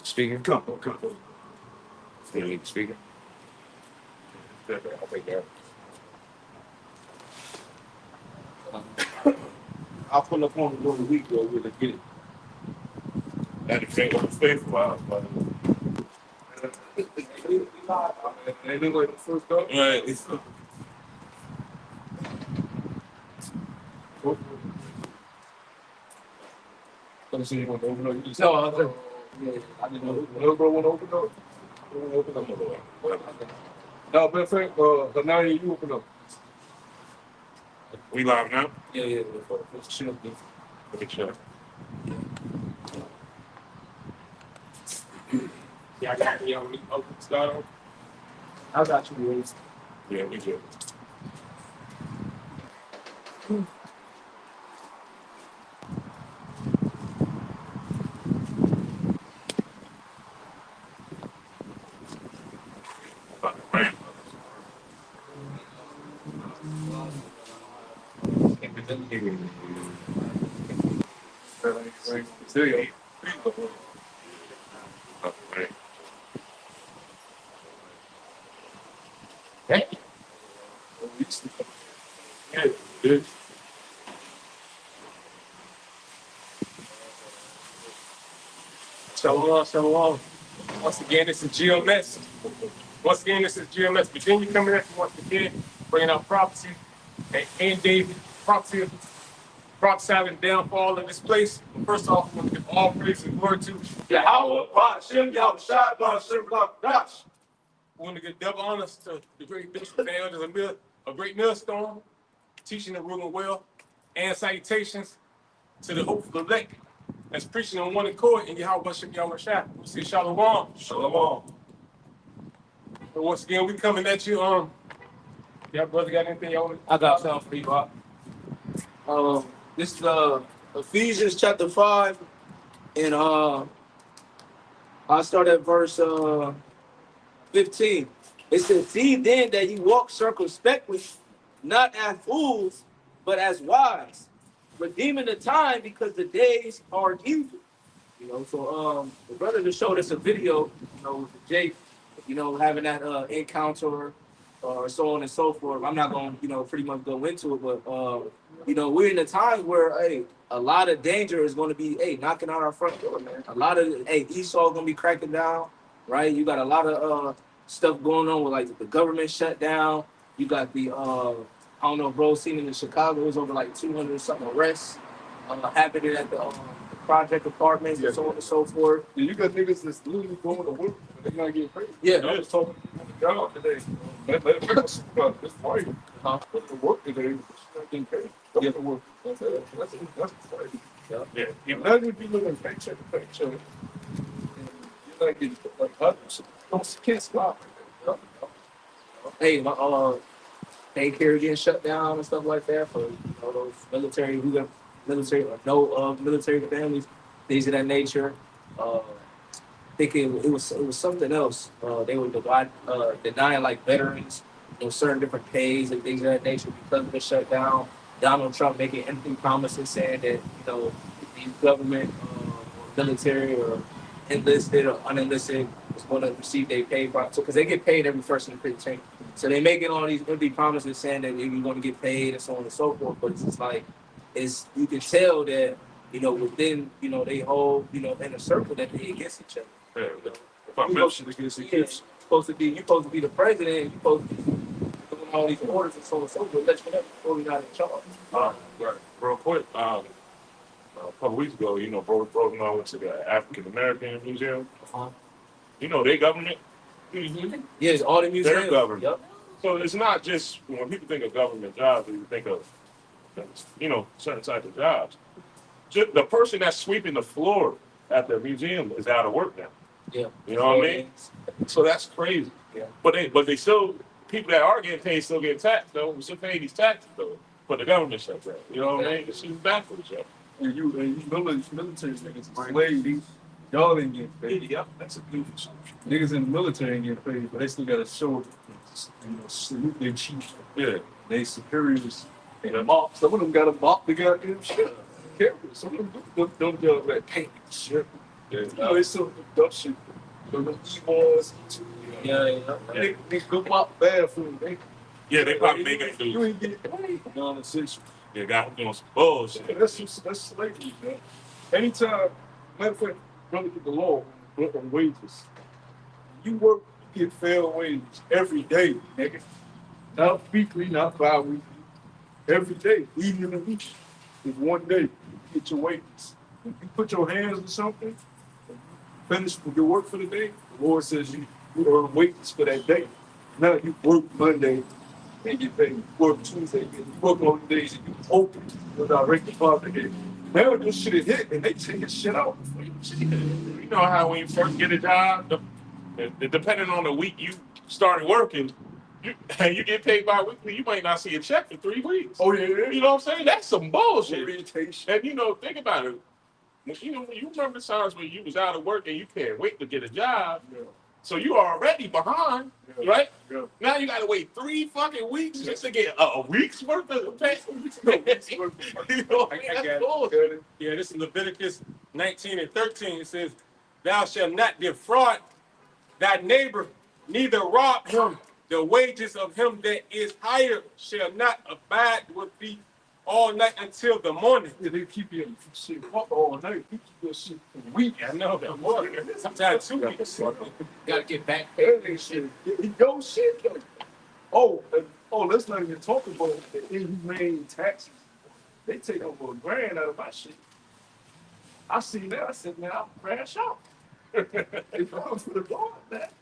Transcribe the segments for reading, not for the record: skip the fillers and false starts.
Speaker? Come on. You need the speaker? I'll take that. I'll pull up on the little week though, we'll get it. That depends on the faithful out, but they look like the first go. Right. Let me see you want to open up. You just no, I think. Yeah, I didn't know. Little bro want to open up. Open up. No, but but now you open up. We live now? Yeah. Sure. Okay, sure. Yeah, I got you on me. Open start. I got you, boys. Yeah, we do. There you go. Hey. Yeah, good. Shalom. Once again, this is GMS. Virginia coming at you once again, bringing out prophecy and David, prophecy prophesying the downfall of this place. But first off, we want to give all praise and glory to Yahweh, Hashem, Yahweh, Shai, Hashem, Dash. We want to give double honors to the great bishop and elders, a great millstone, teaching and ruling well, and salutations to the hopeful elect that's preaching on one accord in Yahweh, Hashem, Yahweh, Shai. We say shalom. Shalom. So once again, we coming at you. Yeah, brother, got anything y'all want? I got something for you, Bob. This is Ephesians chapter 5, and I start at verse 15. It says, "See then that you walk circumspectly, not as fools, but as wise, redeeming the time, because the days are evil." So the brother just showed us a video, with Jake, having that encounter, or so on and so forth. I'm not going to, pretty much go into it, but we're in a time where, a lot of danger is going to be, knocking on our front door, man. A lot of, Esau going to be cracking down, right? You got a lot of stuff going on with, like, the government shutdown. You got the, I don't know, bro, seen it in Chicago. It was over like 200 something arrests happening at the project apartments and so on and so forth. Yeah, you got niggas that's literally going to work, but they're not getting paid. Yeah. I was talking to the job today. This fight. But the work today, she's not getting paid. Yeah. Work. That's fight. Yeah. Imagine if you look at paycheck to paycheck, and you're not getting like others. You can't stop. Hey, my daycare getting shut down and stuff like that for those military or no military families, things of that nature. I think it was something else. They were denying like veterans, certain different pays and things of that nature because of the shutdown. Donald Trump making empty promises saying that the government or military or enlisted or unenlisted is going to receive their pay, because they get paid every first and 15th. So they're making all these empty promises saying that you're going to get paid and so on and so forth. But it's just like, you can tell that within they whole inner circle that they against each other. Yeah, if I'm mentioning against each other, you're supposed to be the president. You're supposed to be doing all these orders and so on and so forth. Let you know before you're not in charge. Right. Real quick, a couple weeks ago, bro and I went to the African American Museum. Their government. Mm-hmm. Yes, all the museums. Their government. Yep. So it's not just when people think of government jobs, you think of certain types of jobs. Just the person that's sweeping the floor at the museum is out of work now. Yeah. You know what I mean? So that's crazy. Yeah. But they still, people that are getting paid still get taxed though. We still pay these taxes though. But the government shut down. You know what I mean? It's just backwards, yo. And you military niggas, slaves, y'all ain't getting paid. Yep, that's a beautiful shit. Niggas in the military ain't getting paid, but they still gotta show, salute their chiefs. Yeah. They superiors. And mop. Some of them got a mop the goddamn shit. Some of them don't like paint shit. You know, it's some dumb shit. The E1s, E2. Yeah. They go out bad food. Yeah, they probably make it You do. ain't get paid. Non-essential. They got him doing some bullshit. Yeah, that's slavery, man. Anytime, matter of fact, brother, get the law on wages. You work, you get fair wages every day, nigga. Not weekly, not bi-weekly. Every day, even in the week. It's one day, you get your wages. If you put your hands on something, finish your work for the day, the Lord says you earn wages for that day. Now you work Monday and get paid. You work Tuesday, and you work on the days and you open your direct deposit here. Now this shit is hit and they taking shit out before you see it. You know how when you first get a job, depending on the week you started working, you get paid bi-weekly, you might not see a check for 3 weeks. Oh yeah, You know what I'm saying? That's some bullshit. orientation. And think about it. When you remember the times when you was out of work and you can't wait to get a job, Yeah, so you are already behind, yeah, right? yeah. Now you gotta wait 3 fucking weeks just to get a week's worth of pay. You know what I mean? I That's got bullshit. it. Yeah, this is Leviticus 19 and 13. It says, "Thou shalt not defraud thy neighbor, neither rob him. The wages of him that is hired shall not abide with thee all night until the morning." Yeah, they keep you shit up all night. You keep your shit for a week. I know that more. Sometimes 2 weeks. Gotta get back. Everything shit. He go shit. Though. Let's not even talk about the inhumane taxes. They take over $1,000 out of my shit. I seen that. I said, man, I'll crash out. If I was for the law, that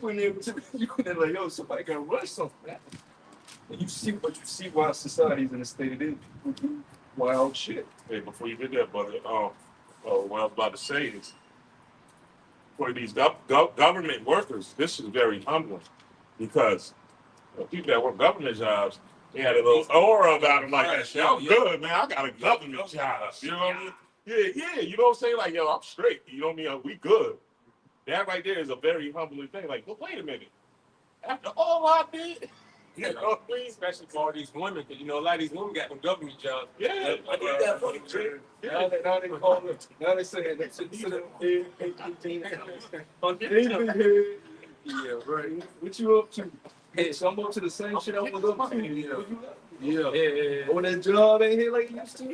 when they like, yo, somebody got to rush something. Man. And you see why society's in the state it is. People do wild shit. Hey, before you did that, brother, what I was about to say is, for these government workers, this is very humbling because people that work government jobs, they had a little aura about them like that shit. I'm good, man. I got a government job. You know what I mean? Yeah. You know what I'm saying? Like, yo, I'm straight. You know what I mean? We good. That right there is a very humbling thing. Like, but wait a minute. After all I did, you know what I mean? Especially for all these women, because a lot of these women got them government jobs. Yeah, I did that for you. Now they call it. Now they say that shit. Yeah, right. What you up to? Hey, so I'm up to the same shit I was up to. Yeah. On that job ain't here like you used to.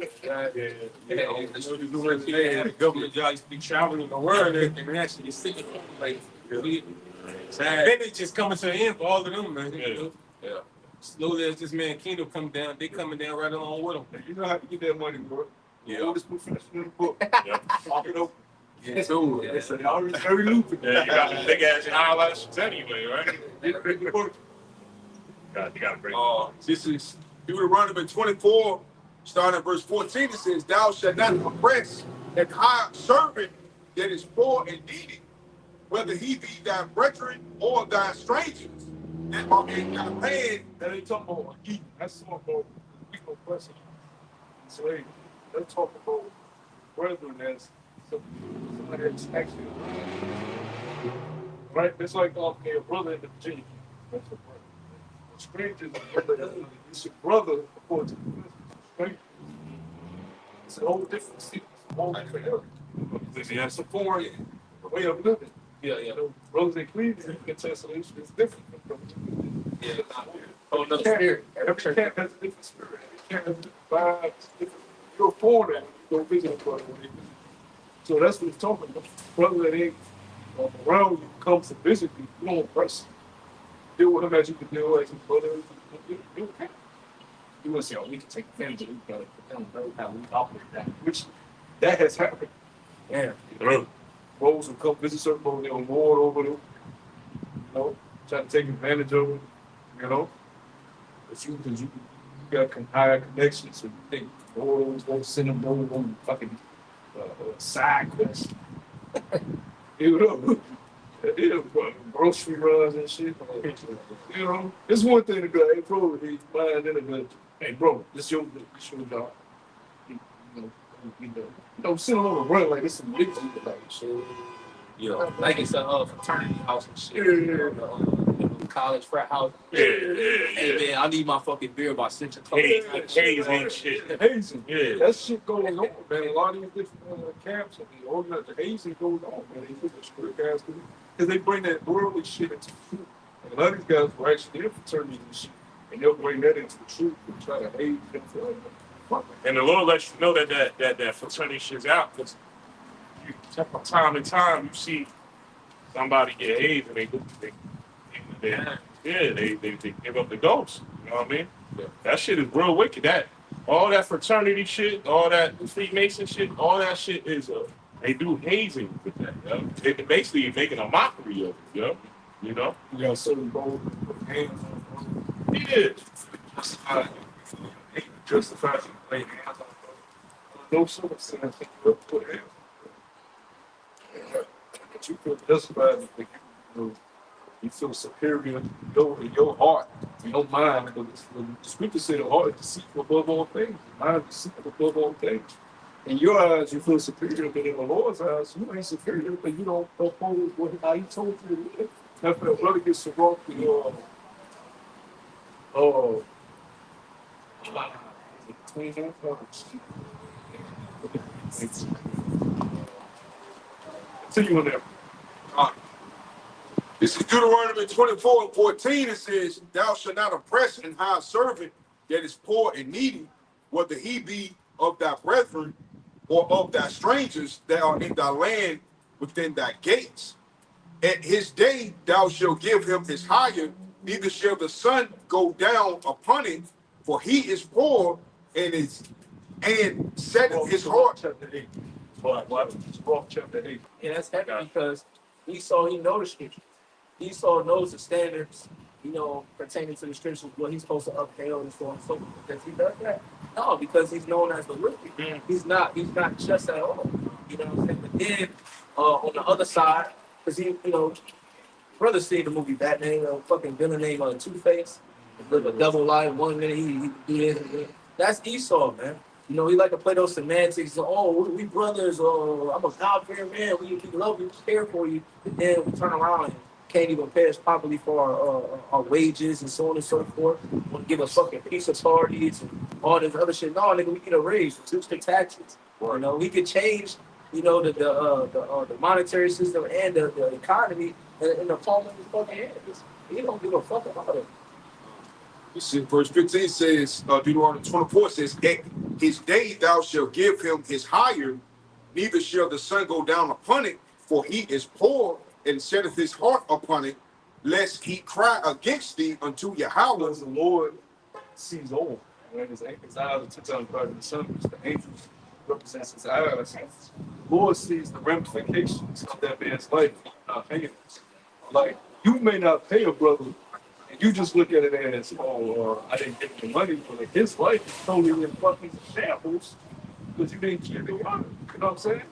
They had a government job, used to be traveling the world and everything, and actually sitting like, Vintage is coming to the end for all of them, man. Yeah. Slowly as this man Kingdom come down, they coming down right along with him. You know how to get that money, bro. Yeah. Oldest professional in the book. Yeah. Pop it open. Yeah. They say, already very lucrative. Yeah, you got the big ass eyelashes anyway, right? God, you got to bring. This is Deuteronomy 24, starting at verse 14. It says, "Thou shalt not oppress and hire servant that is poor and needy, whether he be thy brethren or thy strangers, that are in thy land." That ain't talking about eating. That's talking about people oppressing. So hey, they're talking about brethren as somebody that's actually right. It's like a brother in the Virginia. That's a brother. A stranger is a brother. It's a brother according to the stranger. It's a whole different city. It's a whole different area. It's a foreign way of living. Yeah. Brothers in Cleveland, you can tell solution is different from brothers. Yeah. Oh, another spirit. Every camp has a different spirit. Every camp has different vibes. Different. You're foreigner, you go visit a brother. So that's what he's talking about. Brother that ain't around you comes to visit you, you don't oppress him. Deal with him as you can deal with his brother. You can. You want to say, oh, we can take offense, but we gotta know how we operate that. Which that has happened. Yeah. Bros will come visit certain bros, they'll lord over them. Try to take advantage of them. Because you got higher connections, so you think bros won't send them over on fucking side quest. Grocery runs and shit. It's one thing to go, hey bro, he's buying in a good. Hey bro, this your job. Send them over run like this some big deal like shit. Yeah. Like it's a fraternity house and shit. Yeah. college frat house. Yeah, yeah, Hey yeah. man, I need my fucking beer by 6 o'clock. Hazing shit. Hazing. Yeah. That shit goes on, man. A lot of these different camps and the organized the hazing goes on, man. They put the strict ass because they bring that worldly shit into the truth. And a lot of these guys were actually in fraternity and shit. And they'll bring that into the truth and try to haze them for like, fuck it. And the Lord lets you know that fraternity shit's out because from time to time you see somebody get hazed and they give up the ghost. You know what I mean? Yeah. That shit is real wicked. That all that fraternity shit, all that Freemason shit, all that shit is they do hazing with that. You know? They basically making a mockery of it. You know? You got certain goals with hands on Yeah. justified to lay hands on them. No circumstance will put hands on them. But you feel justified that you feel superior in your heart, in your mind. The scripture said the heart is deceitful above all things, the mind is deceitful above all things. In your eyes, you feel superior, but in the Lord's eyes, you ain't superior, but you don't oppose how He told you to live. That's when a brother gets so wrong See you on there. This is Deuteronomy 24:14. It says, "Thou shalt not oppress and hire a servant that is poor and needy, whether he be of thy brethren or of thy strangers that are in thy land within thy gates. At his day thou shalt give him his hire, neither shall the sun go down upon it, for he is poor and setteth his heart." Chapter 8. Chapter 8. Yeah, that's heavy because Esau, he knows the scripture. Esau knows the standards, pertaining to the scriptures, what he's supposed to uphold and so on and so forth. Because he does that? No, because he's known as the wicked. Mm. He's not just at all. You know what I'm saying? But then on the other side, because brother seen the movie Batman, fucking villain named Two-Face. Live a double life. 1 minute he do this. And that. That's Esau, man. He like to play those semantics. Oh, we brothers. Oh, I'm a God-fearing man. We love you, care for you. And then we turn around and can't even pay us properly for our wages and so on and so forth. Want to give us fucking peace authorities and all this other shit. No, nigga, we get a raise, reduce the taxes. We could change, the monetary system and the economy in the palm of his fucking hands. He don't give a fuck about it. You see, verse 15 says, Deuteronomy 24 says, "At his day thou shalt give him his hire, neither shall the sun go down upon it, for he is poor, and setteth his heart upon it, lest he cry against thee unto Yahweh." Because the Lord sees all. When his eyes are to tell the sun, which the angels represents his eyes. The Lord sees the ramifications of that man's life not paying. Like, you may not pay a brother, and you just look at it as, I didn't get the money, but like his life is totally in fucking shambles because you didn't keep the money. You know what I'm saying?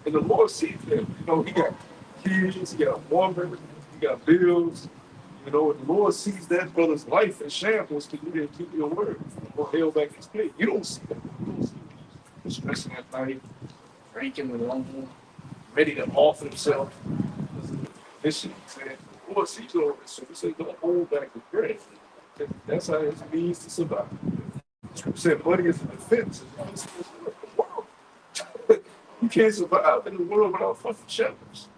And the Lord sees him. He got kids, he got a woman, he got bills. And the Lord sees that brother's life in shambles because you didn't keep your word or held back his pay. You don't see that. You don't see him stressing at night, drinking alone, ready to offer himself. This shit, man. The Lord sees all this. So he said, don't hold back the bread. That's how it means to survive. Scripture said money is a defense. You can't survive in the world without fucking shepherds.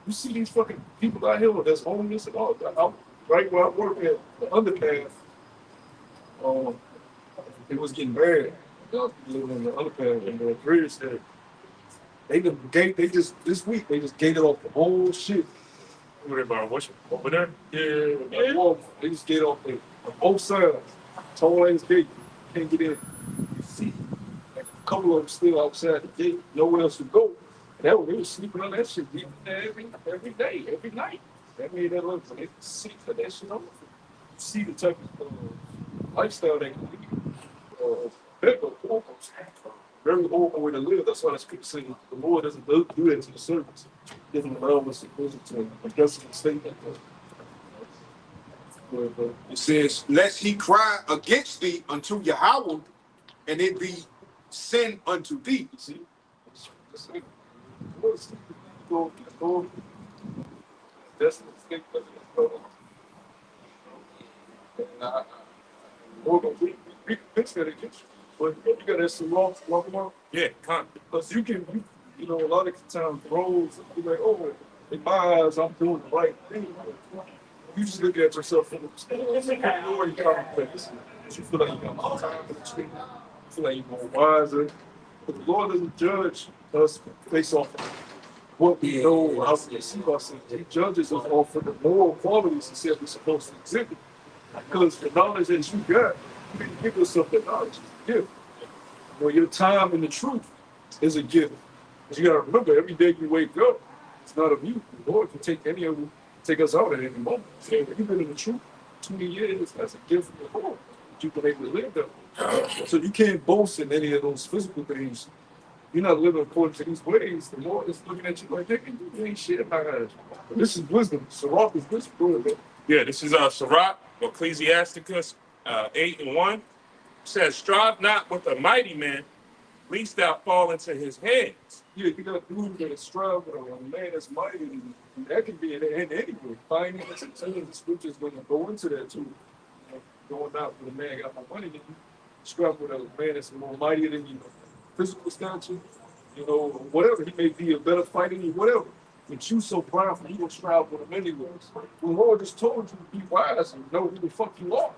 You see these fucking people out here that's homeless and all that. Right where I work at the underpass, it was getting bad. Y'all living in the underpass and the bridge there. This week they just gated off the whole shit. What about what's over there? Yeah. They just gated off on both sides. Toll lanes gate. Can't get in. You see, like a couple of them still outside the gate, nowhere else to go. And they were sleeping on that shit every day, every night. That made that look like see for that shit over. You see the type of lifestyle they can lead. Very horrible way to live. That's why the scripture says the Lord doesn't do that to the servants. He doesn't allow us to address the statement. It says, "Lest he cry against thee unto Yahweh, and it be sin unto thee." You see? That's the thing. hold on, we can fix that against you. But you gotta have some laws walking out. Yeah, con. Because you know, a lot of times roles, be like, oh, in my eyes, I'm doing the right thing. You just look at yourself from the glory complex. You feel like you got more time in the street. You feel like you're more wiser. But the Lord doesn't judge us based off of what we know, how we see ourselves. He judges us off of the moral qualities he said we're supposed to exhibit. Because the knowledge that you got, you can give yourself the knowledge. It's a gift. Well, your time in the truth is a gift. But you gotta remember, every day you wake up, it's not of you. The Lord can take any of them, take us out at any moment. So if you've been in the truth 20 years, that's a gift from the Lord. That you've been able to live that. So you can't boast in any of those physical things. You're not living according to these ways. The Lord is looking at you like, they can do ain't shit in my eyes. But this is wisdom. Sirach is wisdom. Go ahead, man. Yeah, this is Sirach, Ecclesiasticus 8:1. It says, strive not with a mighty man, lest thou fall into his hands. Yeah, you got dudes that strive with a man that's mighty, and that can be in any way. Finance and the scriptures going to go into that too. You know, going out with a man got more money than you, strive with a man that's more mighty than you, physical stature, you know, whatever. He may be a better fighter than you, whatever. But you so prideful, you gonna strive with him anyways. The Lord just told you to be wise and know who the fuck you are.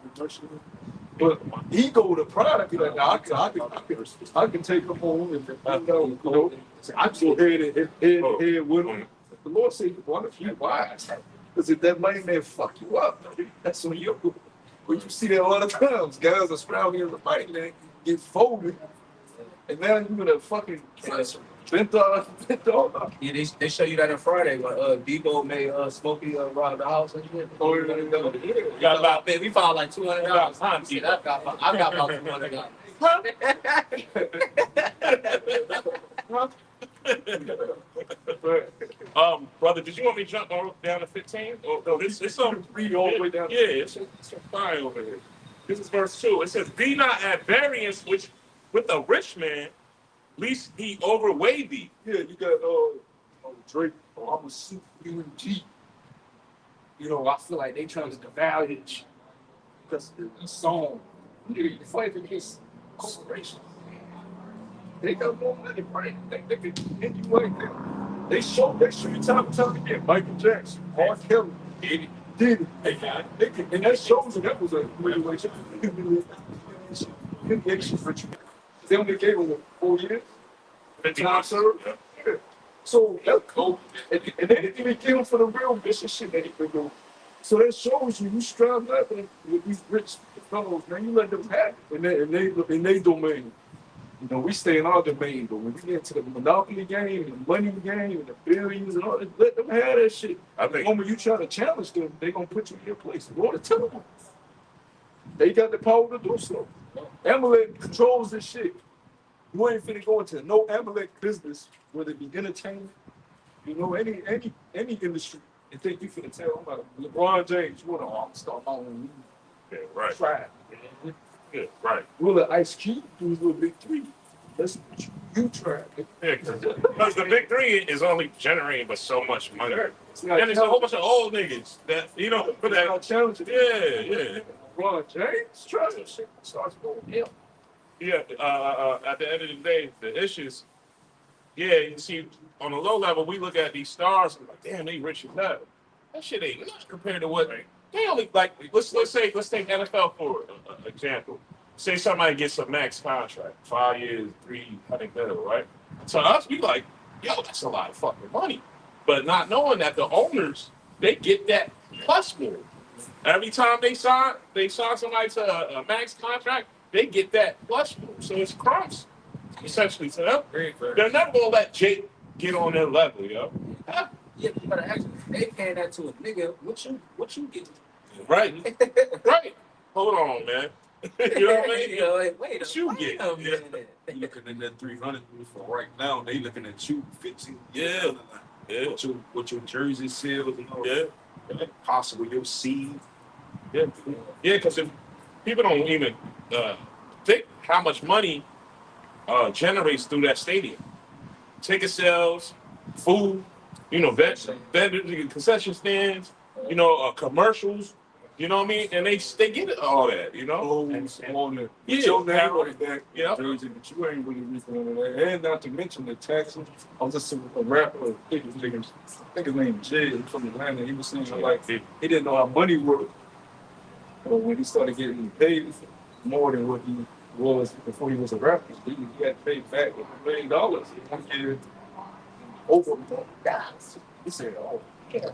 But ego, the pride, be like, nah, I can take him home and I know, I go ahead and with him. The Lord said, "Why don't you wise? Because if that money man fuck you up, that's on you." But you see that a lot of times, guys are striving as a money man, get folded, and now you're gonna fucking bent off. Yeah, they show you that on Friday when Debo made Smokey rob the house and shit. Oh, yeah. Got about, man, we found like $200. I got about $200. Brother, did you want me to jump down to 15? Or no, it's some Read all the way down. Yeah, it's some fire over here. This is verse 2. It says, be not at variance with a rich man, lest he overweigh thee. Yeah, you got Drake. Oh, I'm a CUNG. You know, I feel like they trying to devalue because the song. You fight against corporations. They got more money, right? They can hit you like that. They show you time and time again. Michael Jackson, R. Kelly, did it. And that shows you that was a regulation. They only gave him 4 years. Time served. Yeah. So that's cool. And they didn't even give him for the real vicious shit that he been doing. So that shows you strive nothing with these rich fellows, man. You let them have it in their domain. You know, we stay in our domain, but when we get into the monopoly game and the money game and the billions and all that, let them have that shit. The moment you try to challenge them, they're gonna put you in your place. You want to tell them. They got the power to do so. Amalek controls this shit. You ain't finna go into no Amalek business, whether it be entertainment, you know, any industry, and think you finna tell them about LeBron James, you wanna start my own league. Yeah, right. Try it. Yeah, right. Will the Ice Cube do his little big three? That's what you try. Yeah, because the big three is only generating but so much money. It's not And there's a whole bunch of old niggas that, you know, put that. not challenging. Yeah. LeBron James, trust me, shit starts going him. Yeah, at the end of the day, the issues, yeah, you see, on a low level, we look at these stars and like, damn, they rich as hell. That shit ain't nothing compared to what they only like. Let's take NFL for example. Say somebody gets a max contract, 5 years, $300 million, right? To us, we like, yo, that's a lot of fucking money. But not knowing that the owners, they get that plus more. Every time they sign somebody to a max contract, they get that plus more. So it's crumbs, essentially, to them. They're never gonna let Jake get on their level, yo. Yeah, you better ask them. They paying that to a nigga. What you get? Right. Right. Hold on, man. You know what I mean? You know, like, wait What you get? Yeah. You looking at that 300 for right now, they looking at you 15. Yeah. Yeah. What your jersey sales and all Yeah. that. Possible your seed. Yeah. Yeah, because if people don't even think how much money generates through that stadium. Ticket sales, food, you know, vendors, concession stands, you know, commercials, You know what I mean? And they get all that, you know? Clothes on the Yeah, your name apparel. like that, Yeah. jersey, but you ain't really reaching into that. And not to mention the taxes. I was listening to a rapper, I think his name is Jay, he's from Atlanta. He was saying like he didn't know how money worked. But when he started getting paid more than what he was before he was a rapper, he had paid back $1 million in 1 year over $1 million. He said, oh, yeah.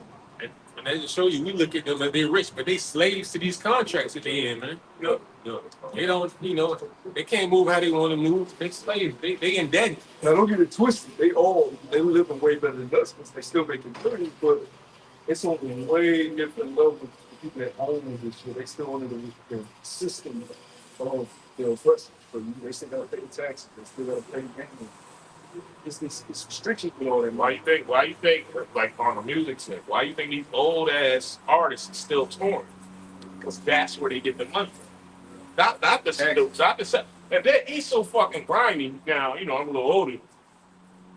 And they just show you, we look at them like they're rich, but they slaves to these contracts at the end, man. Yeah. They don't, they can't move how they want to move. They slaves. They indebted. Now don't get it twisted. They living way better than us because they still making money, but it's on a way different level. The people that own this shit, they still under the system of the oppressor. So they still gotta pay the taxes. They still gotta pay the gaming. It's restrictions with all that money. Why you think, like on the music set, why you think these old ass artists are still touring? Because that's where they get the money from. Not the set. And he's so fucking grimy now, I'm a little older.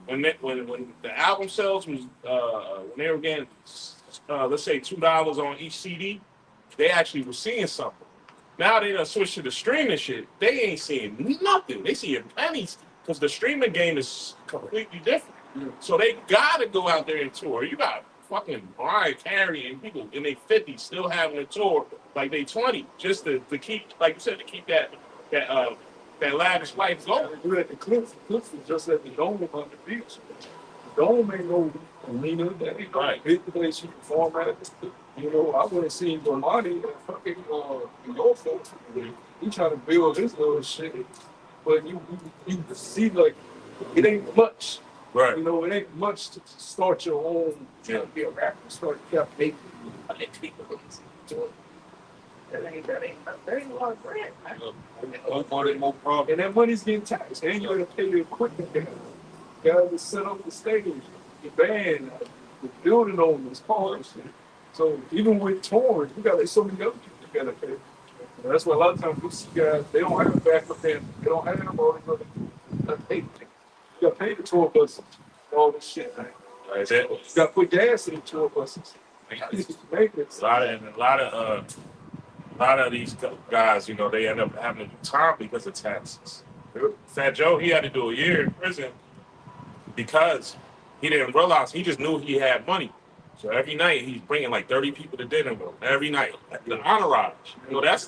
When the album sales was when they were getting let's say $2 on each CD, they actually were seeing something. Now they done switched to the streaming shit. They ain't seeing nothing. They seeing pennies because the streaming game is completely different. So they gotta go out there and tour. You got fucking Mariah Carey and people in their 50s still having a tour like they 20 just to keep, like you said, to keep that lavish life going. You at the Cliffs was just at the Dome on the beach. The Dome ain't no arena. That ain't no big place you perform at. I went and seen Bomani and fucking your folks. He trying to build this little shit, but you see like it ain't much. Right. It ain't much to start your own. Trying to be a rapper, start making people do it. That ain't a lot of bread, man. More problem. And that money's getting taxed. And you gotta pay the equipment guys. You gotta set up the stage, the band, the building owners, cars. So even with touring, you got so many other people you gotta pay. And that's why a lot of times we see guys, they don't have a backup band. They don't have all these other things. You gotta pay the tour buses, all this shit, man. That's it. You gotta put gas in the tour buses. A lot of these guys, they end up having to do time because of taxes. Fat Joe, he had to do a year in prison because he didn't realize, he just knew he had money. So every night he's bringing like 30 people to dinner with him. Every night, the entourage.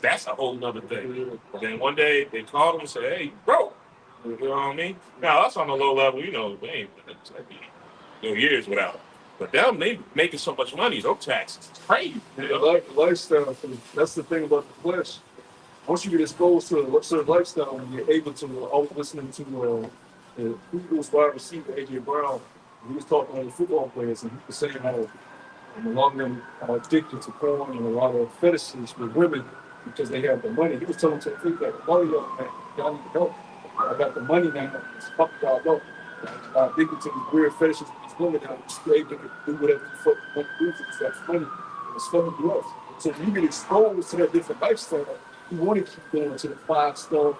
That's a whole nother thing. But then one day they called him and said, "Hey, bro," you know what I mean? Now that's on a low level. They ain't no years without. But them, they making so much money. Those taxes, it's crazy. The lifestyle, that's the thing about the flesh. Once you get exposed to a certain lifestyle, when you're able to, I was listening to the Eagles wide receiver, A.J. Brown. He was talking to the football players, and he was saying how a lot of them are addicted to porn and a lot of fetishes with women because they have the money. He was telling them to take that money up, man. Y'all need help. I got the money now. It's fuck y'all up. I'm addicted to these weird fetishes with these women now. You're able to do whatever you fuck want to do because that's funny. And it's fucking you up. So when you get exposed to that different lifestyle, you want to keep going to the 5-star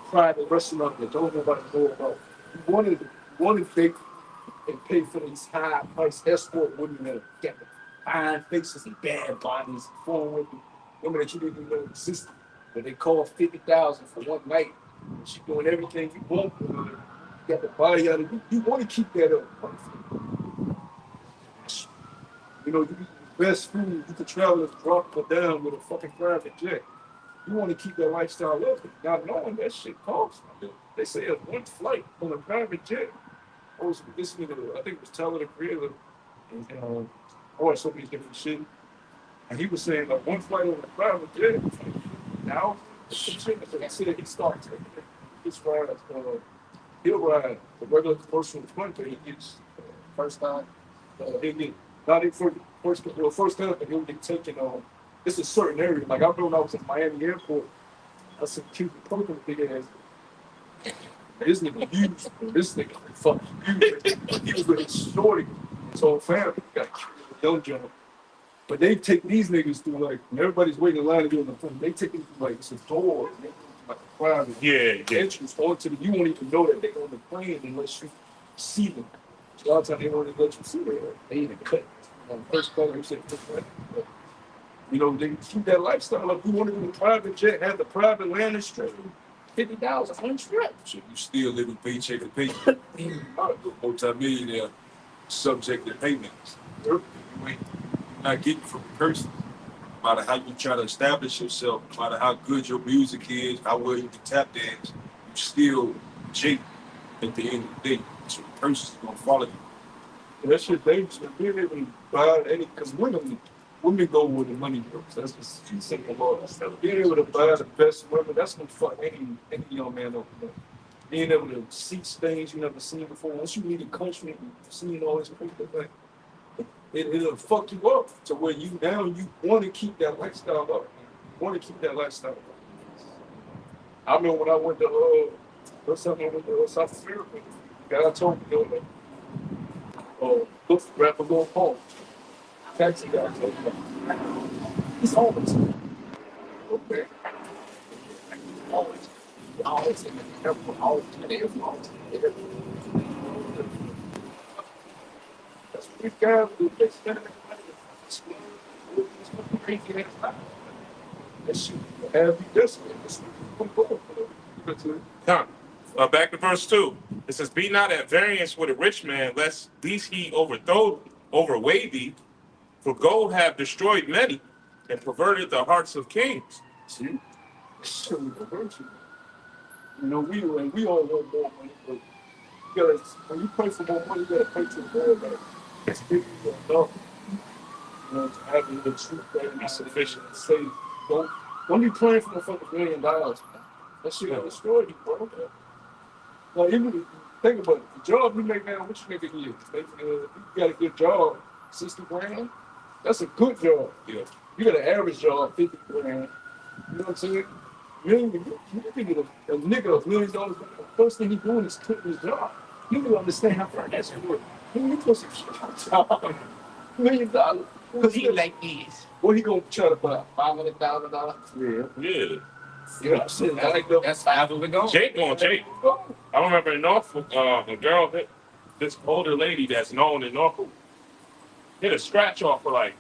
private restaurant that don't nobody know about. You want to take and pay for these high-priced escort women that got the fine faces and bad bodies, foreign women, women that you didn't even know existed. But they call $50,000 for one night. And she doing everything you want. You got the body out of you. You want to keep that up. You eat the best food. You can travel and drop it down with a fucking private jet. You want to keep that lifestyle up, not knowing that shit costs. They say one flight on a private jet. I was listening to, I think it was Tyler the Creator, and I watched so many different shit. And he was saying like one flight on a private jet, now, some shit. So he said he starts his ride, he'll ride the regular commercial flight, but he gets first time, he'll get, not even first time, but he'll get taken on. It's a certain area. Like I remember when I was at Miami Airport, I said, "Cute, fucking big ass." This nigga huge. This nigga fucking huge. He was with his shorty, his whole family. Got a young jump. But they take these niggas through like when everybody's waiting in line to get on the phone. They take them through like some door, like a private entrance onto the. You won't even know that they're on the plane unless you see them. So a lot of times they won't even let you see them. They even cut on the first color. You said, You know, they keep that lifestyle up. You want to do the private jet, have the private landing strip, $50 one trip. So you still living paycheck to paycheck. Multi-millionaire subject to payments. You ain't not getting from the person. No matter how you try to establish yourself, no matter how good your music is, how well you can tap dance, you still Jake at the end of the day. So the person's gonna follow you. And that shit dangerous. Being able to buy any, because women go where the money goes. That's just simple law. Being able to buy the best women, that's gonna fuck any young man over there. Being able to see things you never seen before. Once you leave the country, you've seen all this crazy thing. It'll fuck you up to where you want to keep that lifestyle up. You want to keep that lifestyle up. I remember when I went to South America, God told me, look for rapper going home. Taxi guy told me, he's always okay. Always in the airport, always in the airport. That's what we got to do. They spend crazy ass time. That shit have you desperate. Come. Back to verse 2. It says, be not at variance with a rich man, lest he overweigh thee. For gold have destroyed many and perverted the hearts of kings. See? Shit, we pervert you. You know, we all want more money, but you gotta, when you pray for more money, you gotta pray to the Lord that it's giving you enough. You know, to have the truth that be sufficient to say, don't be praying for the fucking $1 million, man. That shit gonna destroy you, bro. Like, even think about it, the job you make now, what you make a year? You got a good job, 60 grand. That's a good job. Yeah. You got an average job, 50 grand. You know what I'm saying? You think of a nigga $1 million, the first thing he's doing is quitting his job. You don't understand how far that's worth. You put some shit on top. $1 million. Because he like this. What he gonna try to buy? $500,000? Yeah. Yeah. You know what I'm saying? That's how we go. Jake. I remember in Norfolk, a girl, this older lady that's known in Norfolk, hit a scratch off for like,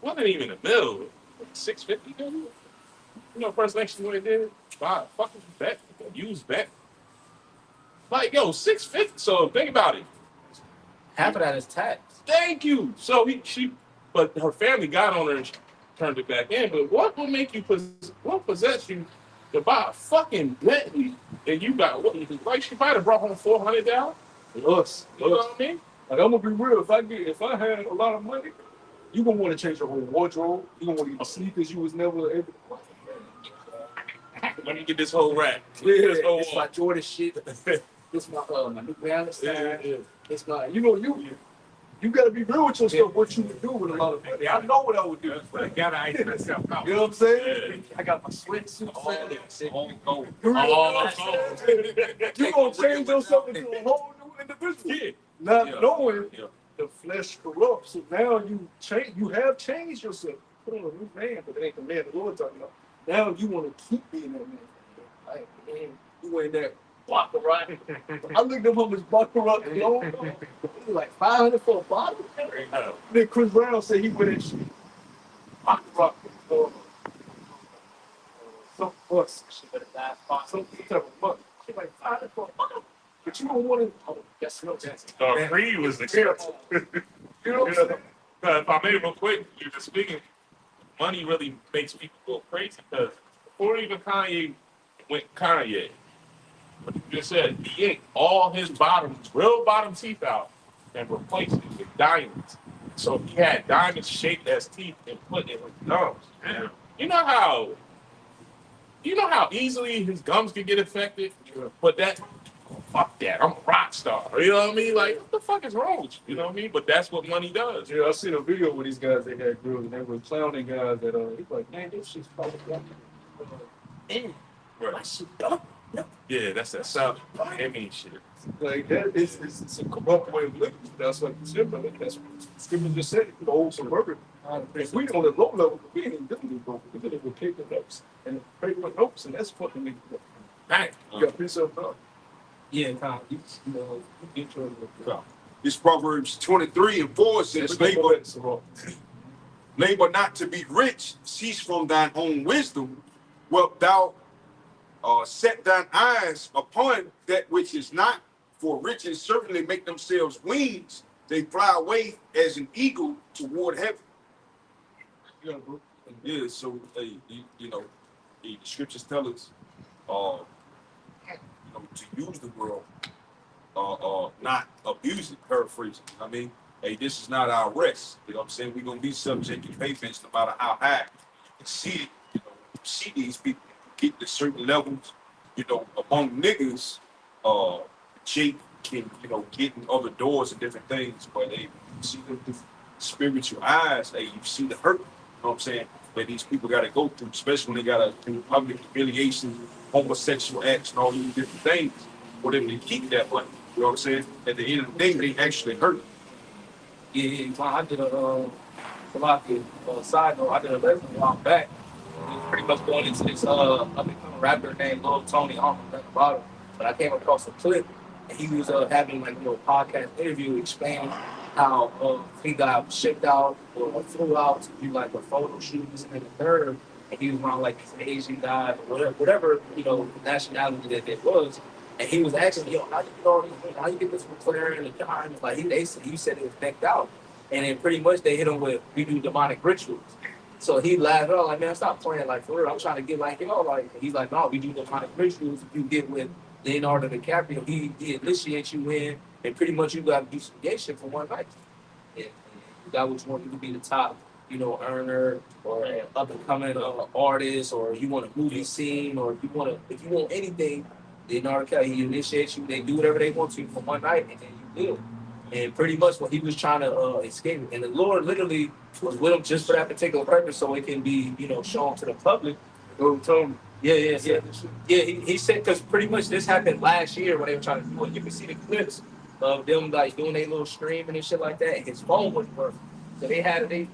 wasn't even a bill, $650 maybe? You know, first thing she went and did, buy a fucking bet, a used bet. Like, yo, $650. So think about it. Half of that is tax. Thank you. So but her family got on her and turned it back in. But what will make you, what possess you to buy a fucking Bentley and you got, like she might have brought home $400? Us. You know what I mean? Like, I'm gonna be real. If I had a lot of money, you gonna want to change your whole wardrobe. You gonna want to get sneakers you was never able to buy. Let me get this whole rack. Yeah, This whole It's my Jordan shit. It's my New Balance. Yeah. It's my You gotta be real with yourself. What you would do with a lot of money. I know what I would do. I gotta ice myself out. You know what I'm saying? I got my sweatsuit. All gold. You gonna change yourself into a whole new individual. Yeah. Not knowing Yeah. the flesh corrupts. So now you have changed yourself. Put on a new man, but it ain't the man the Lord talking about. Now you want to keep being that man. Like, man, you ain't that baccarat. I looked up how much baccarat they own. It was like $500 for a bottle. Then Chris Brown said he went and shit. Baccarat for some bus. Some type of bus. She like $500 for a bottle. But you don't want to. Oh, guess what? Creed was the careful. You know what I'm saying? If I may real quick, you're just speaking, money really makes people go crazy because before even Kanye went Kanye, what you just said, he yanked all his real bottom teeth out and replaced it with diamonds. So he had diamonds shaped as teeth and put in his gums. You know how easily his gums can get affected? But fuck that, I'm a rock star. You know what I mean? Like, what the fuck is wrong with you? You know what I mean? But that's what money does. Yeah, I seen a video with these guys. They had grills and they were clowning guys that he's like, man, this shit's probably man, Right. shit dumb. Yeah, that's that South Miami shit. Like that is it's a corrupt way of living. That's what that's what Skipper just said. The old suburban. If we on the low level, we ain't even doing it, bro. We're dealing with paper notes and paper notes, and that's fucking me. Dang. You got piece of Yeah, Tom, you get your This Proverbs 23:4 says, labor not to be rich, cease from thine own wisdom, wilt thou set thine eyes upon that which is not, for riches certainly make themselves wings. They fly away as an eagle toward heaven. You know, bro. Yeah, so you know, the scriptures tell us, you know, to use the world, not abuse it. Paraphrasing. I mean, hey, this is not our rest. You know what I'm saying? We're gonna be subject to payments no matter how high. You can see it. You know, you see these people get to certain levels. You know, among niggas, Jake can, you know, get in other doors and different things, but they see them through spiritual eyes. Hey, you see the hurt. You know what I'm saying? That these people got to go through, especially when they got to do public humiliation, homosexual acts, and all these different things for them to keep that money. You know what I'm saying? At the end of the day, they actually hurt. Yeah, I did a side note. I did a lesson a while back. He was pretty much going into this up and coming rapper named Lil Tony. I don't know nothing about him, but I came across a clip and he was having like a podcast interview explaining how he got shipped out or flew out to do like a photo shoot and the third, and he was around like this Asian guy or whatever you know nationality that it was. And he was asking, yo, how you get all these things? How you get this McLaren and diamonds? Like he said it was decked out. And then pretty much they hit him with, we do demonic rituals. So he laughed out like, man, stop playing like for real. I'm trying to get like, you know, like he's like, no, we do demonic rituals. If you get with Leonardo DiCaprio, he initiates you in, and pretty much you got to do some gay shit for one night. And you got what you want you to be the top, you know, earner or an up and coming artist, or you want a movie scene, or if you want anything, Leonardo DiCaprio, he initiates you. They do whatever they want to for one night, and then you live. And pretty much what he was trying to escape, and the Lord literally was with him just for that particular purpose, so it can be, you know, shown to the public. Yeah. He said because pretty much this happened last year when they were trying to do it. You can see the clips of them like doing their little streaming and shit like that. And his phone wouldn't work, so he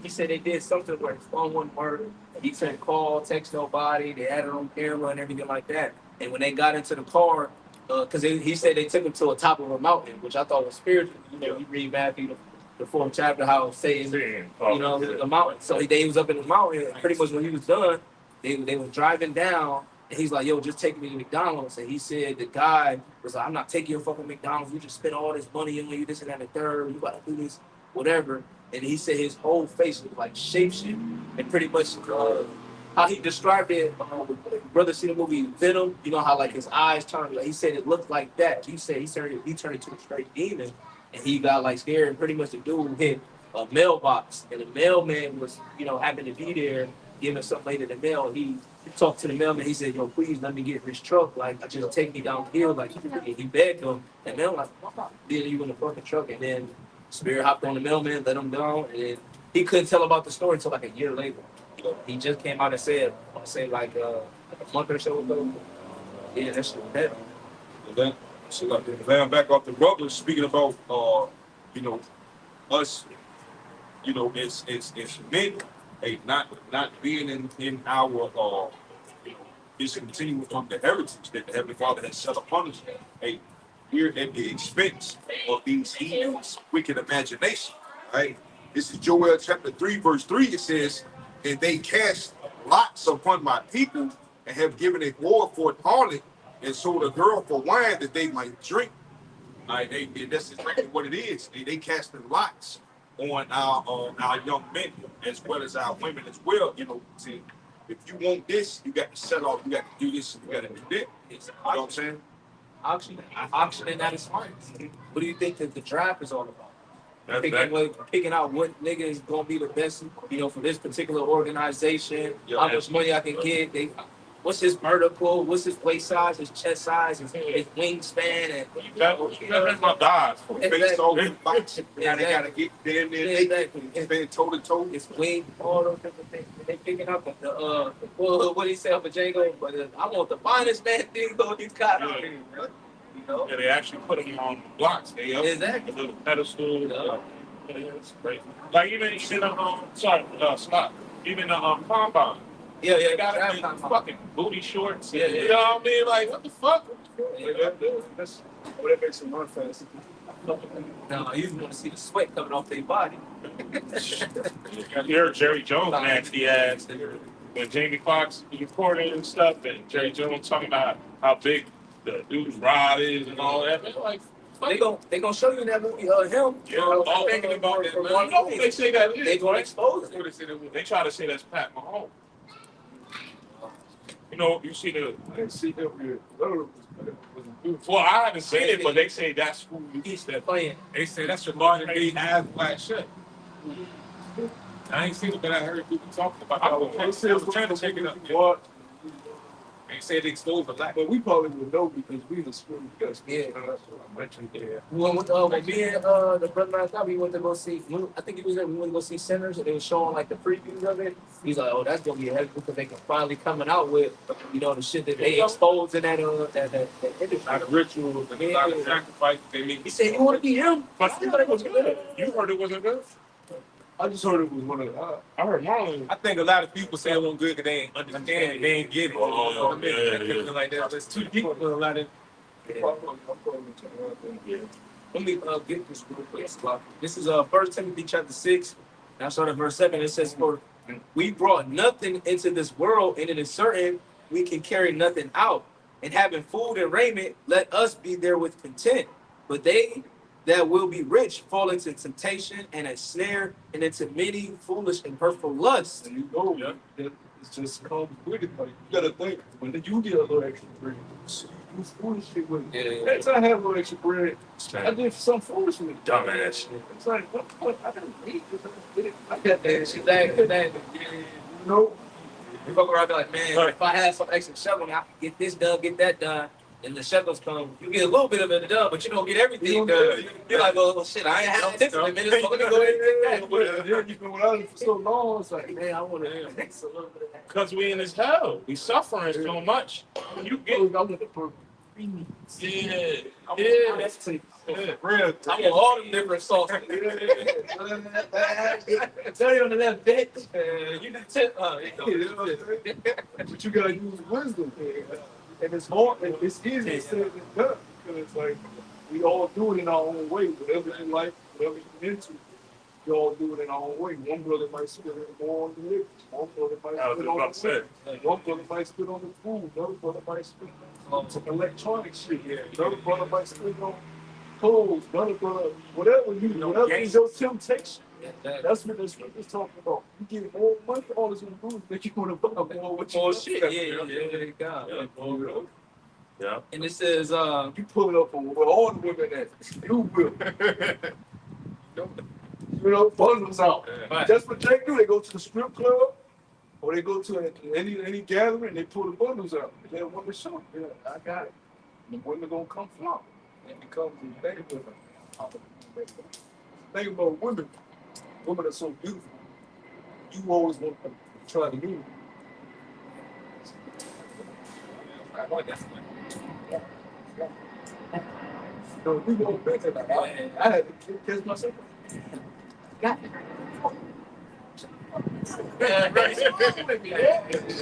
said they did something where his phone wouldn't work. He couldn't call, text nobody. They had it on camera and everything like that. And when they got into the car, because he said they took him to the top of a mountain, which I thought was spiritual. You know, you read Matthew, the fourth chapter, how Satan, you know, the mountain. So he was up in the mountain. And pretty much when he was done, they were driving down, and he's like, "Yo, just take me to McDonald's." And he said the guy was like, "I'm not taking you to fucking McDonald's. We just spent all this money on you, this and that, and the third. You gotta do this, whatever." And he said his whole face was like shapeshifted, and pretty much how he described it, brother, see the movie Venom, you know how like his eyes turned, like he said it looked like that. He said he turned into a straight demon, and he got like scared, and pretty much the dude hit a mailbox, and the mailman was, you know, happened to be there, giving something later the mail. He talked to the mailman, he said, "Yo, please let me get in this truck, like just take me downhill," like he begged him, and mailman like, "I'm not leaving you in the fucking truck." And then Spirit hopped on the mailman, let him down, and then he couldn't tell about the story until like a year later. He just came out and said, I want to say like a month or so ago. Yeah, that shit was heavy. And then, so like, laying back off the rubber, speaking about, you know, us, you know, it's men, hey, not being in our, you know, discontinuing from the heritage that the Heavenly Father has set upon us. Hey, we're at the expense of these heathens' wicked imagination, right? This is Joel chapter 3, verse 3. It says, "And they cast lots upon my people, and have given a whore for an harlot, and sold a girl for wine that they might drink." And that's exactly what it is. They casting lots on our young men as well as our women as well. You know, see, if you want this, you got to set off. You got to do this. You got to do that. You know what I'm saying? Auctioning at its finest. What do you think that the draft is all about? That's Picking out what nigga is gonna be the best, you know, for this particular organization. Yeah, how much money I can get. What's his vertical? What's his waist size? His chest size? His wingspan? And that's my guys. Face over the box. Now they got to get damn near exactly. stand toe to toe. His wing, all those different things. They picking up the what did he say up a Django? But I want the finest man thing though he's got out here, bro. You know? Yeah, they actually put them on blocks. They up Exactly. a little pedestal. Yeah, it's great. Like even Slot. Even the combine. Yeah, They got draft it in time. fucking booty shorts. Yeah. You know what I mean? Like what the fuck? That's what it makes him run fast. No, you just want to see the sweat coming off their body. You heard Jerry Jones nasty ass when Jamie Foxx was recording and stuff, and Jerry Jones talking about how big the dude's rod is and all that. Man, like, They gonna show you in that movie him. yeah, I'm thinking about that. Man. You know who they say that is? They gonna right? expose That's it. what they say that was. They try to say that's Pat Mahomes. You know, you see the. I didn't see him here. Well, I haven't seen it, but they say that's who He's that. playing. They say that's your modern day ass black shit. I ain't seen it, but I heard people talking about it. I was trying to check it out. Yeah. What? They said they exposed the black. But we probably would know because we in school. Because Yeah. that's what I mentioned there. When me and the brother I thought we went to go see. I think he was there. We went to go see Sinners, and they were showing like the previews of it. He's like, "Oh, that's gonna be heavy because they can finally coming out with, the shit that they exposed in that industry." Not the rituals and Yeah. the sacrifices they make. He said, "You want to be him?" But I thought it was good. You heard it wasn't good. I just heard it was one of I heard Marlon. I think a lot of people say it wasn't good because they ain't understand it, they ain't get it. Oh, I mean, yeah. like that. It's too deep for a lot of. Let me get this real quick. This is 1 Timothy chapter 6. Now start at verse 7. It says, "For we brought nothing into this world, and it is certain we can carry nothing out. And having food and raiment, let us be therewith content. But they that will be rich fall into temptation and a snare, and into many foolish and hurtful lusts." And you know, that it's just comes with it. Like, you gotta think, when you get a little extra bread, you do foolish shit with it. Yeah. Next time I have a little extra bread, I did some foolish with it. Dumbass shit. It's like, what? I didn't need this. I got that shit. You No. fuck around and be like, man, if I had some extra shovel, I could get this done, get that done. And the shekels come, you get a little bit of it done, but you don't get everything done. You're like, well, shit, I ain't had this in a minute, so let me go ahead and get that. Then you've been without it for so long, it's like, man, I want to mix a little bit of that. Because we in this hell. We suffering so much. You get. I want to put Yeah. let's take bread. I want all them different sauces. Tell you on the left, bitch. You the tip. But you gotta use wisdom. And it's hard, and it's easier said than done. Because it's like, we all do it in our own way. Whatever you like, whatever you're into, we all do it in our own way. One brother might spit it more on the lips. One brother might I was spit just on about to say. the food. One brother might spit on the food. Another brother might spit on some electronic shit. Another brother might spit on clothes. Another brother, whatever is your temptation. That's what this is talking about. You get more money, all this will do is make you want to buy more what you Oh want. shit, yeah. God. Yeah. And it says, You pull it up on where all the women at. You will. Bundles out. Right. That's what they do. They go to the strip club or they go to any gathering, they pull the bundles out. They have women show. Yeah, I got it. The women gonna come from. It becomes a thing with them. Think about women. Women are so beautiful. You always want to try to do it. So we go back to that. I had to kiss myself. got it.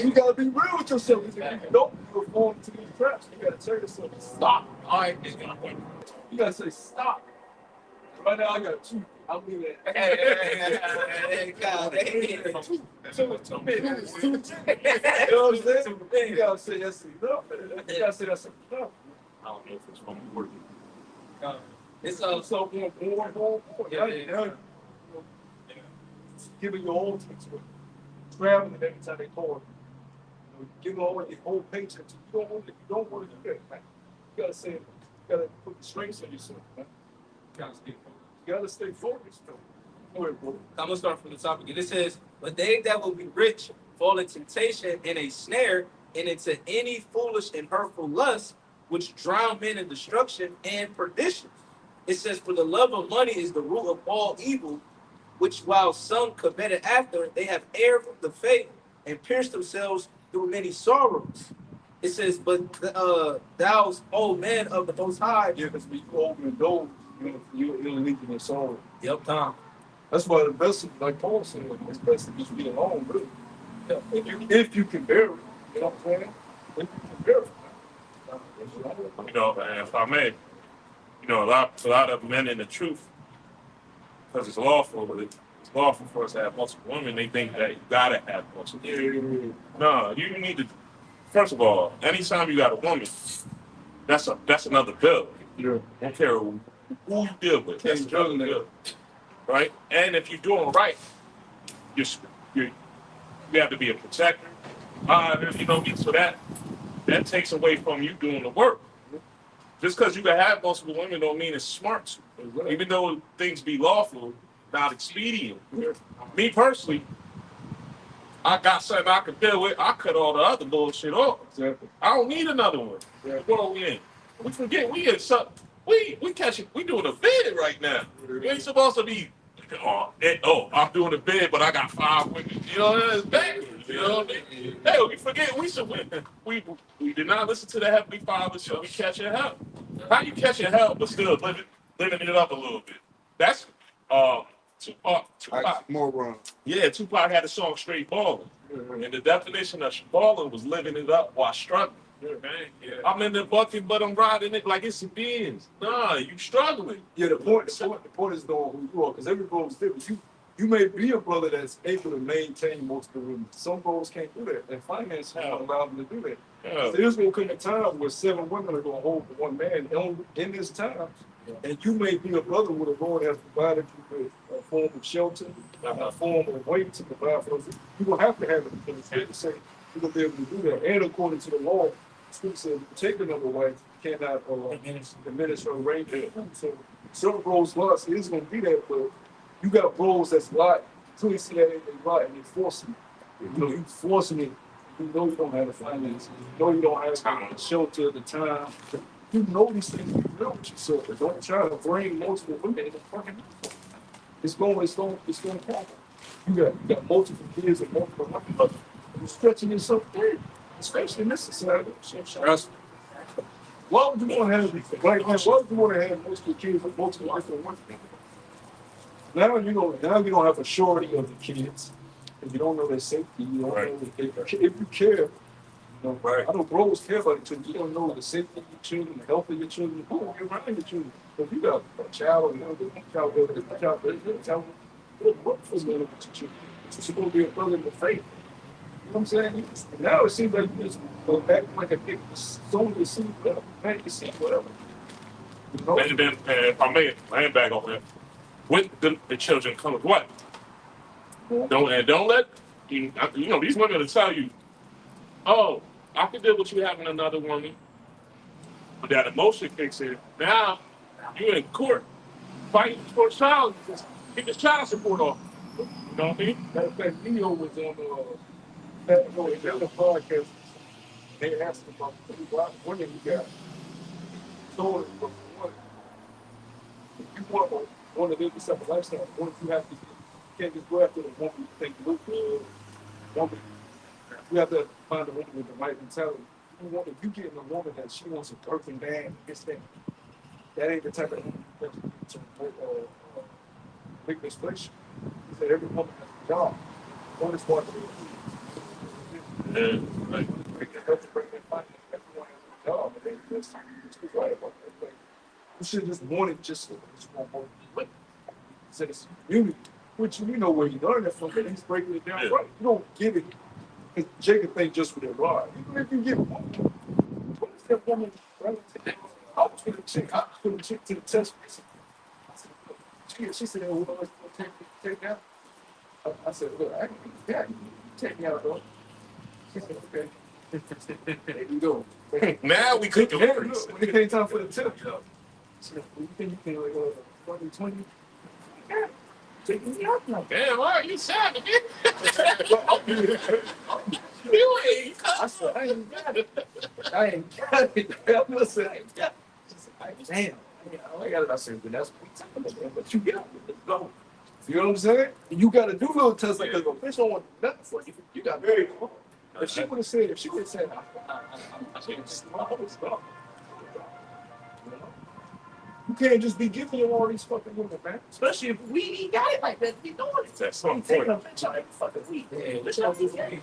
You gotta be real with yourself. If you don't perform to these traps, you gotta tell yourself, stop. All right. You gotta say, stop. Right now, I got two. I'm leaving it. Hey, God, Two minutes. You know what I'm saying? You gotta say that's enough. You gotta say that's enough. I don't know if it's going to work. It's So, more. Yeah. Giving your own takes with traveling every time they call you. Giving all your whole paycheck to you. You don't want to do that, man. You gotta say, you gotta put the strengths on yourself, man. You gotta stay focused, though. Go ahead, bro. I'm gonna start from the top again. It says, "But they that will be rich fall into temptation and a snare, and into any foolish and hurtful lust, which drown men in destruction and perdition." It says, "For the love of money is the root of all evil, which while some coveted after, they have erred from the faith and pierced themselves through many sorrows." It says, "But thou, O man of the Most High." Yeah, because when you open the door, you're leaking your soul. Yep, Tom. That's why the best, like Paul said, it's best to just be alone, really. Yeah, if you can bear it, you know what I'm saying? If you can bear it. You know, and if I may, You know, a lot of men in the truth, because it's lawful, but it's lawful for us to have multiple women. They think that you gotta have multiple. No, you need to. First of all, anytime you got a woman, that's another bill. Yeah. I don't care who you deal with. That's Can't another juggle that. bill, right? And if you're doing right, you you have to be a protector. You know, so that takes away from you doing the work. Just because you can have multiple women don't mean it's smart. Even though things be lawful, not expedient. Me personally, I got something I can deal with. I cut all the other bullshit off. Exactly. I don't need another one. Yeah. What are we in? We forget we in something. We catching. We doing a bid right now. We ain't supposed to be. I'm doing a bid, but I got 5 women. You know, that's bad. You know what I mean? Hey, we forget we did not listen to the Heavenly Father, so we catching hell. How you catching hell, but still living it up a little bit? That's Tupac. More wrong. Yeah, Tupac had a song Straight Ballin'. And the definition of ballin' was living it up while struggling. I'm in the bucket, but I'm riding it like it's a Benz. Nah, you struggling. Yeah, the point is knowing who you are, because every bro is different. You may be a brother that's able to maintain multiple women. Some bros can't do that, and finance won't allow them to do that. Yeah. There's gonna come a time where 7 women are gonna hold for one man in this time. And you may be a brother where the Lord has provided you with a form of shelter, a form of way to provide for us. You're gonna have to have it in the state to say you're gonna be able to do that. And according to the law, the scripture says take another wife, you cannot diminish her range. So some bros lost is gonna be that, but you got bros that's lot, so you see that they lot and they forcing it. You know, you forcing it. You know you don't have the finances. You know you don't have the shelter, the time. You know these things be real with yourself, but don't try to bring multiple women in the fucking house. It's going to happen. You got multiple kids and multiple women. You're stretching yourself thin, especially in this society. Why would you want to have why would you want to have multiple kids with multiple different women? Now you don't have a surety of the kids, and you don't know their safety. You don't know if you care. I know bros care about each other. You don't know the safety of your children, the health of your children, who will be around your children. If you got a child, what is going to be children? It's supposed to be a brother in the faith. You know what I'm saying? Now it seems like you just go back like a big soul to see whatever, man, you see whatever. You know? And then, if I may land back on that, with the children come with what? Don't let these women will tell you, oh, I can deal with you having another woman, but that emotion kicks in. Now you're in court fighting for a child. Get this child support off. You know what I mean? Matter of fact, Neo was on another podcast. They asked him about when you got told him what you want to live yourself a lifestyle. What if you have to? You can't just go after the woman you think you look good. Woman, you have to find a woman with the right mentality. If you get in a woman that she wants a perfect man, that ain't the type of woman that you need to make this place. He said every woman has a job. One is part of it. Yeah, right. Everyone has a job. And that's right about that. You should just want it just so that you won't want to be with. He said it's community, which you know where you learn it from. He's breaking it down right. You don't give it. Jacob think just with their rod. Even if you get one, what is that woman relative? I was with a chick. I put a chick to the test. She said, well, let's take me out. I said, look, I can be that. Take me out, though. She said, okay. There you go. Now we could Hey, look, when it came time for the tip, she said, well, you think you can, 20? Yeah. Take me out now. Damn, all right, you savage. You ain't. I said, I ain't got it. I ain't got it. I said, I ain't got it. She said, damn. I got it. I said, but that's what we talking about. But you got it. Let's go. You know what I'm saying? And you got to do little tests like that. Because the bitch don't want nothing for you. You got very cool. If she would have said, I can't just stop. You can't just be giving you all these fucking women, man. Especially if we ain't got it like that. We doing it. That's some Taking a point. bitch out every fucking week. Yeah, let's not do that. You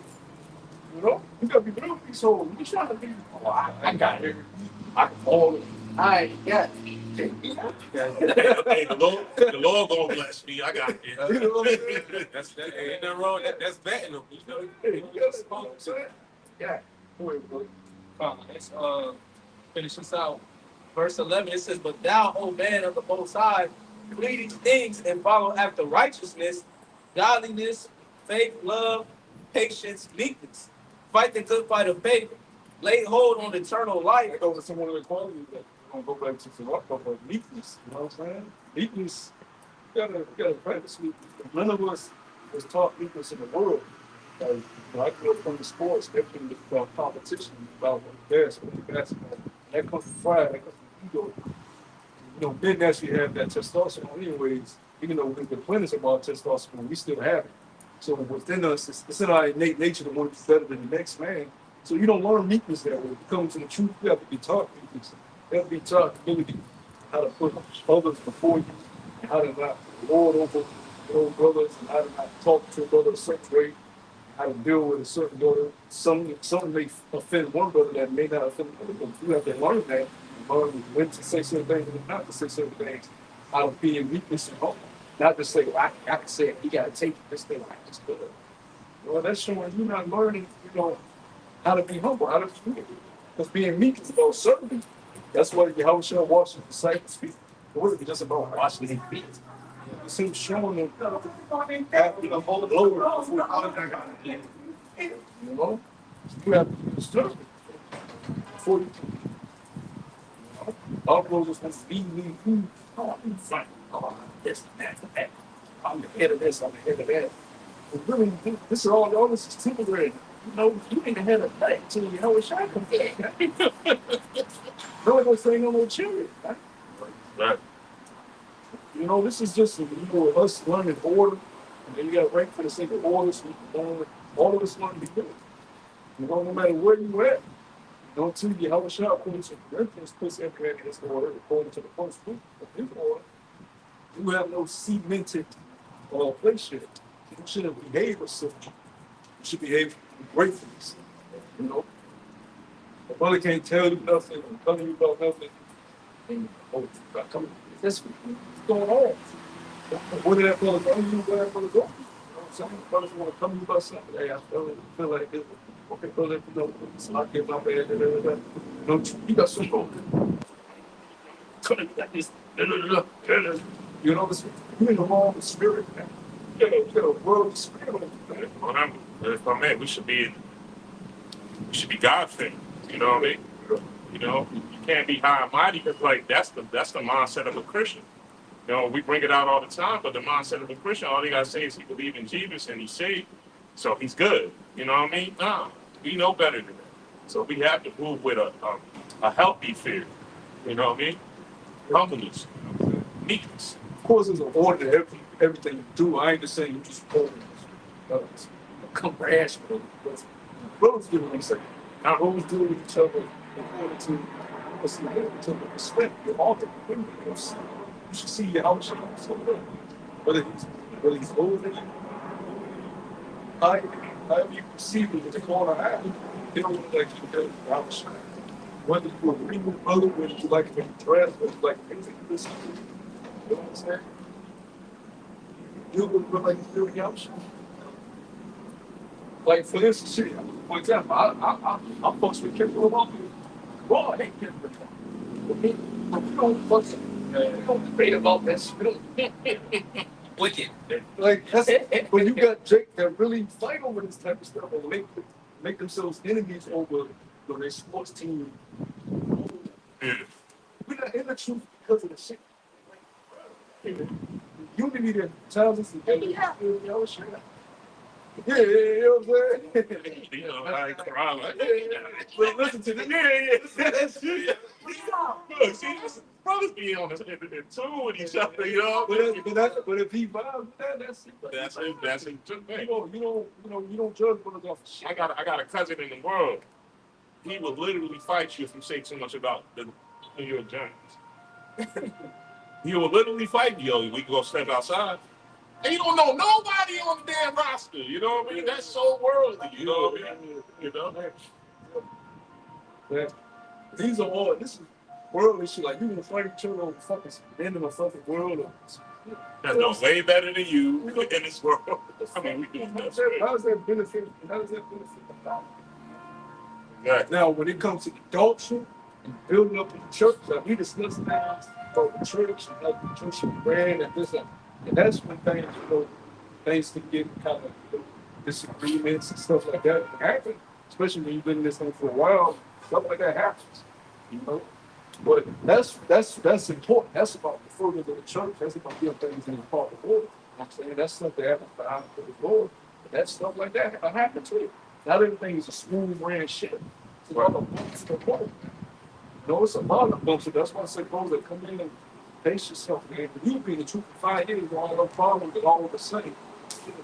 know? You gotta be real peaceful. You trying to be, I got it. I can hold it. I got Hey, the Lord gonna bless me. I got You know what I'm saying? it. That's that ain't nothing wrong. That's betting them. You know, Hey, you know what I'm saying? yeah. Wait, bro. Let's finish this out. Verse 11, it says, "But thou, O man of the Most High, flee these things and follow after righteousness, godliness, faith, love, patience, meekness. Fight the good fight of faith. Lay hold on eternal life." I go to someone with quality that I'm gonna go back to some rock but meekness. You know what I'm saying? Meekness, you gotta practice meekness. None of us was taught meekness in the world. Like, you know, I grew up from the sports, everything was about competition, about basketball. And that comes from pride, that comes from ego. You know, men actually have that testosterone anyways, even though we've been plenty about testosterone, we still have it. So within us, it's in our innate nature to want to be better than the next man. So you don't learn meekness that way. You come to the truth, you have to be taught meekness. You have to be taught humility, how to put others before you, and how to not lord over your own brothers, and how to not talk to a brother a certain way, how to deal with a certain brother. Some may offend one brother that may not offend another, but you have to learn that. Learn when to say certain things and not to say certain things. How to be in weakness and humble. Not to say, well, I can say it, you gotta take this thing like this. Well, that's showing you're not learning, how to be humble, how to be meek. Because being meek is about certainty. That's why Yahushua washed his disciples' feet. It wasn't just about washing their feet. It's him showing them after the whole Lord before contact. You know? You have to be certain before you can. Our brothers want to be me. Oh, I'm fine. Oh, this, that. I'm the head of this, I'm the head of that. But really, this is all this is temporary. You ain't the head of that until you know it's shot come back. Really gonna say no more children. Right? Right. This is just us learning order. And then you got to rank for the sake of order. So all of us learn to be good. No matter where you at, don't tell you how a shot according to Corinthians puts everything in his order, according to the first book of his order. You have no cemented place here. You shouldn't behave as such. You should behave with gratefulness. You know, the mother can't tell you nothing and tell you about nothing. And that's what's going on. What did that brother go? You know where that brother go? You know what I'm saying? Brothers want to come to you about something. Hey, I feel like this. Okay, brother, so I get my bad. You got some problem. Like this. You know, you're in the wrong spirit, man. You got a worldly spirit. If I'm in, we should be God thing. You know what I mean? You can't be high and mighty because like that's the mindset of a Christian. We bring it out all the time, but the mindset of a Christian, all they gotta say is he believes in Jesus and he's saved, so he's good. You know what I mean? Nah, we know better than that. So we have to move with a healthy fear. You know what I mean? Humbleness, meekness. Of course, there's an order to everything you do. I ain't just saying you just come rash with it. But brothers do what they say. Now, brothers do with each other according to what's the to respect your altar. You should see your house. So whether he's older than you, however you perceive it, with the corner eye, they don't look like you do the house. Whether you agree with brother, whether you like him to dress, whether you like him to listen, you know what I'm saying? You would look like you do the house. Like for instance, for example, I'm supposed to be careful about you. Well, I hate careful. We don't debate about this. We don't. Wicked. Like that's when you got Jake that really fight over this type of stuff and make themselves enemies over their sports team. Yeah. We're not in the truth because of the shit. Like, unity that tells us to do shit. Yeah, you know what I'm saying? I ain't crying. But listen to this. That's it. Look, see, brothers be on in tune with each other, But if he vibes with that, that's it. That's a good thing. You don't judge brothers off of shit. I got a cousin in the world. He will literally fight you if you say too much about the New York Giants. He will literally fight you. We can go step outside. And you don't know nobody on the damn roster. You know what I mean? That's so worldly. You know what I mean? Yeah. These are all. This is world and shit. Like you gonna fight each other over fucking end of a fucking world. Or, That's doing way better than you in this world. I mean, we doing that. how does that benefit? How does that benefit the body? Exactly. Now, when it comes to adultery and building up in the church, like we discussed things about the church and like the church and brand and this, and that's when things, things can get kind of disagreements and stuff like that happen, especially when you've been in this thing for a while. Stuff like that happens, you know. But that's important. That's about the further of the church. That's about getting things in the part of the Lord. I'm saying that's stuff that happens behind the Lord. But that stuff like that happens too. Not everything is a smooth ran shit. It's a lot of bumps in the road. You know, it's a lot of bumps. That's why I say those that come in and face yourself, man. You be the truth for 5 years, you all no problem with all of the same. You know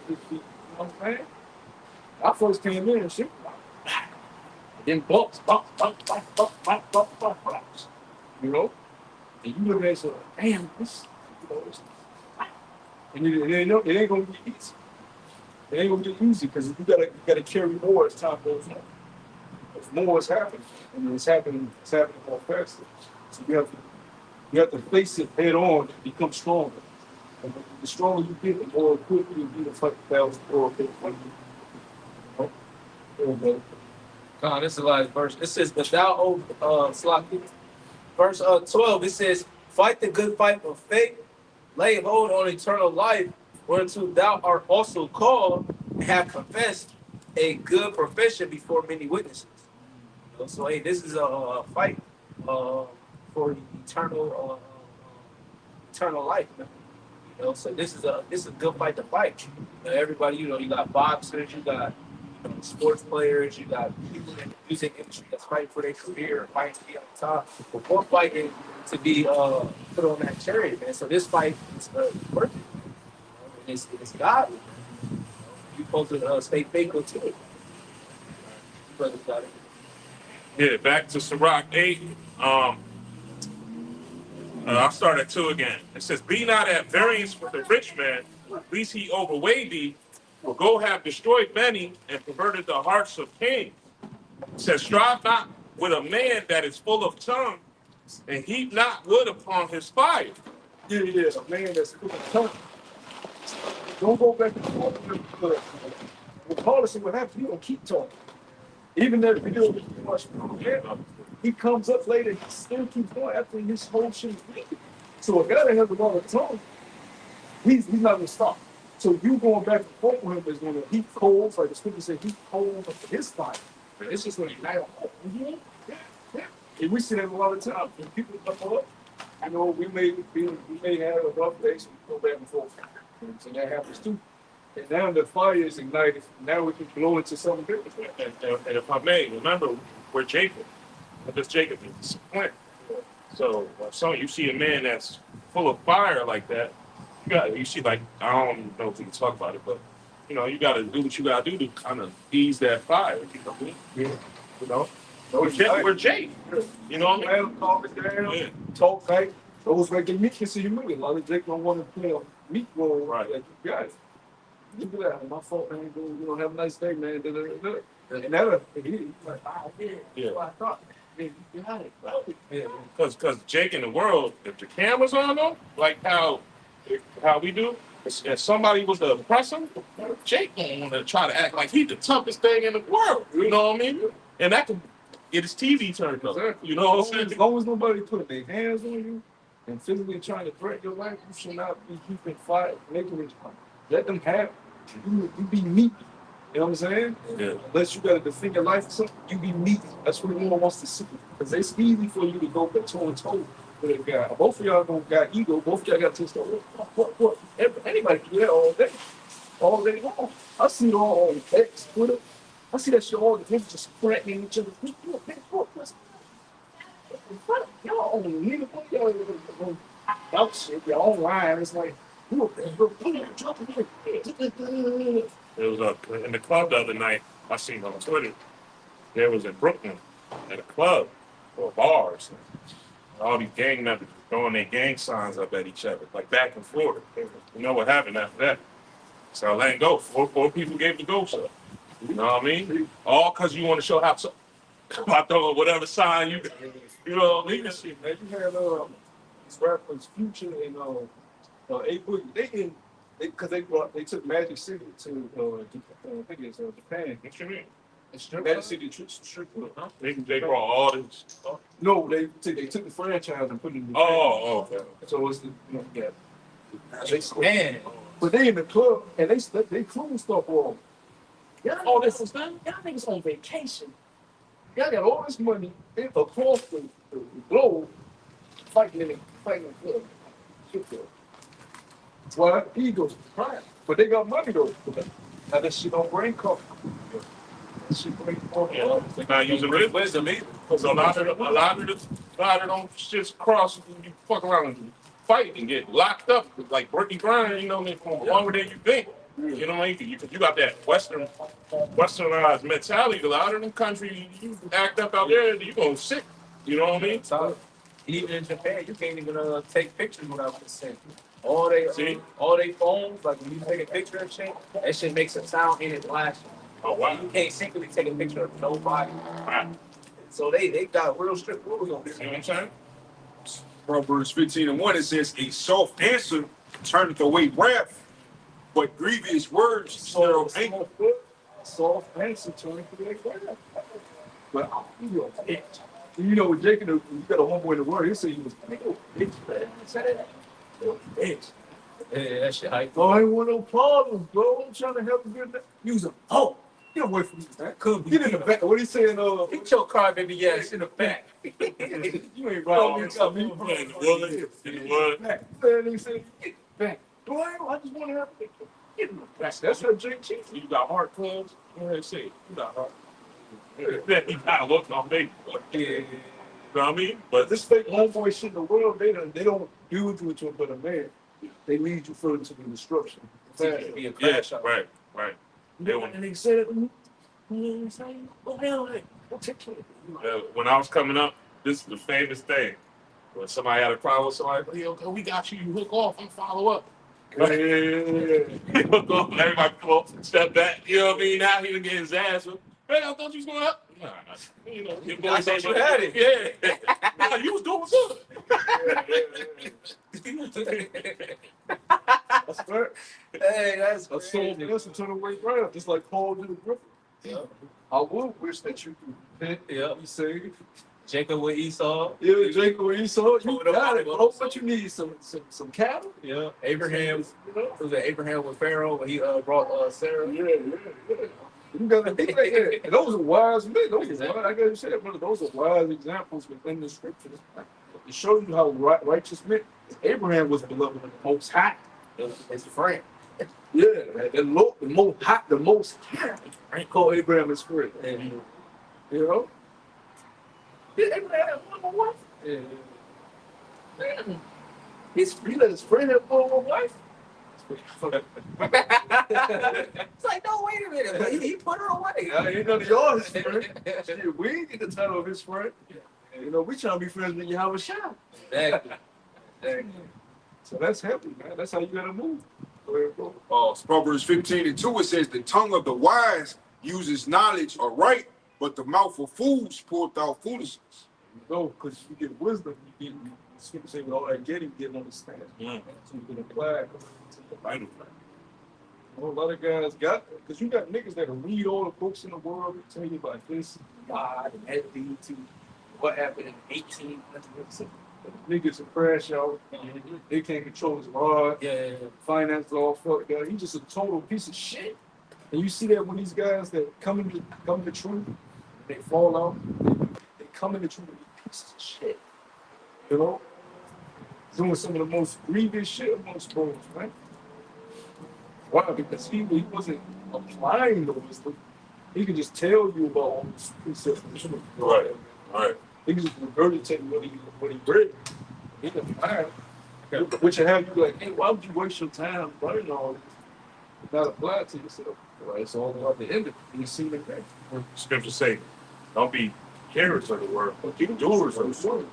what I'm saying? I first came in and shit. Then bumps. You know? And you look at it and say, damn, this, you know, and it ain't gonna be easy. It ain't gonna be easy because you gotta carry more as time goes on. If more is happening, and it's happening more faster. So you have to face it head on and become stronger. And the stronger you get, the more equipped you be to fight the battles of the world. This is the last verse. It says, but thou, Slaki, verse 12, it says, fight the good fight of faith, lay hold on eternal life, whereunto thou art also called, and have confessed a good profession before many witnesses. You know, so, hey, this is a fight for eternal life. Man. You know, so this is a good fight to fight. You know, everybody, you know, you got boxers, you got sports players, you got people in the music industry that's fighting for their career, fighting to be on top. But we're fighting to be put on that chariot, man. So this fight is worth it. You know? It's godly. You're supposed to stay faithful to it. Brothers got it. Yeah, back to Sirach 8. I'll start at 2 again. It says, be not at variance with the rich man, lest he overweigh thee, for go have destroyed many and perverted the hearts of kings. It says, strive not with a man that is full of tongue, and heap not wood upon his fire. Yeah, a man that's full of tongue. Don't go back and forth with him because regardless of what happens, he gonna keep talking. Even if he does too much, he comes up later, he still keeps going after his whole shit is wicked. So a guy that has a lot of tongue, he's not gonna stop. So you going back and forth with him is gonna heat coals, like the scripture said, heat coals of his fire. It's just gonna ignite a whole. Yeah. And we see that a lot of times. When people come up, you know, we may have a rough day, so we go back and forth. So that happens too. And now the fire is ignited. Now we can blow into something different. And if I may, remember, we're Jacob. Because Jacob is disappointed. So you see a man that's full of fire like that, you see, like, I don't know if we can talk about it, but you know, you gotta do what you gotta do to kind of ease that fire. You know? We're Jake. You know what I mean? Calm it down, talk back. Those like the meekness of humility. A lot of Jake don't want to play a meek role. Right. Like you guys. You do that. My fault, man. You know, have a nice day, man. And that, he's like, yeah. What I thought. Man, you got it, bro. Yeah, because Jake in the world, if the camera's on though, like how we do, if somebody was to oppress him, Jake don't want to try to act like he's the toughest thing in the world. You know what I mean? And that could get his TV turned up. You know what I'm saying? As long as nobody put their hands on you and physically trying to threaten your life, you should not be keeping fight, making it fun. Let them have it. You be meek. You know what I'm saying? Yeah. Unless you got to defend your life or something, you be meek. That's what everyone wants to see. Because it's easy for you to go toe and toe with a guy. Both of y'all don't got ego. Both of y'all got to start. What? Anybody can do that all day. All day long. I see it all on X, Twitter. I see that shit all the time, just threatening each other. Y'all on neither one of y'all about shit. Y'all online. It's like, It was in the club the other night. I seen on Twitter. There was in Brooklyn at a club or bars. And all these gang members throwing their gang signs up at each other, like back and forth. You know what happened after that? So I let it go. Four people gave the ghost up. You know what I mean? All because you want to show how I throw whatever sign you know, leave Man, this shit. you had these rappers Future and A Boogie. They took Magic City to I think it's Japan. What you mean? Magic City strip club. Huh? They brought all this. No, they took the franchise and put it in Japan. Oh, okay. So it's the man. But they in the club and they clean stuff on. Oh, this is done. Y'all niggas on vacation. Y'all got all this money across the globe fighting in the club. Strip club. That's why egos crying. But they got money though. Now that shit don't bring comfort. That shit bring Yeah, they're not using wisdom either. So a lot of them shits cross. You fuck around and fight and get locked up like Brittany Griner. You know what I mean? Longer than you think. You know what I mean? You got that westernized mentality. A lot of them countries, you act up out there, you gonna sick. You know what I mean? So, even in Japan, you can't even take pictures without consent. See? All they phones, like when you take a picture and shit, that shit makes a sound and it flashes. Oh wow. You can't secretly take a picture of nobody. Right. So they got real strict rules on this. See what I'm saying? Proverbs 15:1, it says, a soft answer turneth away wrath, but grievous words stir up anger. Soft answer turning to their crap. But you a bitch. You know, with Jacob, you got a homeboy in the world, he said he was bitch, man. Bitch. Yeah, that shit hype. Oh, I ain't want no problems, bro. I'm trying to help you get that. Use a get away from me, man. Could be. Get in the back. What he saying? Get your car, baby ass in the back. You ain't Oh, right. in the wood. Back. Man, he said, get back. Boy, I just want to have a picture. Get in the back. That's how Jake cheats. You got heart clubs? What did I say? You got heart. You gotta look on me. Yeah. You know what I mean? But But this fake homeboy shit in the world, they don't use you to but a man. They lead you further to the destruction. To be a yeah, crash out. right. They want- And they said it. You know what I'm saying? Oh, hell, don't take care. when I was coming up, this is the famous thing. When somebody had a problem with somebody, hey, okay, we got you. You hook off and follow up. Yeah. Hook off, everybody come up, step back. You know what I mean? Now he done get his ass whipped. Hey, I thought you was going up. Nah, you know, your boy I said thought you had it. Yeah. Nah, you was doing good. That's right. Hey, that's I sold this and turn away right, just like Paul did with Griffin. Yeah. I would wish that you could repent. Yeah. You say, Jacob with Esau. yeah, Jacob, when you saw it, you Pulled up got on it. him. But what you need, some cattle. Yeah. Abraham. You know? Was it Abraham with Pharaoh when he brought Sarah? Yeah. You gotta be like that. And those are wise men. Those are wise. I gotta say it, brother. Those are wise examples within the scriptures to show you how righteous men. Abraham was beloved of the Most High. His friend. Yeah, the Most High. I call Abraham his friend. And You know. did Abraham have one more wife? Yeah. Man, he let his friend have one more wife. It's like, no, wait a minute. But he put her away. Ain't none of y'all his friend. Shit, we ain't get the title of his friend. You know, we trying to be friends with Yahweh Shai. Exactly. So that's heavy, man. That's how you gotta move. Go ahead, bro. Proverbs 15:2, it says, the tongue of the wise uses knowledge aright, but the mouth of fools poureth out foolishness. No, because you get wisdom, you get, say with all that getting, you get understanding. Mm. So you can apply it to the Bible. You know, a lot of guys got that, because you got niggas that read all the books in the world and tell you about this, God, and that lead to what happened in 1800s. Niggas are crash out. They can't control his rod. Yeah. Finance all fucked up. He's just a total piece of shit. And you see that when these guys that come to truth, they fall out. They come into truth with pieces of shit. You know, doing some of the most grievous shit amongst bros, right? Why? Because he wasn't applying the wisdom. He could just tell you about all this precepts. Right. He could just regurgitate what he read. He didn't apply it. Which would have you like, hey, why would you waste your time learning all this? Not apply it to yourself. Well, it's all about the end of it. You see the thing. Scriptures say, don't be hearers of the word, but be doers of the word.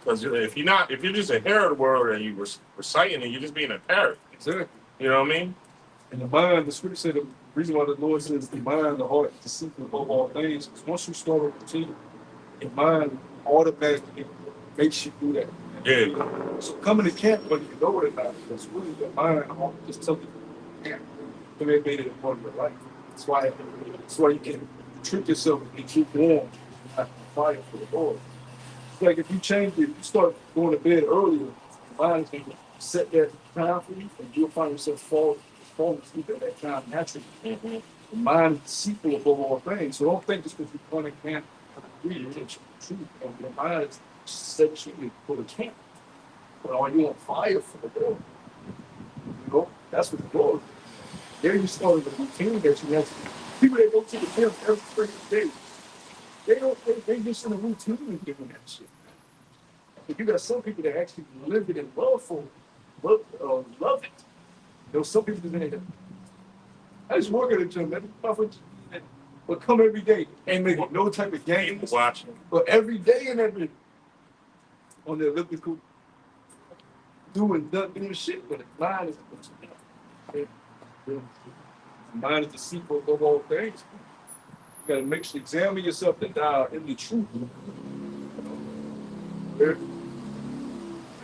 Because if you're just a hearer of the word and you reciting it, you're just being a parrot. Exactly. You know what I mean? In the mind, the scripture said reason why the Lord says the mind, the heart, the secret above all things, is once you start a routine, your mind automatically makes you do that. Yeah. So coming to camp, whether you know it or not, it's really your mind just telling you, and they made it a part of your life. That's why you can trick yourself and keep warm, not fire for the Lord. It's like if you change it, you start going to bed earlier, your mind's going to set that time for you, and you'll find yourself falling asleep at that time naturally. The mind is deceitful above all things. So don't think just because you're going to camp, read attention to truth. And your mind is set you for the camp. But are you on fire for the Lord? You know, that's what the Lord. There you start the routine that you have. People that go to the gym every freaking day, they just in a routine of doing that shit. But you got some people that actually live it and love it. You know, some people that I just work at a gym, man. But come every day, ain't making no type of games. Watching. But every day and every on the elliptical, doing shit, but the mind is the sequel of all things. You gotta make sure examine yourself and dial in the truth. I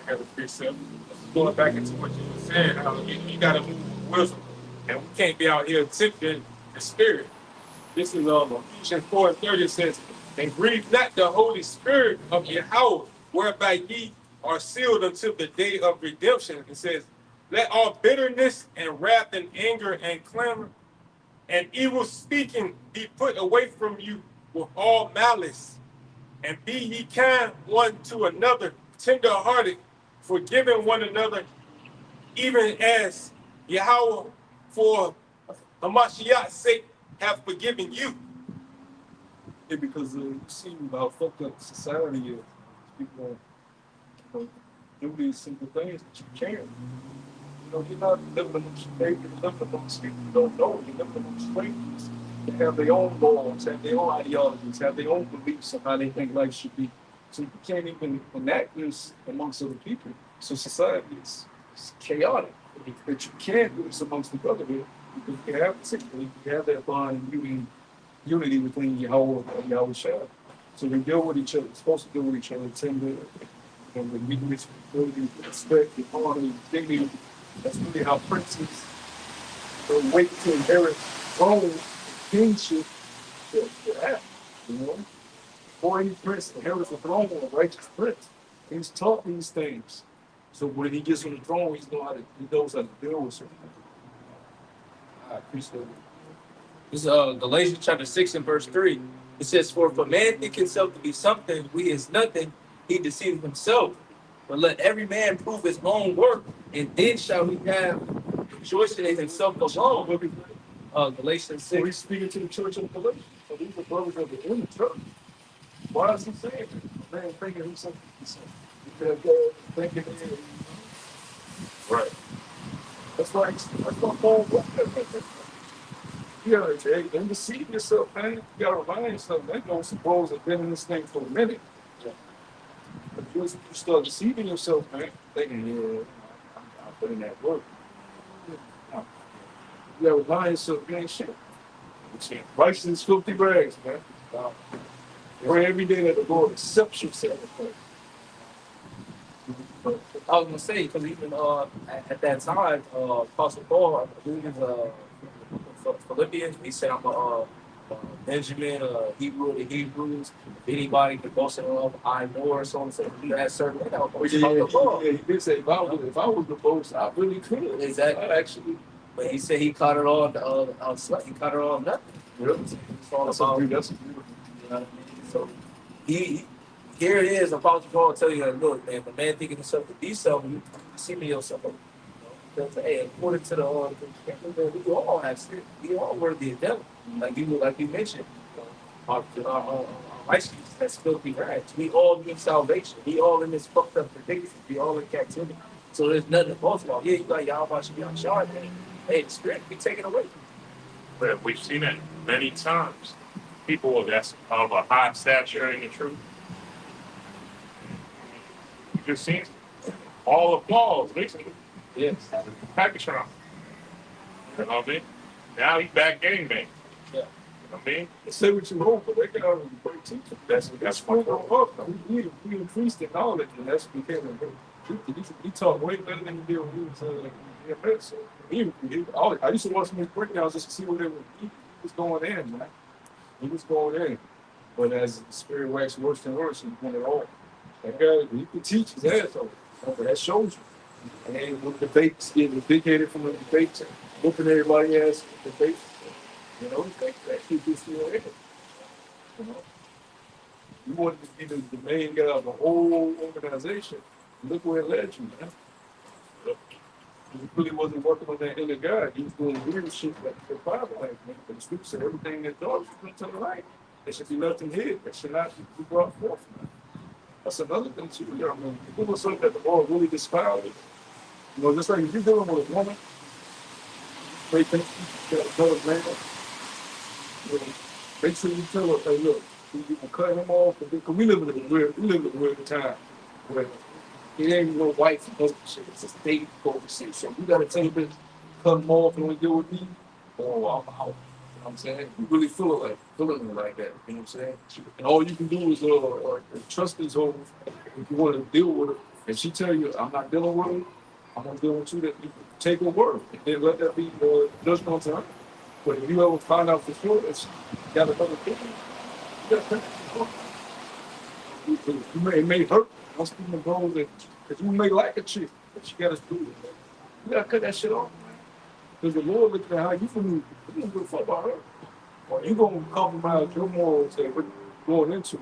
got a precept. Going back into what you were saying, how you got to move with wisdom, and we can't be out here tempting the spirit. This is Ephesians 4:30 says, "And grieve not the Holy Spirit of Yahweh, whereby ye are sealed until the day of redemption." It says, "Let all bitterness and wrath and anger and clamor and evil speaking be put away from you with all malice. And be ye kind one to another, tender-hearted, forgiving one another, even as Yahweh for Hamashiach's sake have forgiven you." Yeah, because you see how fucked up society is. People do these simple things that you can't. You know, you're not living amongst neighbors, you're living amongst people you don't know, you're living amongst strangers. They have their own laws, have their own ideologies, have their own beliefs of how they think life should be. So you can't even enact this amongst other people. So society is chaotic. But you can't do this amongst the brotherhood because you have that bond and unity between Yahweh and Yahweh Shah. So we deal with each other, we're supposed to deal with each other, tender, and with meekness, humility, respect, honor, dignity. That's really how princes wait to inherit throne, kingship, to act, you know? Before any prince inherits the throne, a righteous prince, he's taught these things. So when he gets on the throne, he knows how to deal with certain things. I appreciate it. This is Galatians chapter 6 and verse 3. It says, "For if a man think himself to be something, he is nothing, he deceives himself. But let every man prove his own work, and then shall he have rejoicing in himself alone." Galatians So 6. he's speaking to the church of Galatians. So these are brothers that are in the church. Why is he saying that? Man, thinking himself to be something. Because thinking Right. that's why Paul you gotta don't deceive yourself, man. You gotta remind yourself, man, don't suppose I've been in this thing for a minute. But you start deceiving yourself, man, thinking, yeah, I'm putting that work. No. You gotta remind yourself, you ain't shit. Righteousness is filthy rags, man. Pray every day that the Lord accepts your sacrifice. I was gonna say, because even at that time, Apostle Paul, I believe it's Philippians, he said, "I'm a Benjamin, Hebrew of the Hebrews. If anybody can boast of, I more." So on. So you had certain. Yeah, he did say, if I was the boast, I really could. Exactly. I actually. But he said he caught it all. He caught it all nothing. Really? It's all That's about. a beautiful. You know what I mean? So he here it is. Apostle Paul tell you that, look, man, if a man thinking himself to be something, you deceiving yourself. You know? Because, hey, according to we all have sin. We all worthy of death. Like you mentioned, our righteousness that's filthy rags. We all need salvation. We all in this fucked up predicament. We all in captivity. So there's nothing to boast about. Yeah, you got Yahweh should be on shard, man. Hey, the spirit be taken away from you. But we've seen it many times. People that's of a high stature in the truth. You just seen all applause, basically. Yes. Pakistan. You know what I mean? Now he back game man. Yeah. You know what I mean? Say what you hope, but they can already break teachers. That's what up. We increased in knowledge, and that's became he taught way better than he did when he was in EMS. So I used to watch him in breakdowns just to see what he was going in, man. He was going in. But as the spirit waxed worse and worse, he went it all. That guy, he could teach his ass off. But that shows you. And then with debates, getting vindicated from the debates, and whooping everybody ass in the debates. You know, that kid is still in. You know, you wanted to be the main guy of the whole organization. Look where it led you, man. He really wasn't working on that inner God. He was doing weird shit like the Bible, like, man. But the scripture said everything that dogs should come to the light. They should be left in hid. They should not be brought forth, man. That's another thing too. You know, I mean, people say that the Lord really despised it. You know, just like if you're dealing with a woman, they think you got another man. You know, make sure you tell her, hey, look, you can cut him off. Because we live in a weird time where it ain't no wife and husband shit. It's a state overseas. So you got to tell him, cut him off and only deal with me, or I'm out. You know what I'm saying? You really feeling it like that. You know what I'm saying? And all you can do is trust these hoes if you want to deal with her. And she tell you, I'm not dealing with her, I'm gonna deal with you, that you take her word. And then let that be judgment to her. But if you ever find out for sure that she got another thing, you got it may hurt. I'm speaking of those that you may like a chick, but you gotta do it. You gotta cut that shit off, man. Because the Lord looks at how you gonna give a fuck about her. Or you gonna compromise your morals that we're going into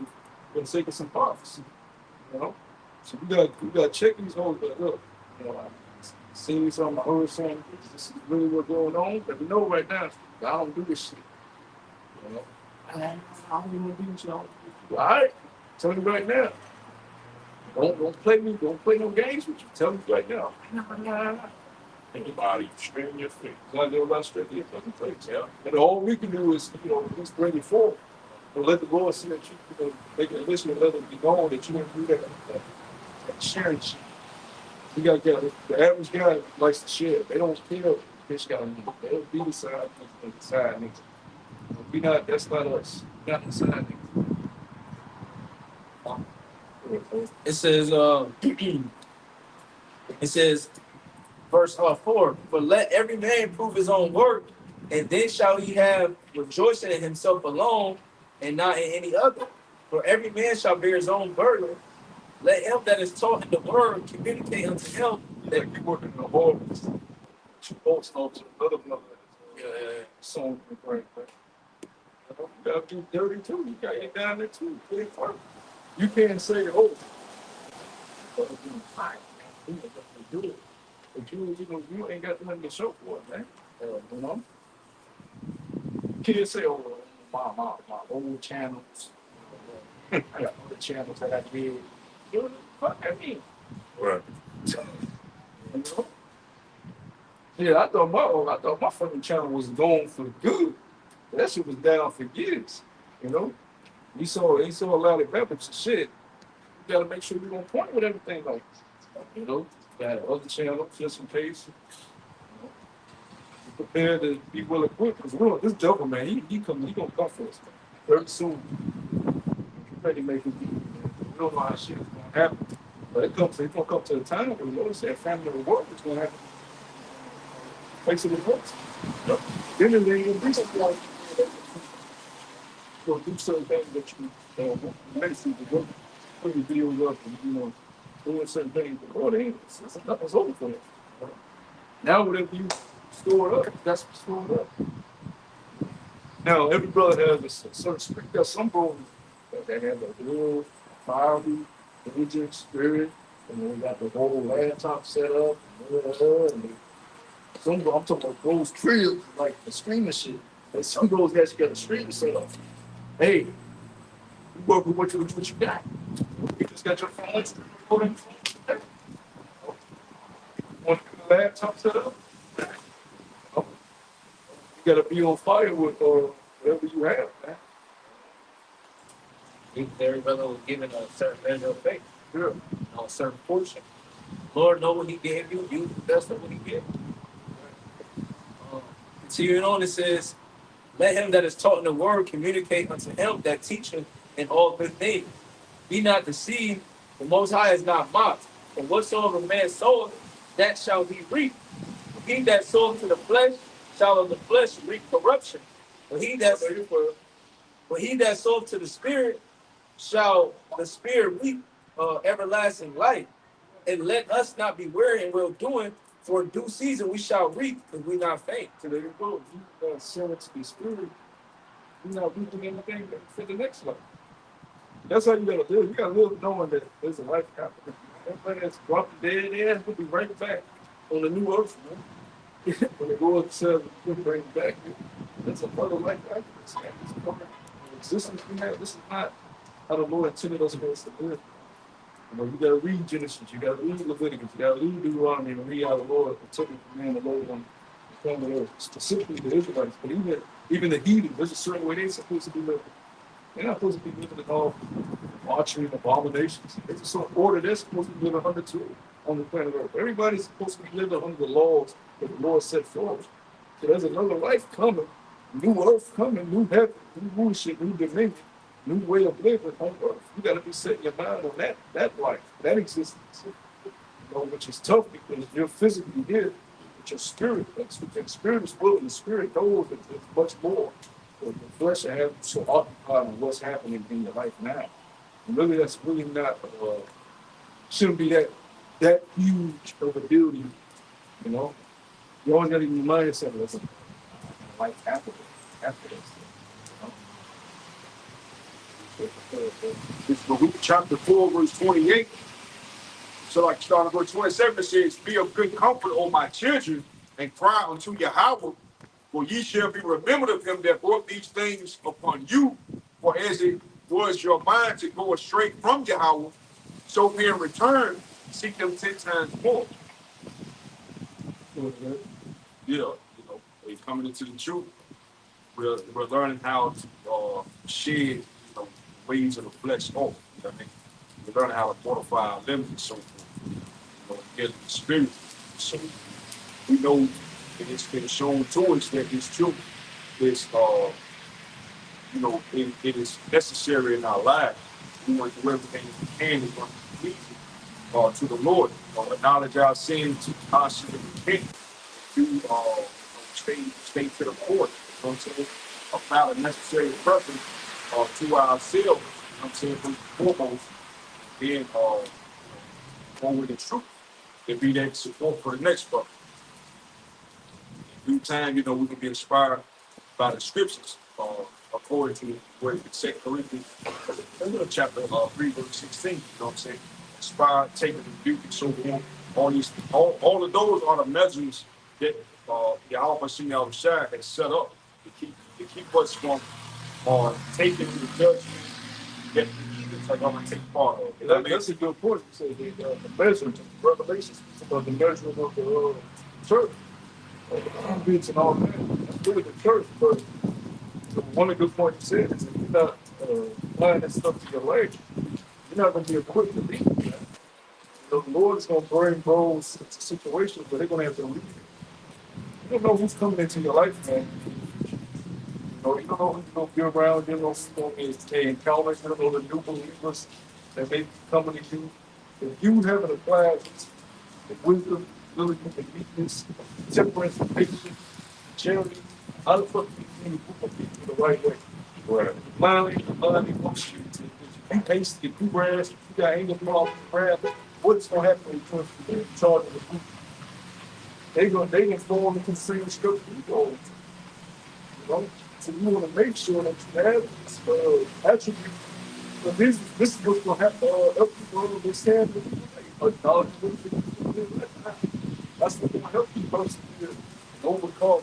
for the sake of some prophecy. You know? So you gotta check these hoes, but look, you know, I seen something, I heard something, this is really what's going on. But you know right now, I don't do this shit. You know? I don't even do this shit. Alright, tell me right now. Don't play me, don't play no games with you. Tell me right now. Anybody straight in your face. Gotta do about straight to your fucking face, yeah. And all we can do is, you know, at least bring it forward. And let the Lord see that you know, make a listen and let it be known that you didn't do that sharing shit. You gotta get the average guy likes to share. They don't care. Bitch got they'll be the side niggas and the side niggas. We not, that's not us. We not the side niggas. It says, it says, verse 4, for let every man prove his own work, and then shall he have rejoicing in himself alone, and not in any other. For every man shall bear his own burden. Let him that is taught in the word communicate unto him. Like you working in a hall, two bolts off to another brother. Song right. You gotta be dirty too. You gotta get down there too. You can't say, oh, fine, man. Do it. But you ain't got nothing to show for it, man. You know? You can't say, oh, my old channels. I got other channels that I did. You know what the fuck I mean? Right. You know? Yeah, I thought my fucking channel was gone for good. That shit was down for years. You know? He saw a lot of weapons and shit. You gotta make sure you're on point with everything, like, you know, got other channels just in case. You know, be prepared to be well equipped. Because this devil, man, he gonna come for us, man. Very soon. You ready to make it be, man. We don't know how shit is gonna happen. But it's gonna come to the time where the Lord said family of the world is gonna happen. Face of the books. Yep. Then they ain't gonna be something like you'll do certain things that you medicine to go put your videos up and, you know, doing certain things. But Lord, nothing's over for it. Now, whatever you store up, that's what's stored up. Now, every brother has a certain spirit. There's some brothers that have a real fiery, religious spirit, and they got the whole laptop set up, and some, I'm talking about those trios, like the streaming shit. And some girls actually got a streaming set up. Hey, you work with what you got. You just got your phone. You want the laptop set up? You gotta be on fire with whatever you have, man. Every brother was given a certain measure of faith, Yeah. a certain portion. Lord know what he gave you, use the best of what he gave you. Continuing on, it says, let him that is taught in the word communicate unto him that teacheth in all good things. Be not deceived, the Most High is not mocked. And whatsoever man soweth, that shall he reap. He that soweth to the flesh shall of the flesh reap corruption. But he that soweth to the spirit shall the spirit reap everlasting life. And let us not be weary in well doing, for in due season we shall reap if we not faint. So there you go. You sow it to the spirit. You're not reaping anything for the next life. That's how you gotta live. You gotta live knowing that there's a life after. Everybody that's dropped dead there will be right back on the new earth, man. When they go up to heaven, they'll bring it back. That's another life after this. Man. This is existence we have. This is not how the Lord intended us for us to live. You know, you gotta read Genesis, you gotta read Leviticus, you gotta read Deuteronomy and read how the Lord particularly command the Lord on the planet earth, specifically the Israelites, but even the heathen, there's a certain way they're supposed to be living. They're not supposed to be living in all archery and abominations. There's a certain order they're supposed to be living under too on the planet earth. Everybody's supposed to be living under the laws that the Lord set forth. So there's another life coming, new earth coming, new heaven, new rulership, new dominion, new way of living on earth. You got to be setting your mind on that life, that existence. You know, which is tough because you're physically here, but your spirit, the spirit is willing, the spirit knows that there's much more. But the flesh has so occupied with what's happening in your life now. And really, that's really not, shouldn't be that huge of a deal to you, you know? You always got to be reminded yourself there's a life after this. This is Luke chapter 4, verse 28. So like starting verse 27, it says, be of good comfort, O my children, and cry unto Yahweh, for ye shall be remembered of him that brought these things upon you. For as it was your mind to go astray from Yahweh, so in return, seek them 10 times more. Yeah, you know, we're coming into the truth. We're learning how to shed, you know, ways of the flesh off. You know what I mean? We're learning how to mortify our limbs and so forth. You know, get the spirit. So we know that it's been shown to us that this truth is, you know, it is necessary in our lives. We want to do everything we can to be pleasing to the Lord. You know, acknowledge our sins, to constantly repent, to stay to the court. You know what I'm saying? Apply the necessary purpose to ourselves. You know what I'm saying? First and foremost, then go with the truth and be that support for the next brother. In due time, you know, we can be inspired by the scriptures, according to what it's 2 Corinthians chapter 3, verse 16. You know what I'm saying? Inspired, taking the rebuke and so forth. All of those are the measures that Yahweh Shai has set up to keep us from taking the judgment that the heathens are going to take part of. You know what I mean? That's a good point. You say the measurement, Revelation speaks about the measurement of the church. Beats and all that. That's really the church. But one of the good points you said is if you're not applying that stuff to your life, you're not going to be equipped to lead. You know, the Lord is going to bring those into situations where they're going to have to lead. You don't know who's coming into your life, man. You don't know who's going to be around. You don't know who's going to be encounters. You don't know the new believers that may be coming to you. If you haven't applied the wisdom, really, the meekness, temperance, patience, charity, how the fuck do you group of people the right way? Right. Mind emotions. If you hasty, if you rash, if you got anger problems, what's going to happen when you're in charge of the group? They can form into the same structure you go. You know? So you want to make sure that you have this attribute. So this is what's going to happen. Help people understand acknowledge that's what will help you persevere and overcome.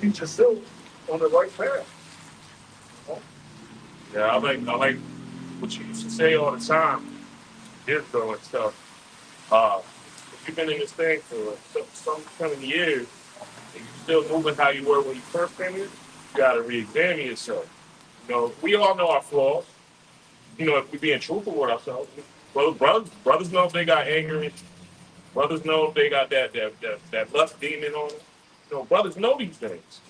Lead yourself on the right path. You know? Yeah, I like what you used to say all the time, years ago and stuff. If you've been in this thing for some kind of years, and you're still moving how you were when you first came in, you got to re-examine yourself. You know, we all know our flaws. You know, if we're being truthful with ourselves, well, brothers know if they got anger. Brothers know if they got that lust demon on them. You know, brothers know these things.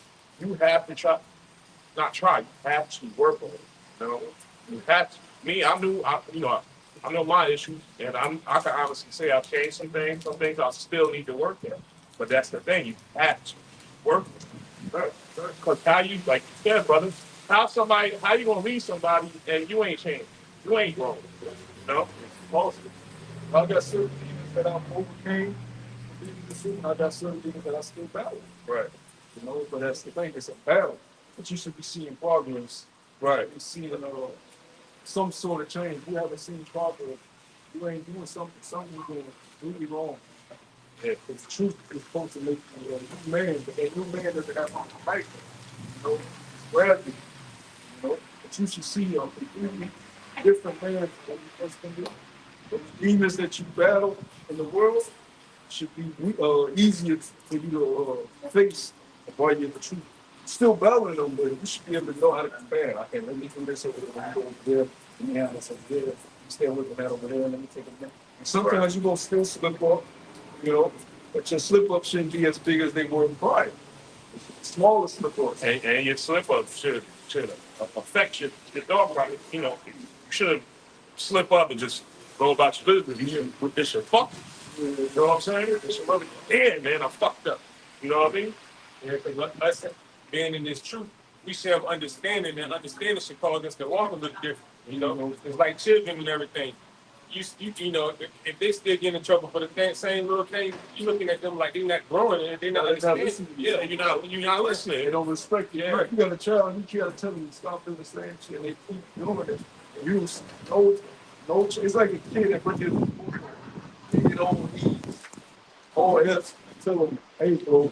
You have to try, not try. You have to work on it. You know, you have to. Me, I know my issues, and I can honestly say I've changed some things. Some things I still need to work at. But that's the thing. You have to work. Because how you, like you said, brother, how you gonna lead somebody and you ain't changed? You ain't grown. You know? Also, I got certain demons that I've overcame. I got certain demons that I still battle. Right. You know, but that's the thing. It's a battle. But you should be seeing progress. Right. You seeing some sort of change. You haven't seen progress. You ain't doing something you're doing really wrong. Yeah. It's truth is supposed to make you a new man, but that new man doesn't have on the right. You know, it's gravity. You know, but you should see a completely different man than you first can do. The demons that you battle in the world should be easier for you to face while you're in the truth. Still battling them, but you should be able to know how to compare. I can let me do this over there. Let me have this over there. You stay with that over there. Let me take a minute. And sometimes you're going to still slip up, you know, but your slip up shouldn't be as big as they were prior. Smaller slip ups. And your slip up should affect your dog right. You know, you shouldn't slip up and just go about your business. You should with this shit fuck. You know what I'm saying? This should really, damn man, I fucked up. You know what I mean? Yeah, because like us being in this truth, we should have understanding, and understanding should cause us to walk a little different. You know, it's like children and everything. You know, if they still get in trouble for the same little thing, you looking at them like they're not growing and they're not understanding. Yeah, you're not They listening. don't respect you. Yeah. You got a child, you can't tell them to stop doing the same shit. They keep doing it. You it's like a kid that brings you they get on knees. All else, tell them, hey bro,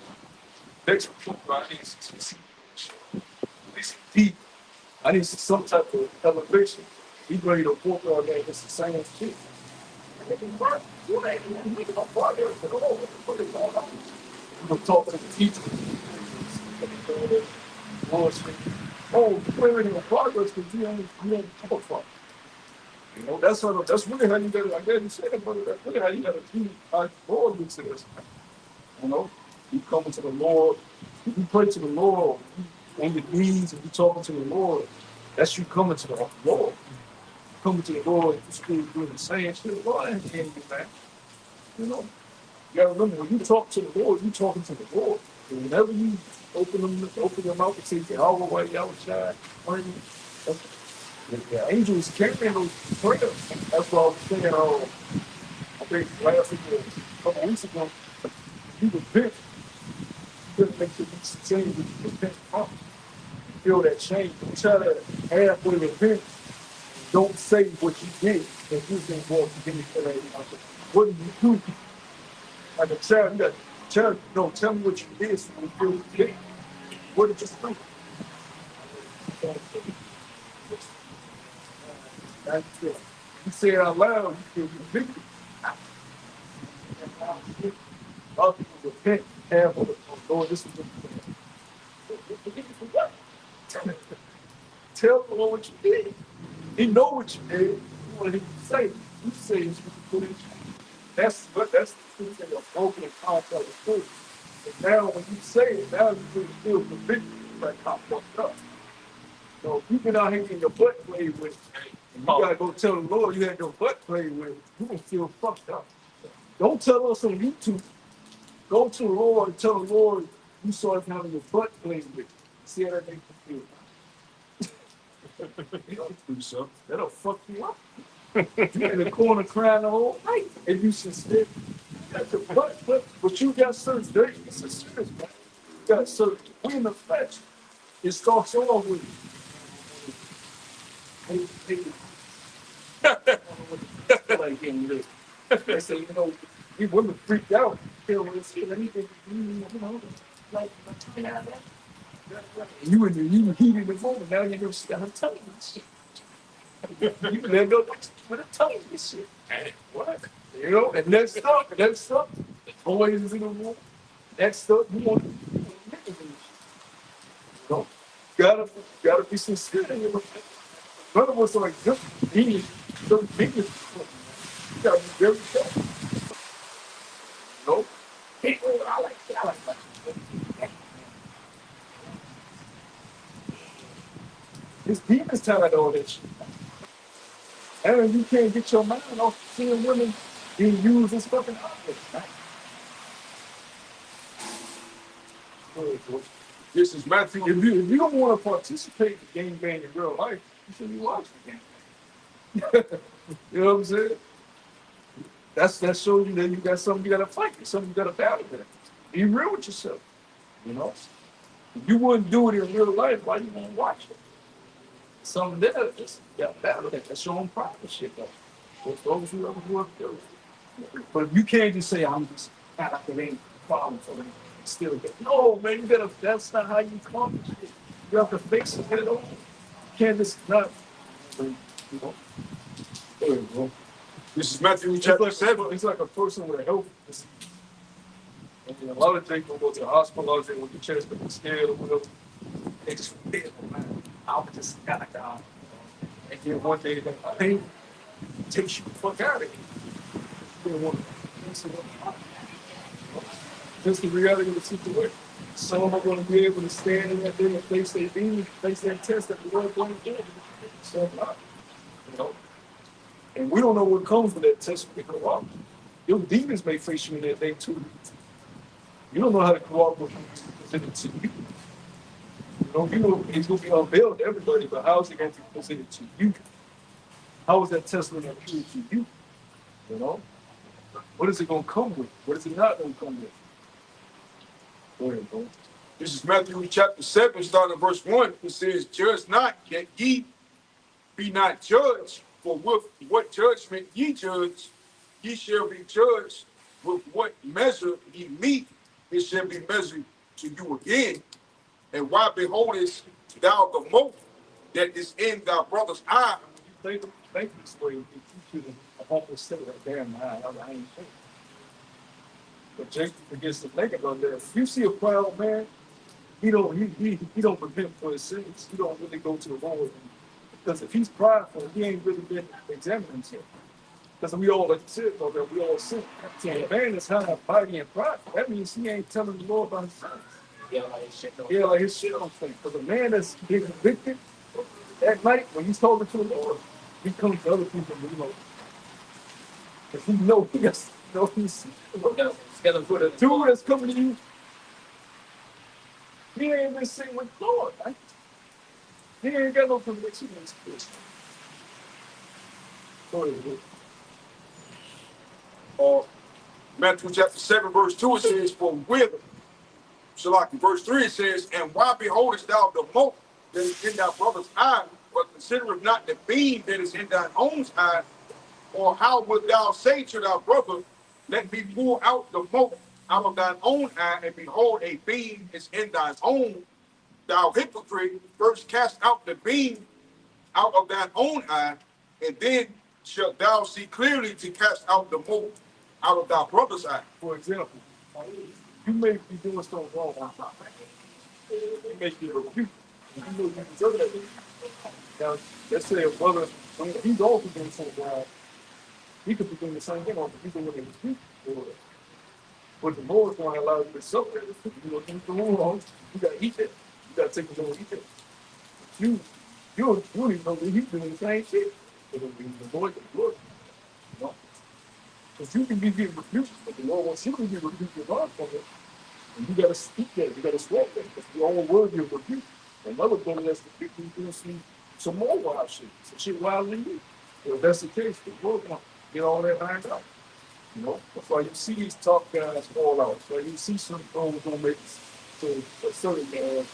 next week I need some deep. I need some type of elevation. He ready to walk all day. It's the same shit. You ain't making no progress at all. What is going on? You gonna talk to the teacher. Oh, you ain't making no progress because you ain't talk for it. You know, that's really how you gotta, like Eddie said, brother, that's really how you gotta be our Lord looks at us. You know, you coming to the Lord, you pray to the Lord, you on your knees and you talking to the Lord, that's you coming to the Lord. Coming to the Lord, you still doing the same shit. Lord ain't getting you back. You know, you gotta remember when you talk to the Lord, you talking to the Lord. And whenever you open your mouth and say, Yahweh, while y'all shine, the angels carrying those prayers. That's what I was saying. I think last week, a couple weeks ago, you repent. You gotta make sure you change. You repent. Feel that change. Don't try to halfway repent. Don't say what you did and you think, well, you didn't feel that. What did you do? Like a child, you got child. No, tell me what you did so you feel you did. What did you do? That's it. You say it out loud, you feel convicted. Other people repent, half of it. Lord, this is what you did. Tell the Lord what you did. He know what you did. You want him to say. You say it's what you did. That's the truth in your broken contract with truth. And now when you say it, now you really feel convicted. Like how fucked up. So if you've been out here getting your butt played with, and you gotta go tell the Lord you had your butt played with, you gonna feel fucked up. Don't tell us on YouTube. Go to the Lord and tell the Lord you saw him having your butt played with. See how that makes you feel. You don't do so. That'll fuck you up. You in the corner crying the whole night. And you should stay. You got your butt played, but you got certain dirty. It's a serious man. You got certain, we in the flesh. It starts off with like in this. They say, you know, we women freaked out. You know, it's anything, you know, like, you in you heat in the moment. Now you're gonna start telling me shit. You can let go with a tongue and shit. Hey, what? You know, and next up, the boys is in the room. Next up, you want niggas in the shit. You know, gotta be sincere in your none of us are like just being some biggest. You gotta be very careful. No? People, I like that. His demons tired all that shit. And you can't get your mind off seeing women being used as fucking objects, man. This is Matthew. If you don't want to participate in game bang in real life, you shouldn't be watching the game. You know what I'm saying? That shows you that you got something you gotta fight, something you gotta battle with. Be real with yourself. You know? If you wouldn't do it in real life, why you wanna watch it? Something there, just you gotta battle that. That's your own private shit though. For those who ever work those. But you can't just say I'm just act like it ain't a problem for me. Still get no man, you gotta that's not how you accomplish it. You have to fix it, get it over. You can't just not you know. There you go. This is Matthew It's chapter like, 7. it's like a person with a health disease. I mean, a lot of people go to the hospital, a lot of people with the chest, but they're scared or whatever. They just forget, man. I was just kind of down. And then one day, that pain takes you the fuck out of it. You don't want to. Just the reality of the situation. Some are going to be able to stand in that day and face their demons, face their test that the Lord going to do. Some not. You know? And we don't know what comes with that test when we go out. Your demons may face you in that day too. You don't know how to cooperate with presented to you. You know it's going to be unveiled to everybody, but how is it going to be presented to you? How is that test going to appear to you? You know? What is it going to come with? What is it not going to come with? Go ahead, bro. This is Matthew chapter 7, starting at verse 1. It says, Judge not, that ye be not judged, for with what judgment ye judge, ye shall be judged. With what measure ye meet, it shall be measured to you again. And why beholdest thou the mote that is in thy brother's eye? You think this way, you teach you the homeless state right there in my eye. I ain't saying. But Jacob forgets to think about that. If you see a proud man, he don't repent for his sins. He don't really go to the Lord. Because if he's prideful, he ain't really been examining himself. Because we all, like you said, brother, we all sin. So a man that's high body and prideful, that means he ain't telling the Lord about his sins. Yeah, like shit. No. Yeah, like his shit on thing. Because a man that's being convicted at night when he's talking to the Lord, he comes to other people, you know. Because he know he has, you know, he's Put it. dude that's coming to you. He ain't been sitting with the Lord, right? He ain't got no conviction in his spirit. Go ahead, bro. Matthew chapter 7, verse 2, it says, For with, Shalaki, verse 3, it says, And why beholdest thou the mote that is in thy brother's eye, but considereth not the beam that is in thine own eye? Or how wilt thou say to thy brother, Let me pull out the mote out of thine own eye, and behold, a beam is in thine own? Thou hypocrite, first cast out the beam out of thine own eye, and then shalt thou see clearly to cast out the mote out of thy brother's eye. For example, you may be doing something wrong on top. You may be rebuked. You know you deserve that. Now, let's say a brother, he's also doing something wrong. He could be doing the same thing, or he's doing it rebuke. But the Lord's going to allow you to suffer. You know, things go wrong. You got to eat it. You got to take it over and eat it. You don't even know that he's doing the same shit. But it'll be the Lord, you know? Because you can be getting rebuked, but the Lord wants you to be rebuked your God from it. And you got to speak that. You got to swear that. Because you're all worthy of rebuke. Another brother that's rebuked, he's doing some more wild shit. Some shit wilder than you. Well, if that's the case, the Lord wants to get all that ironed out. You know, that's why you see these top guys fall out. So you see some pros gonna make it to a certain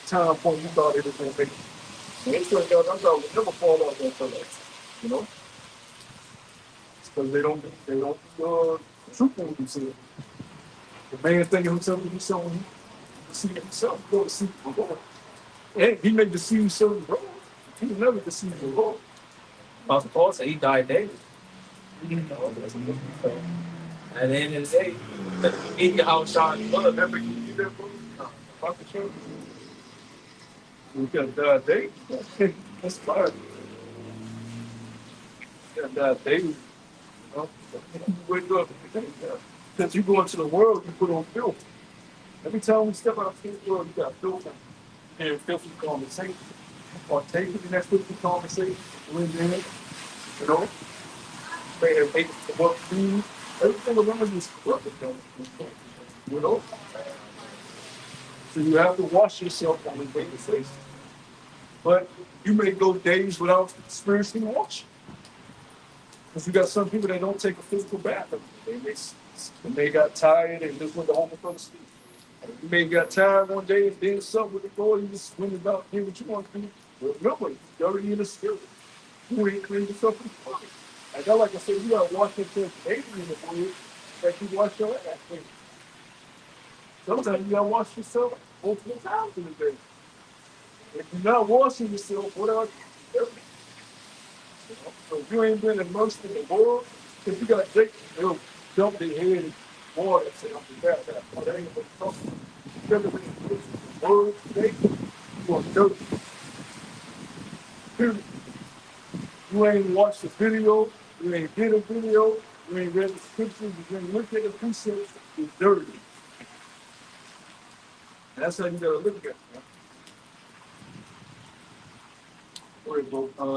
time point you thought it was gonna make it. And it's like I thought would never fall out there for that. You know? It's because they don't truthful with themselves. The man thinking himself to be someone he deceive himself, go to see the Lord. And he may deceive certain bros. He will never deceive the Lord. Apostle Paul said he died daily. You know, at the end of the day, in your house shine blood. Remember you did that, bro? About the church. We got to die daily. That's fine. You got to die daily. You know? You wake up. Because you go into the world, you put on filth. Every time we step out of the world, you got filth. And filthy conversation. partaking in that spiritual conversation. Believe in it, you know, pray and make the work clean. Everything around you is corrupted, you know. So you have to wash yourself on a daily basis. But you may go days without spiritually washing. Because you got some people that don't take a physical bath. They got tired and just went to home and fell asleep. You may got tired one day and did something with the Lord. You just went about doing what you want to do. But remember, you're already in the spirit. You ain't cleaned yourself from the body. Like I said, you got to wash yourself daily in the word like you wash your ass. Sometimes you got to wash yourself multiple times in the day. If you're not washing yourself, what are you doing? So if you ain't been immersed in the world, if you got Jake, they'll dump their head in water and say, I'm that. Oh, that ain't what you're talking about. You ever been immersed in the word today? You are dirty. Period. You ain't watched the video, you ain't did a video, you ain't read the scriptures, you ain't looked at the precepts, you're dirty. And that's how you gotta look at it, man.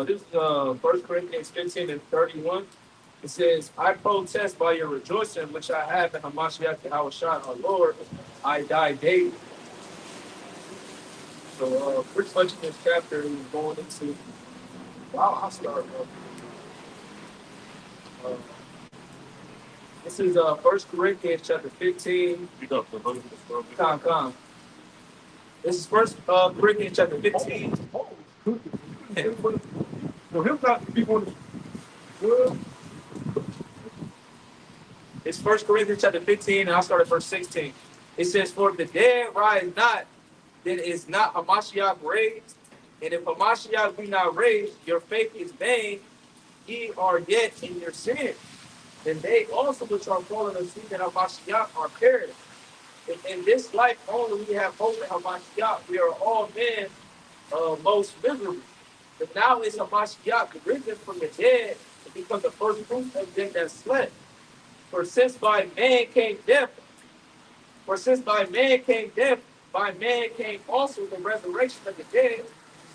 This is 1 Corinthians 15 and 31. It says, I protest by your rejoicing, which I have in Hamashiach Yahushua, our Lord, I die daily. So, pretty much in this chapter, he's going into, I'll start. This is 1 Corinthians chapter 15. Come. This is 1 Corinthians chapter 15. So him not to be one of the It's 1 Corinthians chapter 15, and I'll start at verse 16. It says, for if the dead rise not, then is not Hamashiach raised? And if Hamashiach be not raised, your faith is vain, ye are yet in your sin. Then they also which are fallen asleep in Hamashiach are perished. If in this life only we have hope in Hamashiach, we are all men most miserable. But now is Hamashiach risen from the dead to become the first fruit of them that slept. For since by man came death, by man came also the resurrection of the dead.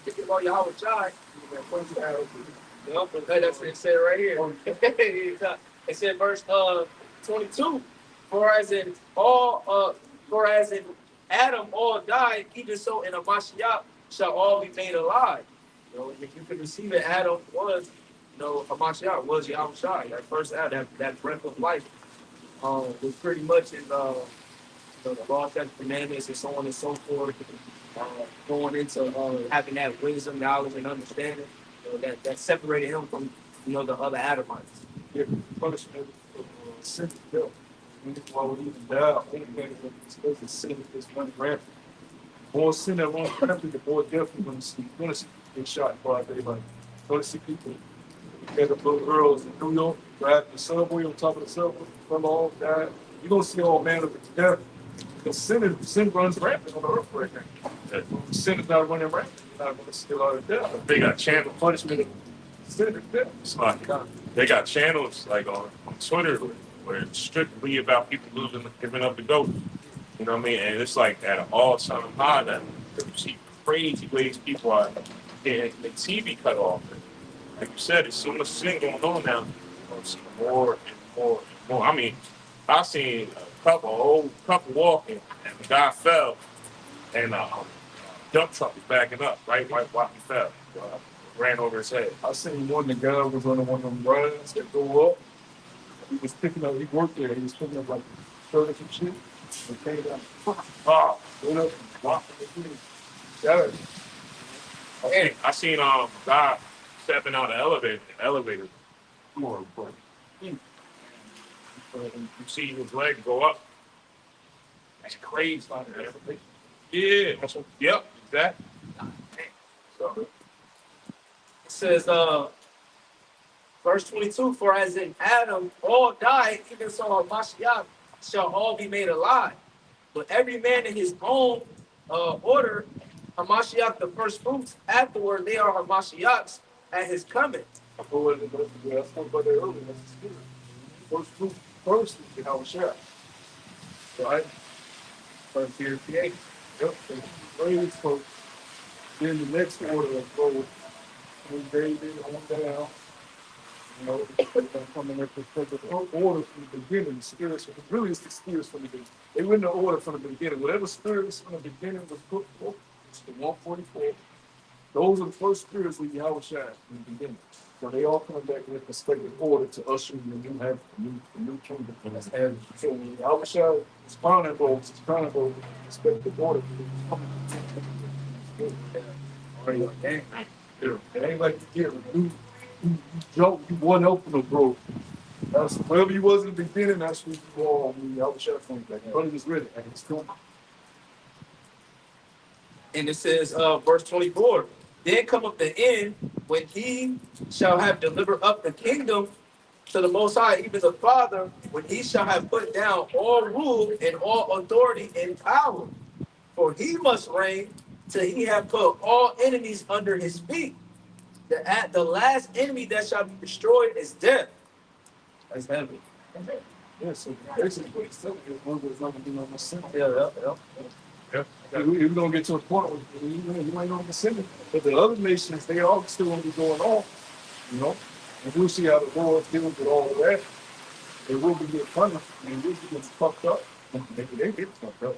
Speaking about Yahweh Shai, that's what it said right here. It said verse 22. For as in Adam all died, even so in a Mashiach shall all be made alive. You know, if you could receive it, Adam was, a Mashiach was Yahweh Shai, that first Adam, that breath of life, was pretty much in the law, statutes, commandments, and so on and so forth. Going into having that wisdom, knowledge, and understanding, that separated him from the other Adamites. punishment of sin and guilt. While we even die, only because the sin is one rampant. The more sin that runs rampant, the more death you're going to see. You're going to see people get shot in broad daylight. You're going to see people get up little girls in New York, driving the subway on top of the subway, fell off, died. You're going to see all manner of death. Because sin runs rampant on the earth right now. Sin is not running rampant. You're not going to see a lot of death. They got channels. Punishment of sin is death. It's like they got channels like on Twitter where it's strictly about people giving up the ghost. You know what I mean? And it's like at an all-time high that you see crazy ways people are getting the TV cut off. And like you said, there's so much sin going on now. You're gonna see more and more and more. I mean, I seen a old couple walking, and the guy fell, and dump truck was backing up right while he fell. Ran over his head. I seen one, the guy was on one of them rides that go up. He was picking up, he worked there, he was picking up like shirt or some shit. And came down, went up and walked in the thing. Yeah. I seen a guy stepping out of the elevator. More, but You see his leg go up. That's crazy. Yeah. Yep. Exactly. So it says, verse 22, for as in Adam all died, even so Hamashiach shall all be made alive. But every man in his own order, Hamashiach the first fruits, afterward they are Hamashiachs at his coming. I spoke about that earlier, that's the spirit. First is how it's shot. Right? First here, create. Yep. Raised folks. Then the next order of gold, when David on down, you know, they're coming up with the order from the beginning, the spirits, really it's the spirits from the beginning. They were in the order from the beginning. Whatever spirits from the beginning was put forth, it's the 144. Those are the first spirits with Yahweh Shai in the beginning. So they all come back in a respective order to usher in the new heaven, the new kingdom. And so when Yahweh Shai is crowning those, it's crowning those in respective order. Already ordained. It ain't like you get you jump, you one up from the growth. That's wherever you was in the beginning, that's where you are when Yahweh Shai comes back. Brother was ready, and it's coming. And it says, verse 24, then cometh the end when he shall have delivered up the kingdom to the Most High, even the Father, when he shall have put down all rule and all authority and power. For he must reign till he have put all enemies under his feet. The last enemy that shall be destroyed is death. That's heavy. Yeah, so basically what it's telling you is one was not gonna be no more sin. Yeah. We're gonna get to a point where you ain't on the sin. But the other nations, they all still gonna be going off, you know. And we'll see how the Lord deals with all of that. They will be getting punished, and we'll be getting fucked up. Maybe they get fucked up.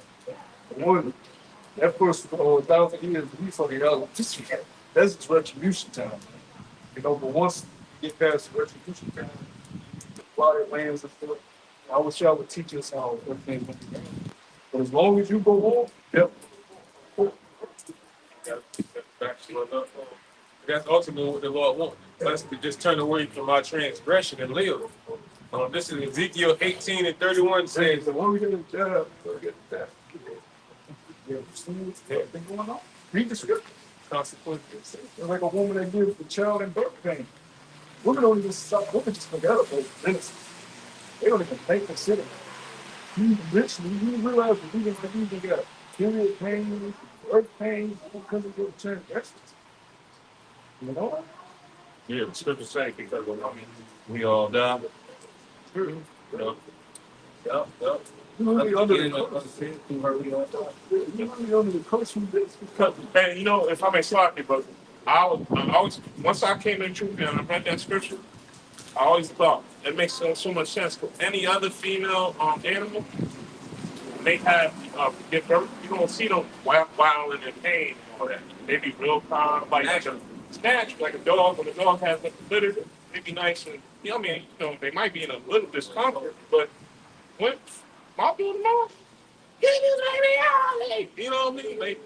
One, that first 1,000 years, we for the other. That's just retribution time, you know. But once you get past the retribution time, while it lands and stuff, I wish y'all would teach us how everything went together. But as long as you go on, yep. That's ultimately what the Lord wants. Us to just turn away from our transgression and live. This is Ezekiel 18 and 31 says, The one we get a job, we'll get that. Yeah, see what's everything going on. Read the scripture. Consequences. It's like a woman that gives the child in birth pain. Women don't even stop. Women just forget about innocence. They don't even think consider. You literally, you realize that you even got period pain, birth pain, because of your transgressions. You know? Yeah, the scripture say because we all die. True. You know, Yep. You're really under the curse. You're really under the curse from this. and you know, if I may slap you, but I always once I came into truth and I read that scripture, I always thought it makes so much sense. Because any other female animal, they have give birth, you don't see them wilding in pain and all that. They be real calm, like it's natural, like a dog. When a dog has a litter, they be nice and you know, what I mean, you know, they might be in a little discomfort, but when my building off, get this baby out, you know what I mean? They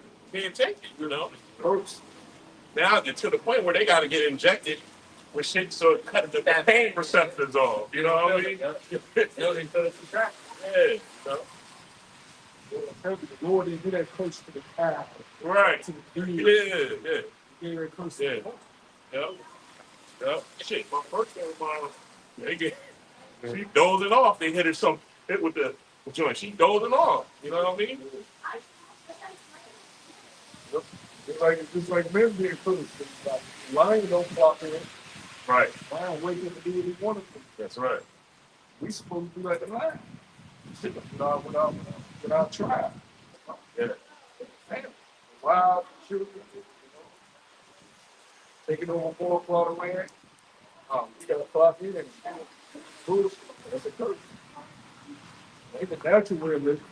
can't take it, you know. First, Now they're to the point where they got to get injected with shit so it cut the pain receptors off. You know what I mean? Yeah. You know? the Lord didn't do that curse to the cow. Right. To the tree. Yeah. He gave that curse to Yeah. the horse. Yep. Shit, my first one, they get she dozing off. They hit her some hit with the joint. She dozing off. You know what I mean? It's like men being foolish. Like, lion don't flop in. Right. Lion wake up and do what he wanted to. That's right. We supposed to be like the lion. Without trial. Yeah. Damn. Wild children, you know, taking over 4 o'clock of land. You gotta clock in and bullshit. That's a curse. Ain't the natural way of living.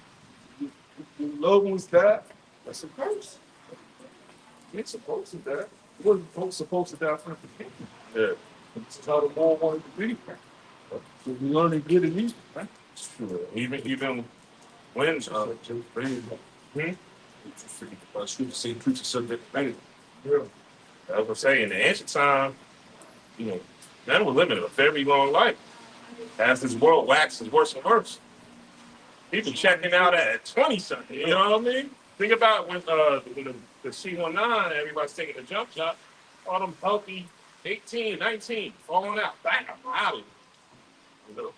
Your loved ones die. That's a curse. You ain't supposed to die. You wasn't supposed to die from the kingdom. Yeah. It's how the world wanted to be. So we learn to get it easy, right? Sure. Even when Yeah. I was saying in the ancient time, you know, men were living a very long life. As this world waxes worse and worse. People checking out at 20 something. You know what I mean? Think about when the C-19, everybody's taking a jump shot, all them healthy 18, 19, falling out, bam, out of it. You know?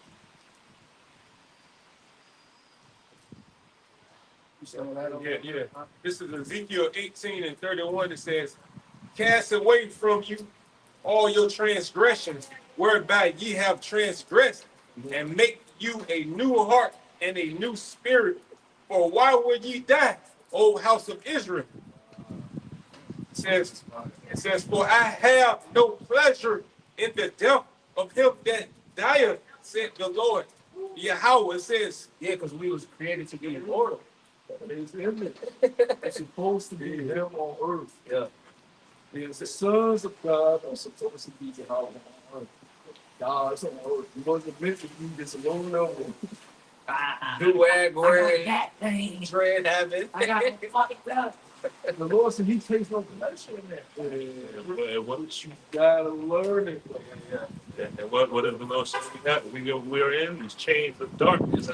yeah. This is Ezekiel 18 and 31. It says, cast away from you all your transgressions, whereby ye have transgressed, and make you a new heart and a new spirit. For why would ye die, O house of Israel? It says, for I have no pleasure in the death of him that dieth, said the Lord. Yahweh says, Yeah, because we was created to be immortal. It's him. It's supposed to be him on earth. Yeah. Because the sons of God are supposed to be Yahweh on earth. God's on earth. He wasn't meant to be this alone level. Do-rag, wearing, dread habit. And the Lord said he takes no pleasure in that. What You gotta learn it. and what is the most we're in these chains of darkness. You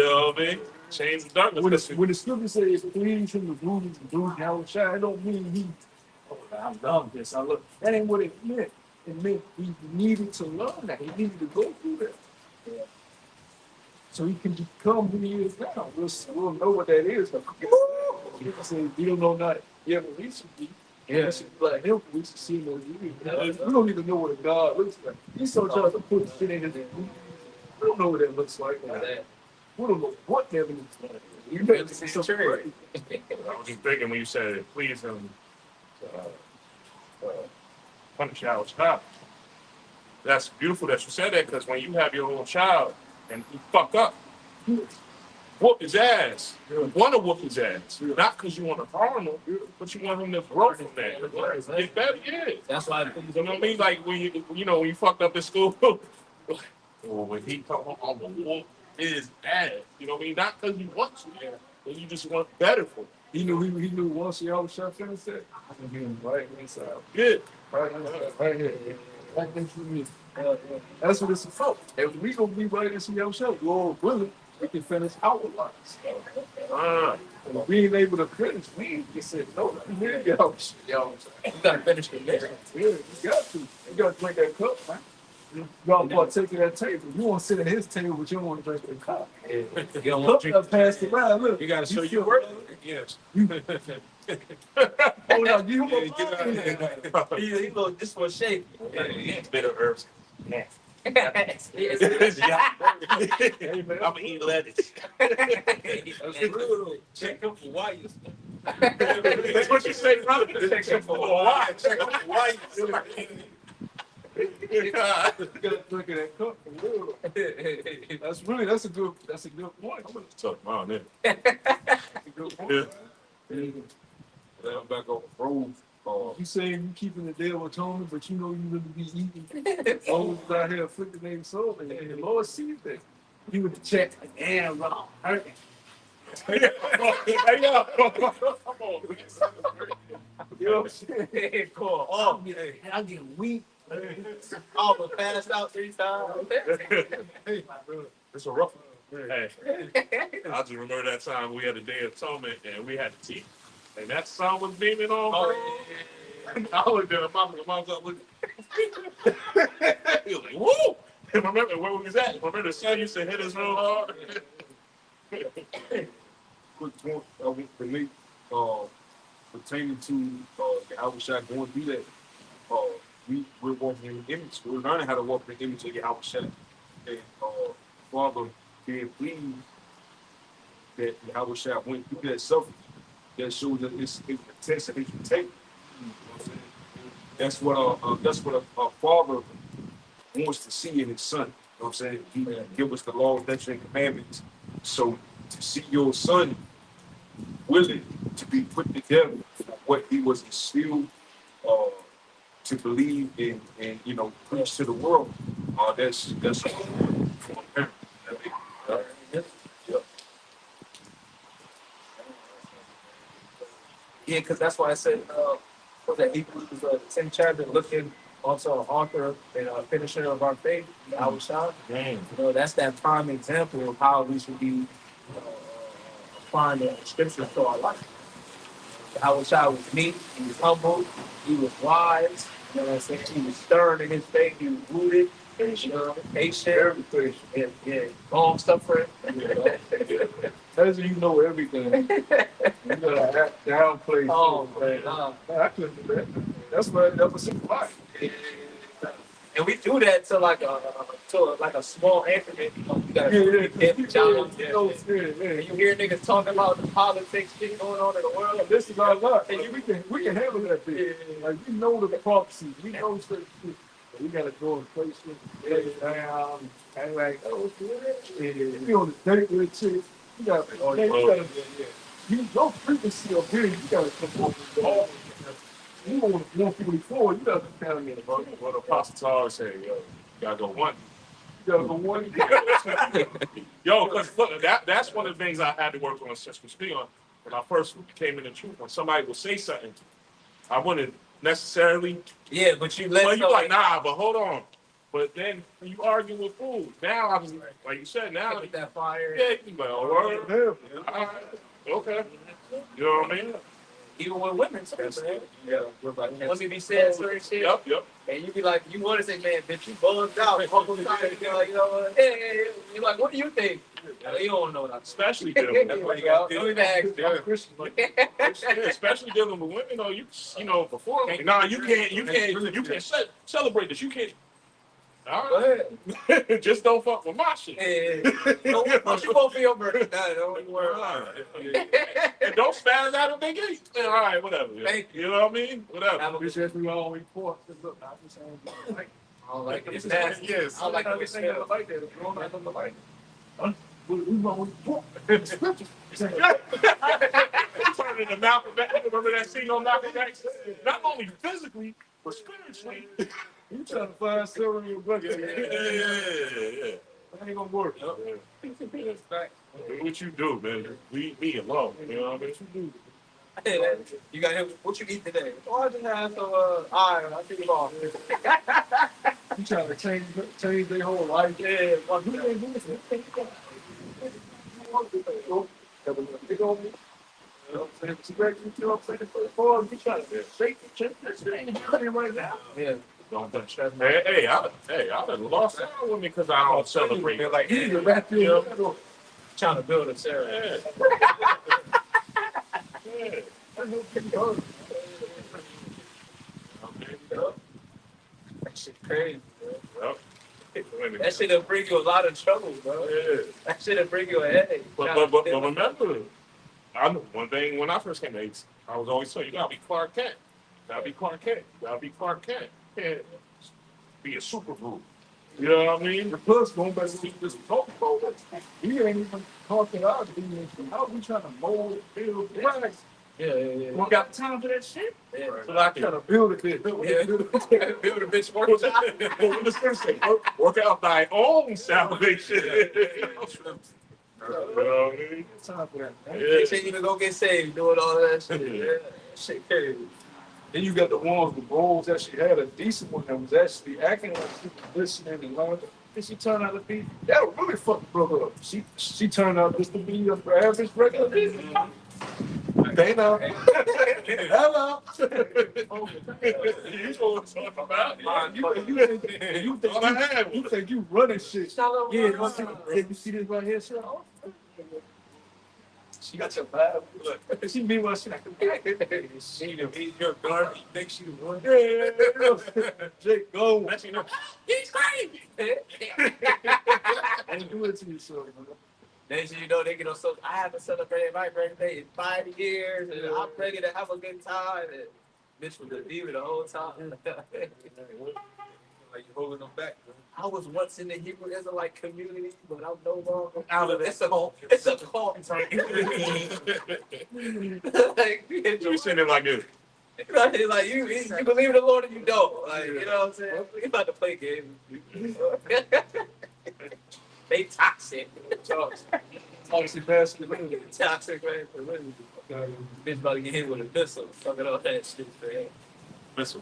know what I mean? Chains of darkness. When the scripture says please him to do Yahweh Shai, it don't mean he, oh, I'm done this. I look. That ain't what it meant. It meant he needed to learn that. He needed to go through that. Yeah. So he can become who he is now. We'll know what that is. You say you don't know not yet what we should be. Yeah. Like him, we should see what he is. We don't even know what a God looks like. He's so trying to put shit in his. We don't know what that looks like. We don't know what that looks like. You know, it's so crazy. I was just thinking when you said please him punish our child. That's beautiful that you said that because when you have your little child and he fuck up, whoop his ass. You want to whoop his ass, not because you want to harm him, but you want him to grow from that. Get better, yeah. That's why You know what I mean? Like when when you fucked up in school, or when he come home, I'm gonna whoop his ass. You know what I mean? Not because you want to, but you just want better for him. He knew once he always shot finished that. I can get him right inside. Yeah. Right here. Right next to me. That's what it's about. If we gonna be right into your show, Lord willing, we can finish our lives. And we ain't able to finish, we just said, no, y'all. you gotta finish the mission. Yeah, you got to. You gotta drink that cup, man. You gotta partake of that table. You wanna sit at his table, but you don't wanna drink the cup. You don't want to Cup passed around, look. you got to show feel your work. better. Yes. Oh, now give him a bite. He look this one shape. Bitter herbs. Yes. I'm gonna eat lettuce. Check him for wires. That's what you say, brother. Check him for wires. Check him for wires. You gotta drink of that cup for real. That's a good point. I'm gonna talk about it. That's a good point. Yeah. Now I'm back on the road. You saying you keeping the day of atonement, but you know you really be eating. Always out here afflicted their soul, and the Lord sees that. He would check, damn, wrong, hurting. Hey, yo. Come on. You know what I'm saying? Cool. Oh, I get weak. Oh, but passed out 3 times. It's a rough one. Hey, I just remember that time we had a day of atonement and we had to teach. And that sun was beaming on. Oh, I looked at the mom was up looking. He was like, woo! And remember where we was at? Remember the sun used to hit us real hard? Quick point for me, pertaining to Yahweh Shai going through that. We're walking in the image. We're learning how to walk in the image of Yahweh Shai. And Father being pleased that Yahweh Shai went through that suffering. That shows that it's a test that he can take. You know what I'm saying? That's what a father wants to see in his son. You know what I'm saying? He give us the laws, statutes, and commandments. So to see your son willing to be put together for what he was instilled to believe in and preach to the world, that's for a parent. yeah, because that's why I said, was that Hebrews, the 10th chapter, looking also an author and a finisher of our faith, Yahweh Shai. You know, that's that prime example of how we should be applying the scriptures to our life. Yahweh Shai was meek, he was humble, he was wise, you know what I'm saying? He was stern in his faith, he was rooted, patient, and long suffering. That's when you know everything. You gotta downplay. Oh, man. I couldn't do that. That's why that was life. And we do that to to like a small increment, you gotta dip down. And you hear niggas talking about the politics shit going on in the world. This is our luck. And we can handle that bitch. Like we know the prophecies. We know certain shit. But we gotta go and play shit down. And like, oh, we on the date with chick. You gotta you no frequency up here. You gotta come on with the all. You on 144. You gotta tell me about What the Apostle always say, yo, you gotta go one. you gotta go one. Yo, because look, that's one of the things I had to work on since we speak on when I first came in the truth. When somebody would say something, I wouldn't necessarily. Yeah, but you let Well, you like, nah, but hold on. But then when you argue with food, now I was like you said, now with that fire. yeah, you like, oh, word. All right, okay. You know what I mean? Even with women, too, man. Yeah. Let me be saying certain shit. Yep. And you be like, you want to say, man, bitch, you bugged out. You like, you know what? Hey, you're like, what do you think? You don't know that. Especially dealing There with you go. Don't even ask. yeah, especially dealing with women. Though you know before. Nah, you can't celebrate this. You can't. All Go right. ahead. Just don't fuck with my shit. Don't you vote for your birthday? Don't worry. And don't spaz out if they get it. All right, whatever. Thank you. You know what I mean? Whatever. Have a We said we all report. Look, I'm just saying. I don't like it. It's nasty. Yes. I don't like everything it. ever like that. If you don't like nothing like that. We won't report. Turn into Malcolm X. Remember that scene on Malcolm X? Not only physically, but spiritually. You trying to find silver in your bucket. Yeah. That ain't gonna work. Do what you do, man. Leave me alone. You know what I mean? You got him. What you eat today? Oh, I just had some iron. I think about it. You trying to change their whole life. Yeah, fuck You that. ain't doing this. Pick on me. You know what I'm saying? Cigarette, you know what I'm saying? You trying to shake the chip. This ain't happening right now. Yeah. Don't touch that. Hey, I done lost out with me because I don't celebrate. Feel like You need to wrap your head up. trying to build a ceremony. Yeah. Yeah. That shit crazy, bro. Yep. That shit'll bring you a lot of trouble, bro. Yeah. That shit'll bring you a headache. But remember, I know one thing when I first came to AIDS, I was always told you gotta be Clark Kent. Gotta be Clark Kent. Gotta be Clark Kent. Can't be a super group. You know what I mean? The plus going back to what we just talked about. We ain't even talking about it. How we trying to mold, build, right? Yeah. We got time for that shit. Yeah. So I trying to build a bit. Yeah. Build a bitch more time. What does this say? Work out thy own salvation. You know what I mean? Time for that. Man. They say you to go get saved doing all that shit. Yeah. Shit crazy. Then you got the ones with roles that she had a decent one that was actually acting like she was listening and learning. And she turned out to be that really fucking broke up. She turned out just to be a average regular business. They know. Hello. You know what I'm talking about? You think you running shit. Shalom. Yeah, you see this right here, sir? She got your vibe. Look, she be what she like. She the your guard. You think she the one? Yeah, Jake, go. Let you know. He's crazy. And do it to yourself, man. Then you know they get on social. I haven't celebrated my birthday in 5 years, and I'm ready to have a good time. And bitch was a diva the whole time. Like you holding them back, man. I was once in the Hebrew Israelite community, but I'm no longer out of it. It's a cult. It's a cult. Like, You sitting there like this. like you believe in the Lord and you don't. Like, you know what I'm saying? We about to play games. They toxic. Toxic masculinity. Toxic, man. Bitch about to get hit with a pistol. Fucking all that shit, man. Listen.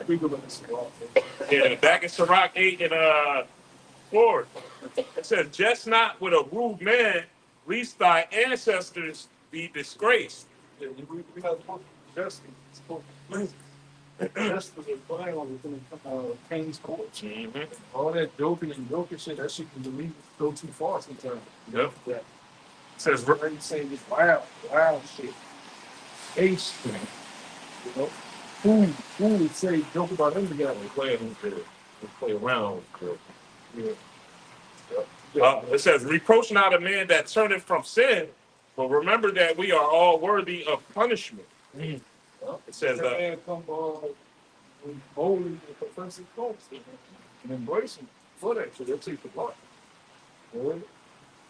We go back to Yeah, back in Sirach 8 and 4. It says, just not with a rude man, lest thy ancestors be disgraced. Yeah, we have justice. Justice is violent within King's Court. Mm-hmm. All that joking shit, that shit can believe go too far sometimes. Yep. Yeah. It says, Right, you saying this wild shit. Ace, you know. Food say joke about them together. we play around. It says, reproach not a man that turneth from sin, but remember that we are all worthy of punishment. It says, That man come boldly and confess his faults and embrace him for that. So they'll take the part.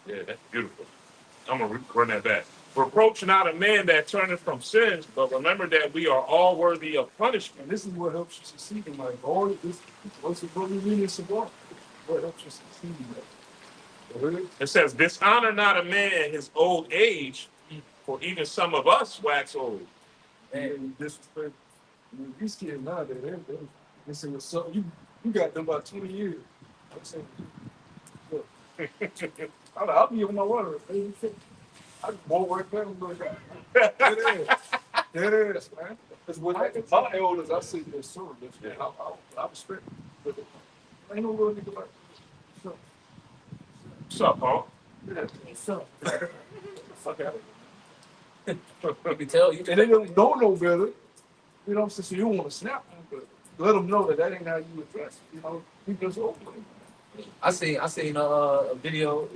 yeah, that's beautiful. I'm going to run that back. Reproach not a man that turneth from sins, but remember that we are all worthy of punishment. And this is what helps you succeed in life. All of this, what's the what we read in Sabbath? What helps you succeed in life? It says, dishonor not a man in his old age, for even some of us wax old. And disrespect. I mean, these kids nowadays, they say, what's up? You got them about 20 years. I'm saying, look, I'll be on my water. I won't work there. It is, man. Because when my elders, I say they're so different. I respect them. But ain't no little nigga like this. What's up, Paul? Yeah, what's up? Fuck out of here. You can tell you. And they don't know better. You know what I'm saying? So you don't want to snap them, but let them know that ain't how you address it. You know, you just over it. I seen a video.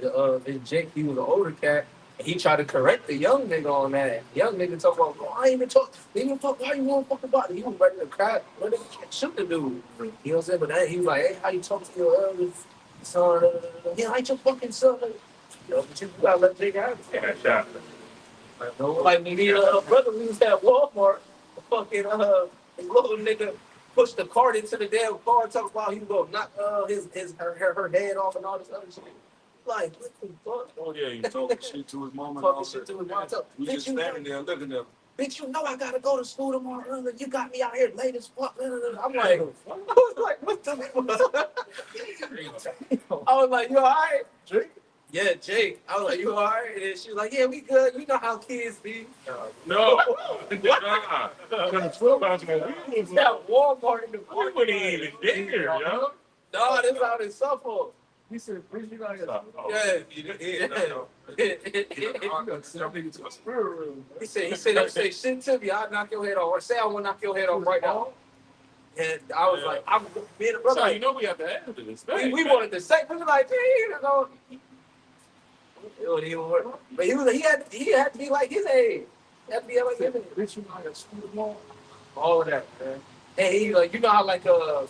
Jake, he was an older cat, and he tried to correct the young nigga on that. The young nigga talk about, "Oh, I ain't even talk. They even talk. Why you want to fuck about it?" He was ready to cry, ready to shoot the dude. You know what I'm saying? But then he was like, "Hey, how you talk to your eldest son? Yeah, I ain't your fucking son." You know, but you gotta let Jake have it. Yeah, shot. Like me and brother, we was at Walmart. The fucking little nigga pushed the cart into the damn car, talking about he was gonna knock her head off and all this other shit. Like, what the fuck? Oh, yeah, he talking shit to his mom and Talking all shit that. to his mom. We just standing there looking at him. Bitch, you know I gotta go to school tomorrow early. You got me out here late as fuck. I'm like, I was like, what the fuck? I was like, you alright? Jake? Yeah, Jake. I was like, you alright? And she was like, yeah, we good. You know how kids be. No. Nah. Because 12 hours ago, we was At Walmart in the we wasn't even there, yo. No, this out in Suffolk. He said, bitch, you got here. Yeah. I got sent nigga to a spirit room. He said, don't say shit to me. I'll knock your head off. Or say I want to knock your head off right now. And I was like, I'm being a brother. So you know we have to add to this thing. We wanted to say, we were like, you know. It wasn't even work. But he had to be like his age. He had to be like his age. Bitch, you got a school tomorrow. All of that, man. And he like, you know how like you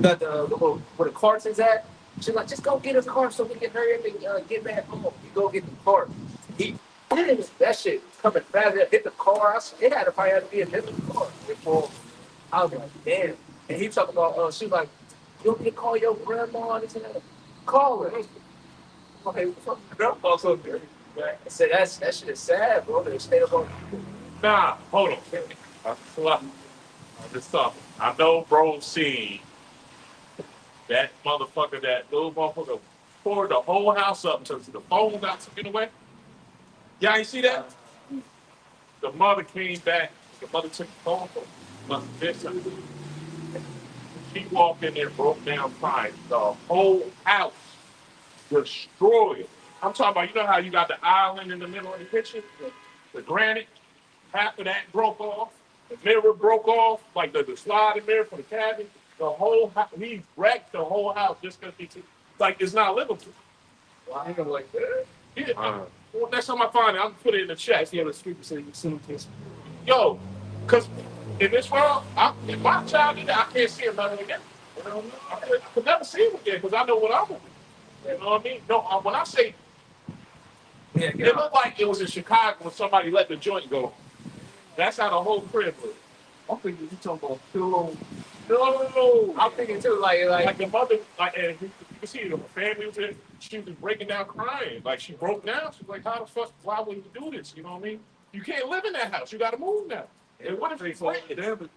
got the little where the carts is at. She's like, just go get a car so we can hurry up and get back home. You go get the car. That shit coming fast. Hit the car. It had to probably have to be a different car. Before I was like, damn. And he talking about, she was like, you want me to call your grandma? This and that. Call her. Okay, grandma's up there. I said, that shit is sad, bro. They stay up on. Nah, hold on. I know bro seen that motherfucker, that little motherfucker tore the whole house up until the phone got taken away. Y'all ain't see that? The mother came back. The mother took the phone from must have been something. She walked in there, broke down crying. The whole house destroyed. I'm talking about, you know how you got the island in the middle of the kitchen? The granite, half of that broke off. The mirror broke off, like the sliding mirror from the cabin. The whole house, he wrecked the whole house just because he took, like, it's not livable. I ain't gonna like that. Yeah. Well, next time I find it, I'm gonna put it in the chat. The other speaker said you send him to his. Yo, because in this world, if my child did that, I can't see him never again. I could never see him again because I know what I'm gonna do. You know what I mean? No, when I say, Yeah, it looked like it was in Chicago when somebody let the joint go. That's how the whole crib was. I'm thinking you talking about pillow. No, I'm thinking too, like the mother, like, and you can see the family was in, she was breaking down crying. Like, she broke down. She was like, how the fuck, why would you do this? You know what I mean? You can't live in that house. You got to move now. And what if she's renting? What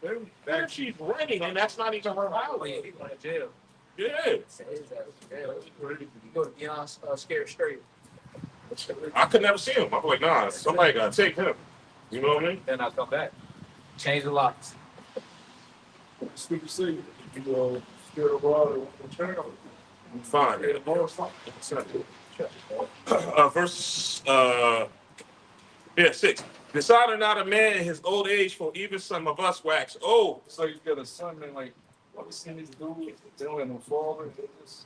if she's renting and that's not even her house? Oh, yeah, he going to jail. Yeah. You go to Beyond Scared Straight. I could never see him. I'm like, nah, somebody got to take him. You know what I mean? Then I come back. Change the locks. Speaker said you scared of water with the child. Fine. Yeah, the boss like Verse, 6. Dishonor not a man in his old age, for even some of us wax old. So you got a son and like, what we seen these dudes, they don't have no father, they just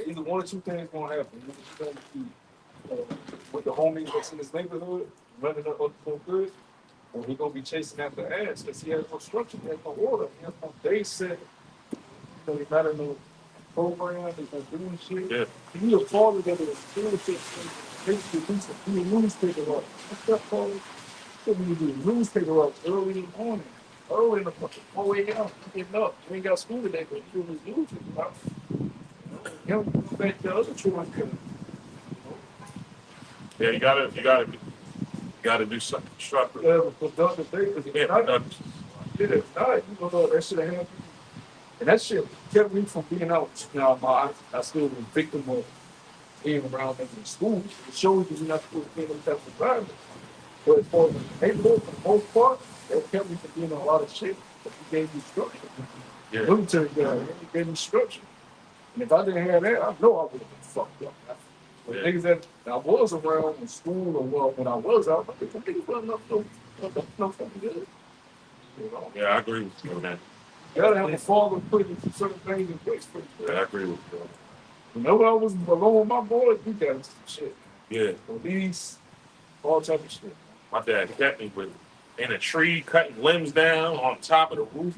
Either one or two things gonna happen. Either you're gonna be with the homies that's in his neighborhood, running up for good, or he gonna be chasing after ass because he has no structure, he has no order, he has no day set. You know, he not in no program, he's not doing shit. Yeah. He a father that is doing shit. Basically, he's a newspaper up. What's that called? What do you do? Newspaper up early in the morning. Early in the fucking 4 a.m. Getting up. You ain't got school today, but you doing his newspaper up. You know, go back to the other children. Yeah, you gotta do something constructive. Have a productive day because Yeah, if not, you know that shit happened. And that shit kept me from being out. You know, I still was a victim of being around them in school. It shows you you're not supposed to be in them type of environment. But for the neighborhood, for the most part, it kept me from being a lot of shit. But he gave me structure. Yeah. Military guy, he gave me structure. And if I didn't have that, I know I would have been fucked up. But Yeah. niggas that I was around in school or well, when I was out, I think some niggas wasn't no fucking good. You know, Yeah, I agree with you on that. you gotta have a father putting certain things in place for you. Yeah, I agree with you. Whenever I was alone with my boys, we got some shit. Yeah, Police, all type of shit. my dad kept me with in a tree, cutting limbs down on top of the roof,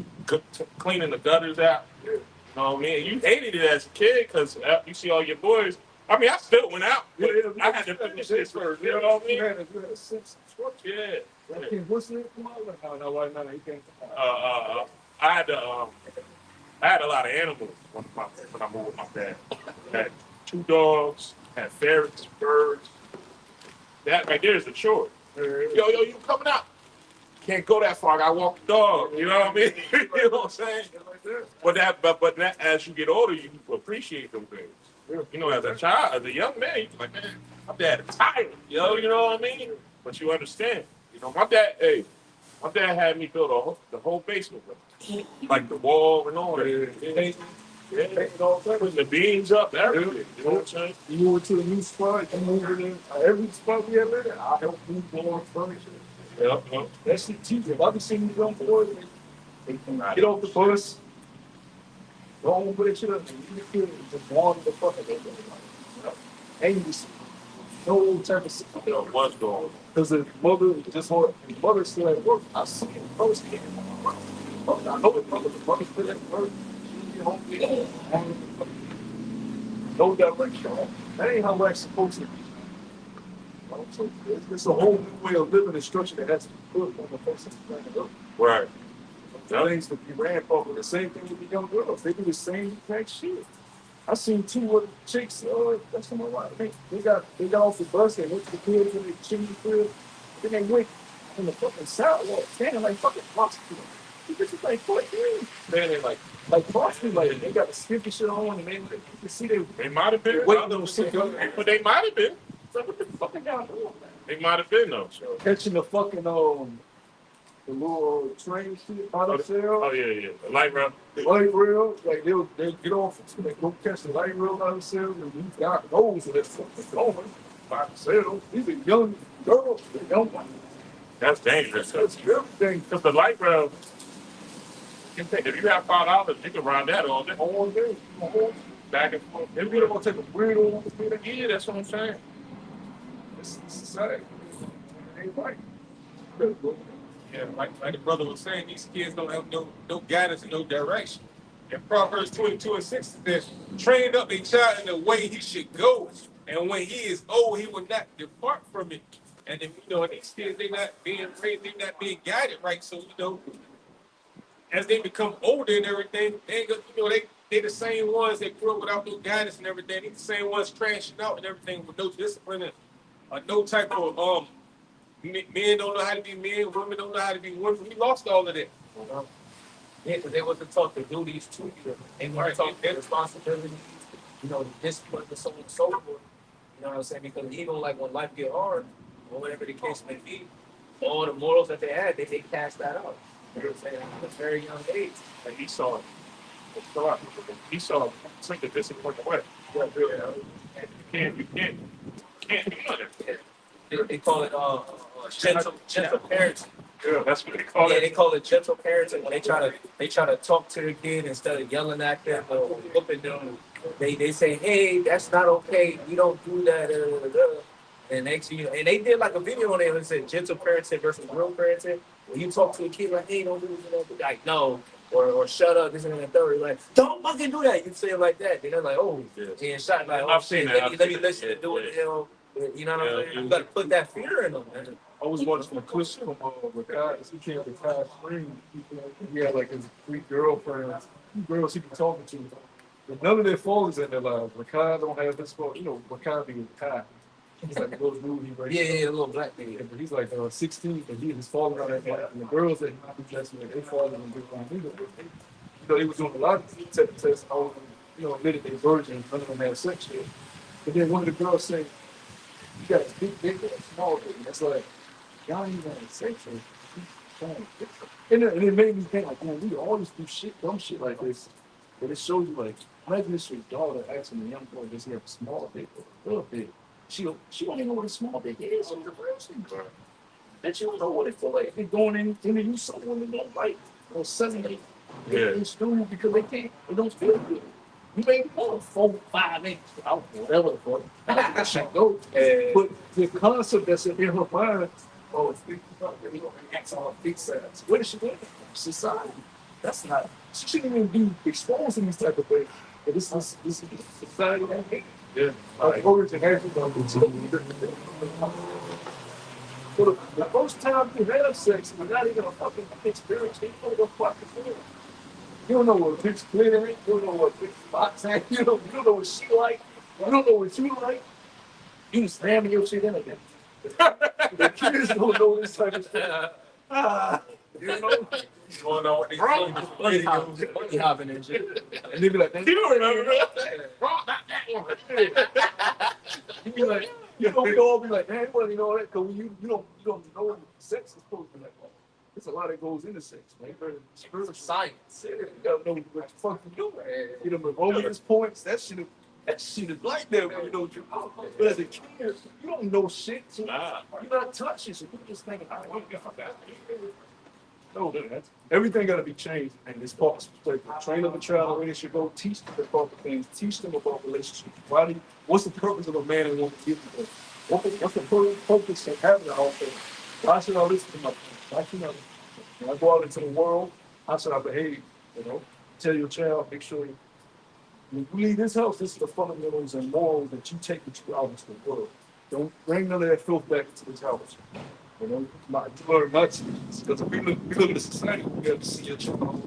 cleaning the gutters out. Yeah. You know what I mean? You hated it as a kid because you see all your boys. I mean, I still went out, but I had to finish this first. You know what I mean? You had a sense of structure. Yeah. Okay, what's it? Come on, no, right now he can't come out. I had a lot of animals when I moved with my dad. I had 2 dogs, had ferrets, birds. That right there is the chore. Yo, you coming out? Can't go that far. I gotta walk the dog. You know what I mean? You know what I'm saying? But that, as you get older, you appreciate them things. You know, as a child, as a young man, you're like, man, my dad is tired. You know what I mean? But you understand. You know, my dad had me build the whole basement, like the wall and all that. Yeah, putting the beams up, everything. You know what I'm saying? You move to a new spot, you move in every spot we have in there, I help move more furniture. Yep. That shit teaches. If I be seeing these young boys, they get off the bus, go home with that shit up, and you feel just wander the fuck out of ain't just no type of stuff. You know what's going on. Because the mother still at work. I see it firsthand. I know the mother still at work. She home, no direction. That ain't how life's supposed to be. So it's a whole new way of living and structure that has to be put on the person. Right. Things to be ran over. The same thing with the young girls. They do the same exact shit. I seen 2 chicks. That's from my wife. They got off the bus. They went to the kids in the chimney field. Then they went in the fucking sidewalk, standing like fucking prostitutes. This is like 14. Man, they like prostitutes. Like they got the skimpy shit on, and you can see They might have been. waiting on shit. But they might have been. So what the fuck are y'all doing, man? They might have been though. Catching the fucking the little train shit by themselves. Oh yeah. The light rail. The light rail, like they'll get off, they go catch the light rail by themselves, and these guys knows where they're fucking going by themselves. These are young girls, they're young ones. That's dangerous. That's everything Because the light rail, if you have $5, you can ride that all day. all day. Back and forth. If you don't take a weirdo, Yeah, that's what I'm saying. it's society. It ain't right. Yeah, like the brother was saying, these kids don't have no guidance and no direction. In Proverbs 22:6 it says, train up a child in the way he should go, and when he is old, he will not depart from it. And then, these kids, they're not being raised, they're not being guided right. So, as they become older and everything, they the same ones that grew up without no guidance and everything. They the same ones crashing out and everything with no discipline and no type of men don't know how to be men, women don't know how to be women. We lost all of that. Yeah, because they wasn't taught the duties to you. They weren't taught their responsibilities, the discipline and so on and so forth. You know what I'm saying? Because even like when life get hard, or whatever the case may be, all the morals that they had, they cast that out. You know what I'm saying? At a very young age. And he saw it. Take the discipline away. You can't do nothing. They call it gentle parenting. Yeah, that's what they call Yeah, it. they call it gentle parenting when they try to talk to their kid instead of yelling at them or whooping them. They say, hey, that's not okay. You don't do that. And next thing you know, and they did like a video on it that said gentle parenting versus real parenting. When you talk to a kid like, hey, don't do this, and that, like, no, or shut up, this and that, and third, like, don't fucking do that. You say it like that, and they're like, oh, and shot like, oh I've shit, seen that. let me listen to do it. You know what I'm saying? You gotta put that fear in them, man. I was watching a clip from Rakai. He came to Kai Spring. He had like his 3 girlfriends, 2 girls he be talking to. But none of their fathers in their lives. Rakai don't have this fault. You know, Rakai be with Kai. He's like a little dude. He raised Yeah, up. a little black thing. Yeah, but he's like 16, and his father on that black. And the girls that he just with, their father and you know, they was doing a lot of tests. All of them, you know, admitted they virgins. None of them had sex yet. But then one of the girls said, "You got a big, or a small dick." That's like, y'all ain't even had sex yet. And it made me think like, man, we always do shit, dumb shit like this. But it shows you like, imagine this your daughter asking a young boy, does he have a small dick or a little dick? She don't even know what a small dick is. She's a person. And she don't know what it feel like. They're going into you someone they don't like, or suddenly they stupid because they don't feel good. You may want 4, 5 inches, whatever the fuck. That shit goes. But the concept that's in her mind, oh, it's big, you know, acts on big size. Where does she go? Society. That's not. She shouldn't even be exposed to these type of things. But this is society that hates. Yeah. Like, origin has to go to. So the first time you have sex, you're not even a fucking experience. You don't know what fucking feel. You don't know what bitch glitter is. You don't know what bitch box is. You don't know what she like. You don't know what you like. You just slamming your shit in again. The kids don't know this type of stuff. You know? You wanna know what they Money hopping and shit. And they be like, You don't remember that? you be like, you know, we all be like, man, well, you know that, because you don't know sex is supposed to be like, oh, there's a lot that goes into sex, man. Spiritual Science. Yeah, you gotta know what the fuck you doing. You know, erroneous points, that shit is like that when you know what you're out. But as a kid, you don't know shit, so Nah. you're not touching, so you're just thinking, I want to get fuck out of here. No, man, everything got to be changed, and it's part of train up a child the way they should go. Teach them the proper things. Teach them about relationships. What's the purpose of a man and woman giving them? What's the purpose of having a household? Why should I listen to my parents? Why should I? When I go out into the world, how should I behave? You know, tell your child, make sure when you leave this house, this is the fundamentals and morals that you take with you out into the world. Don't bring none of that filth back into this house. You know, you learn much because we live in a society where we have to see your child.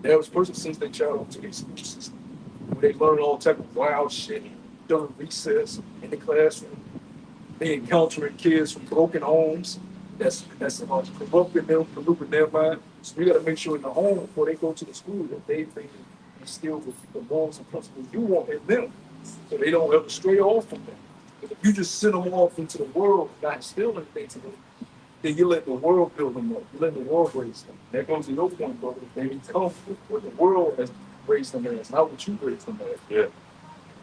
The average person sends their child to these school systems where they learn all type of wild shit during recess in the classroom. They encountering kids from broken homes. That's corrupting them, polluting their mind. So we got to make sure in the home before they go to the school that they instill with the morals and principles you want in them, so they don't ever stray off from them. But if you just send them off into the world, not instill anything to them, then you let the world build them up. You let the world raise them. That goes to your point, brother. They become what the world has raised them as, not what you raised them as. Yeah.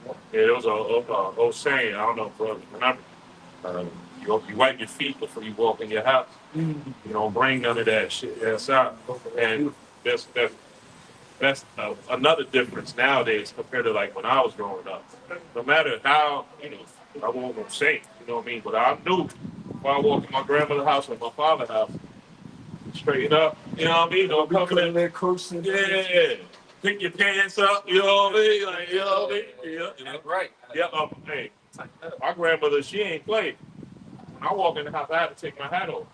Yeah, there was a old saying, I don't know if you remember. You wipe your feet before you walk in your house. You don't bring none of that shit outside. And that's another difference nowadays compared to like when I was growing up. No matter how, you know, I won't go say, you know what I mean? But I knew if I walked in my grandmother's house or my father's house, straighten up, you know what I mean? Don't come in there cursing. yeah. Pick your pants up, you know what I mean? Like, you know what I mean? Yeah. That's right. Yeah, hey, my grandmother, she ain't played. When I walk in the house, I have to take my hat off.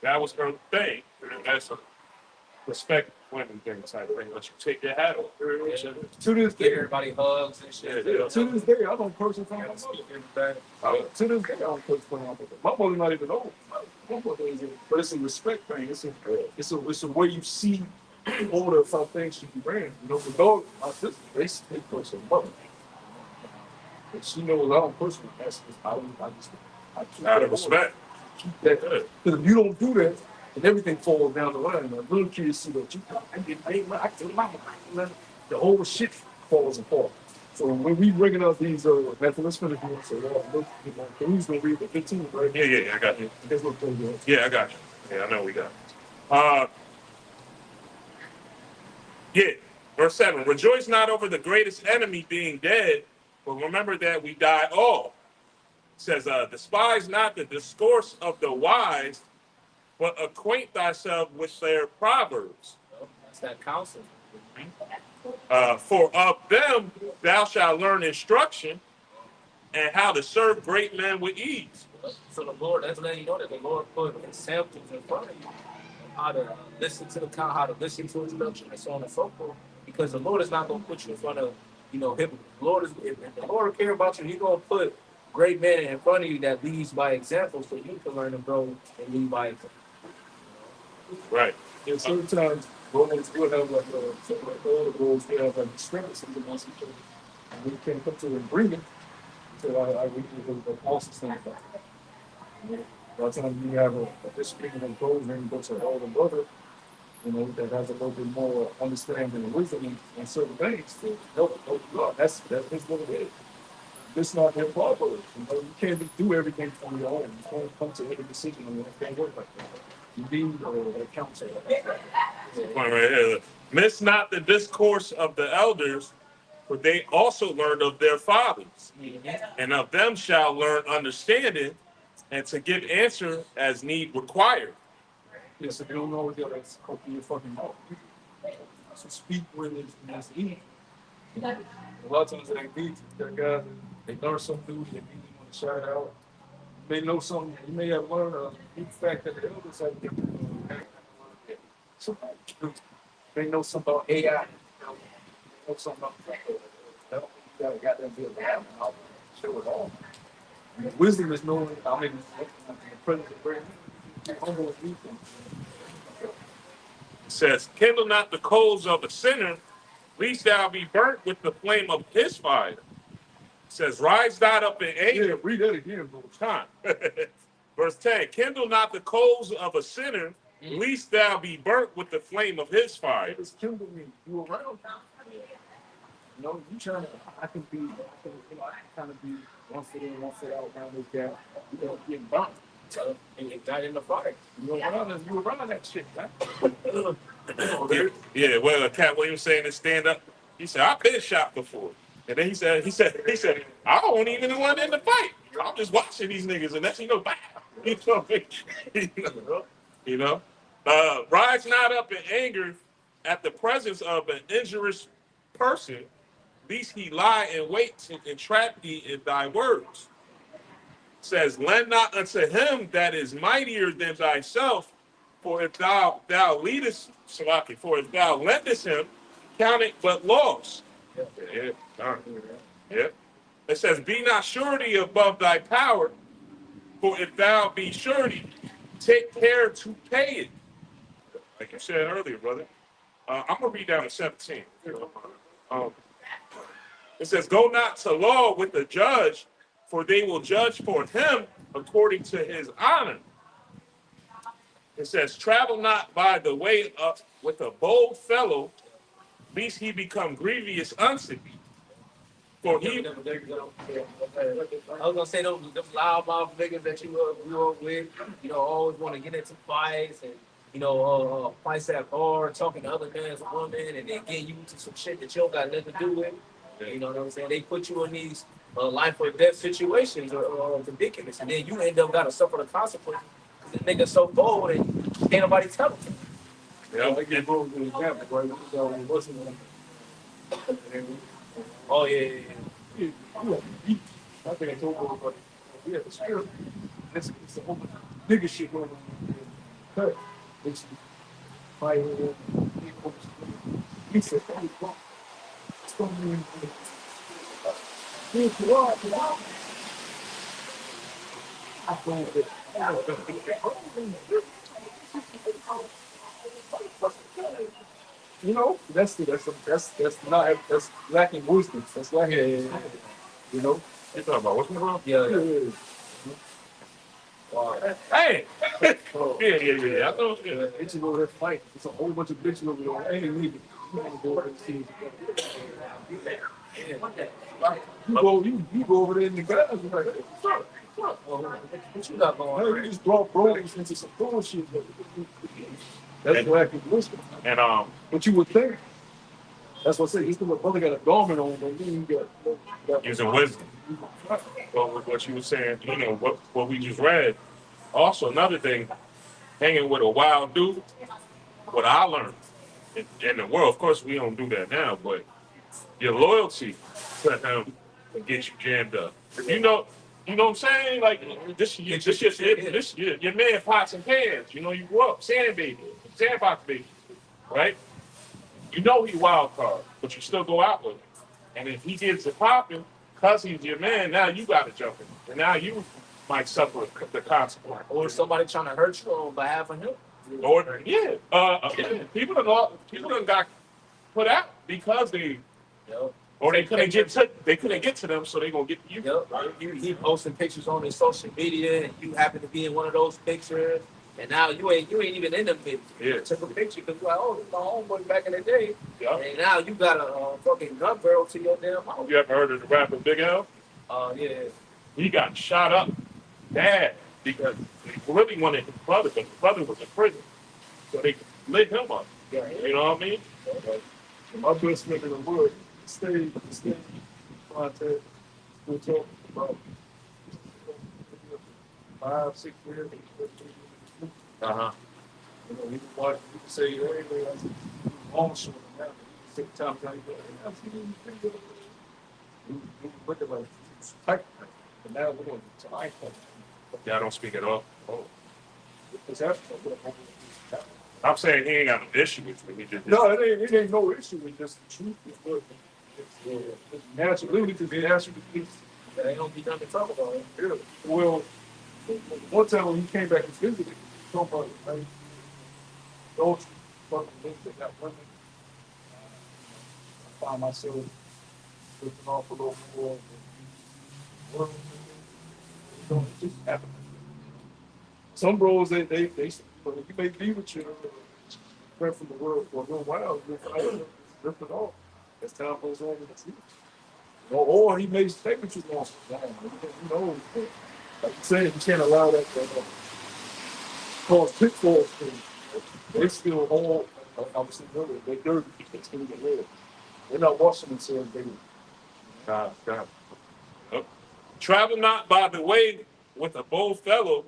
That was her thing. That's a respect women thing type thing. But you take your hat off. To this Give day, everybody hugs and shit. to this day, I don't person from my mother. To this day, I don't person from my mother. My mother not even old. My mother isn't. But it's a respect thing. It's a way you see older some things should be ran. You know, the dog, my sister, they push her mother. And she knows I don't push her. That's just I keep Out that of respect. Keep that. Because if you don't do that, and everything falls down the line. Like little kids see that you the whole shit falls apart. So when we bringing up these methods, let's finish doing so. Who's gonna read the 15, right? Yeah, I got you. That's what they're doing. Yeah, I got you. Yeah, I know we got it. Yeah, Verse 7, rejoice not over the greatest enemy being dead, but remember that we die all. It says, despise not the discourse of the wise, but acquaint thyself with their proverbs. That's that counsel. For of them thou shalt learn instruction and how to serve great men with ease. So the Lord, that's letting you know that the Lord put examples in front of you of how to listen to the count, how to listen to instruction, and so on and so forth. Because the Lord is not going to put you in front of, hypocrites. The Lord is, if the Lord care about you, He's going to put great men in front of you that leads by example, so you can learn and grow and lead by example. Right. And sometimes Romans will have like some like other rules will have like discrepancies amongst each other. And we can't come to an agreement until I read the Paul's saying about it. A lot of times you have a disagreement on goals, and you go to an older brother, that has a little bit more understanding and wisdom in certain things to help you out. That's just what it is. This is not their problem. You can't just do everything on your own. You can't come to every decision on your own. It can't work like that. You need a counsel. Point right here. Miss not the discourse of the elders, for they also learned of their fathers, and of them shall learn understanding, and to give answer as need required. Yes, if you don't know what you're open your fucking mouth. So speak when it's easy. A lot of times they need their guys, they learn something new, they need to want to shout it out. You may know something, you may have learned a new fact that the elders have different. They know something about AI. They know something about you gotta be able to have it. Show it all. Wisdom is knowing, in the presence of prayer. Humble and meek. It says, kindle not the coals of a sinner, lest thou be burnt with the flame of his fire. It says, rise not up in anger. Yeah, read that again, bro. Time. Verse 10, kindle not the coals of a sinner, lest thou be burnt with the flame of his fire. It's kindle me. You around? You trying to, I can kind of be one foot in, one foot out around this guy. Getting burnt. And you got in the fire. You around that shit, man. Yeah, well, Cat Williams saying to stand up. He said, I've been shot before. And then he said, I don't even want in the fight. I'm just watching these niggas, and that's bam. Rise not up in anger at the presence of an injurious person, lest he lie in wait to entrap thee in thy words. Says, lend not unto him that is mightier than thyself, for if thou leadest, Salaki, for if thou lendest him, count it but loss. Yeah. It says, be not surety above thy power, for if thou be surety, take care to pay it. Like you said earlier, brother. I'm going to read down to 17. It says, go not to law with the judge, for they will judge for him according to his honor. It says, travel not by the way up with a bold fellow, lest he become grievous unto thee. For he... I was gonna say those loudmouth niggas that you grew up with, always want to get into fights and fights that bar, talking to other man's woman, and then get you into some shit that you don't got nothing to do with. You know what I'm saying? They put you in these life or death situations or predicaments, and then you end up gotta suffer the consequences because the nigga's so bold and can't nobody tell him. I get both with example, right? Oh yeah. I think I told you, but we have the spirit. It's the whole nigga shit going on. Cut. It's fighting. He said, "Hey, fuck. It's going to be that's lacking wisdom. That's lacking. You talking about what's going on? Yeah. Wow. Hey! Yeah. I know. Yeah. Bitches over there fight. It's a whole bunch of bitches over there. Hey, nigga. You want to go over there and see. You go over there in the guys. You're like, hey, what's up? What you got going on? Hey, you just brought bros into some bullshit. That's lacking wisdom. And But you would think That's what I said. He's the brother got a garment on, but he got Using wisdom. Well, with what you were saying, you know, what we just read. Also, another thing, hanging with a wild dude, what I learned in the world, of course, we don't do that now, but your loyalty to him will get you jammed up. You know what I'm saying? Like your man pots and pans. You know, you grew up sandbox baby, right? You know he wild card, but you still go out with him. And if he gets it popping, cause he's your man, now you got to jump in, and now you might suffer the consequence. Or somebody trying to hurt you on behalf of him. Or yeah, people done got put out because they Yo. or they couldn't get to them, so they gonna get to you. Yep. He posting pictures on his social media, and you happen to be in one of those pictures, and now you ain't even in them pictures. Yeah. You took a picture because you're like, oh, this is my homeboy back in the day, Yeah. and now you got a fucking gun barrel to your damn house. You ever heard of the rapper Big L? Yeah. He got shot up bad because they really wanted his brother, but his brother was in prison, so they lit him up. Yeah. You know what I mean? my best friend in the world. Stay contact. We talk about 5, 6 years. Uh-huh. You know, he watch. You can say, hey, man, I said, long short now. He take time to I see you look at like tight, but now we're going to tight. Y'all don't speak at all. Oh, is that? I'm saying he ain't got an issue with me. He just No, it ain't no issue. It's just the truth. It's natural. Because they ask you to There ain't gonna be nothing to talk about. yeah. Well, one time when he came back and visited, he talked about like, those fucking things that got women. I found myself looking off a little more. Well, you know, it just happened. Some bros, they you may be with your friend from the world for a little while, you'll rip it off as time goes on in the future. Or he may stay with you long. You know, like you said, you can't allow that to cause pitfalls for you. They still all, I was saying earlier, they're dirty. They still get rid. They're not washing themselves daily. God. Yep. Travel not by the way with a bold fellow.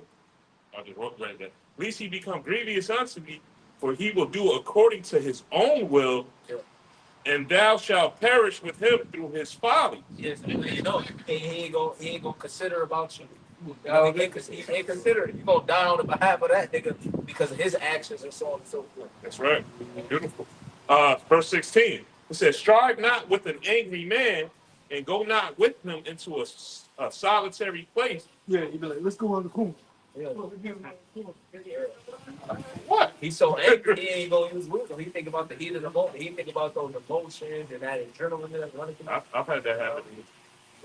I just wrote right there. Least he become grievous unto me, for he will do according to his own will, and thou shalt perish with him through his folly. Yes, you know, he ain't gonna consider about you. He ain't consider it. You gonna die on the behalf of that nigga because of his actions and so on and so forth. That's right. Beautiful. Verse 16. It says, strive not with an angry man, and go not with him into a solitary place. Yeah, you be like, let's go on the cool. Yeah. What? He's so angry, he ain't gonna use wisdom. He think about the heat of the moment. He think about those emotions and that adrenaline that's running through. I've had that happen.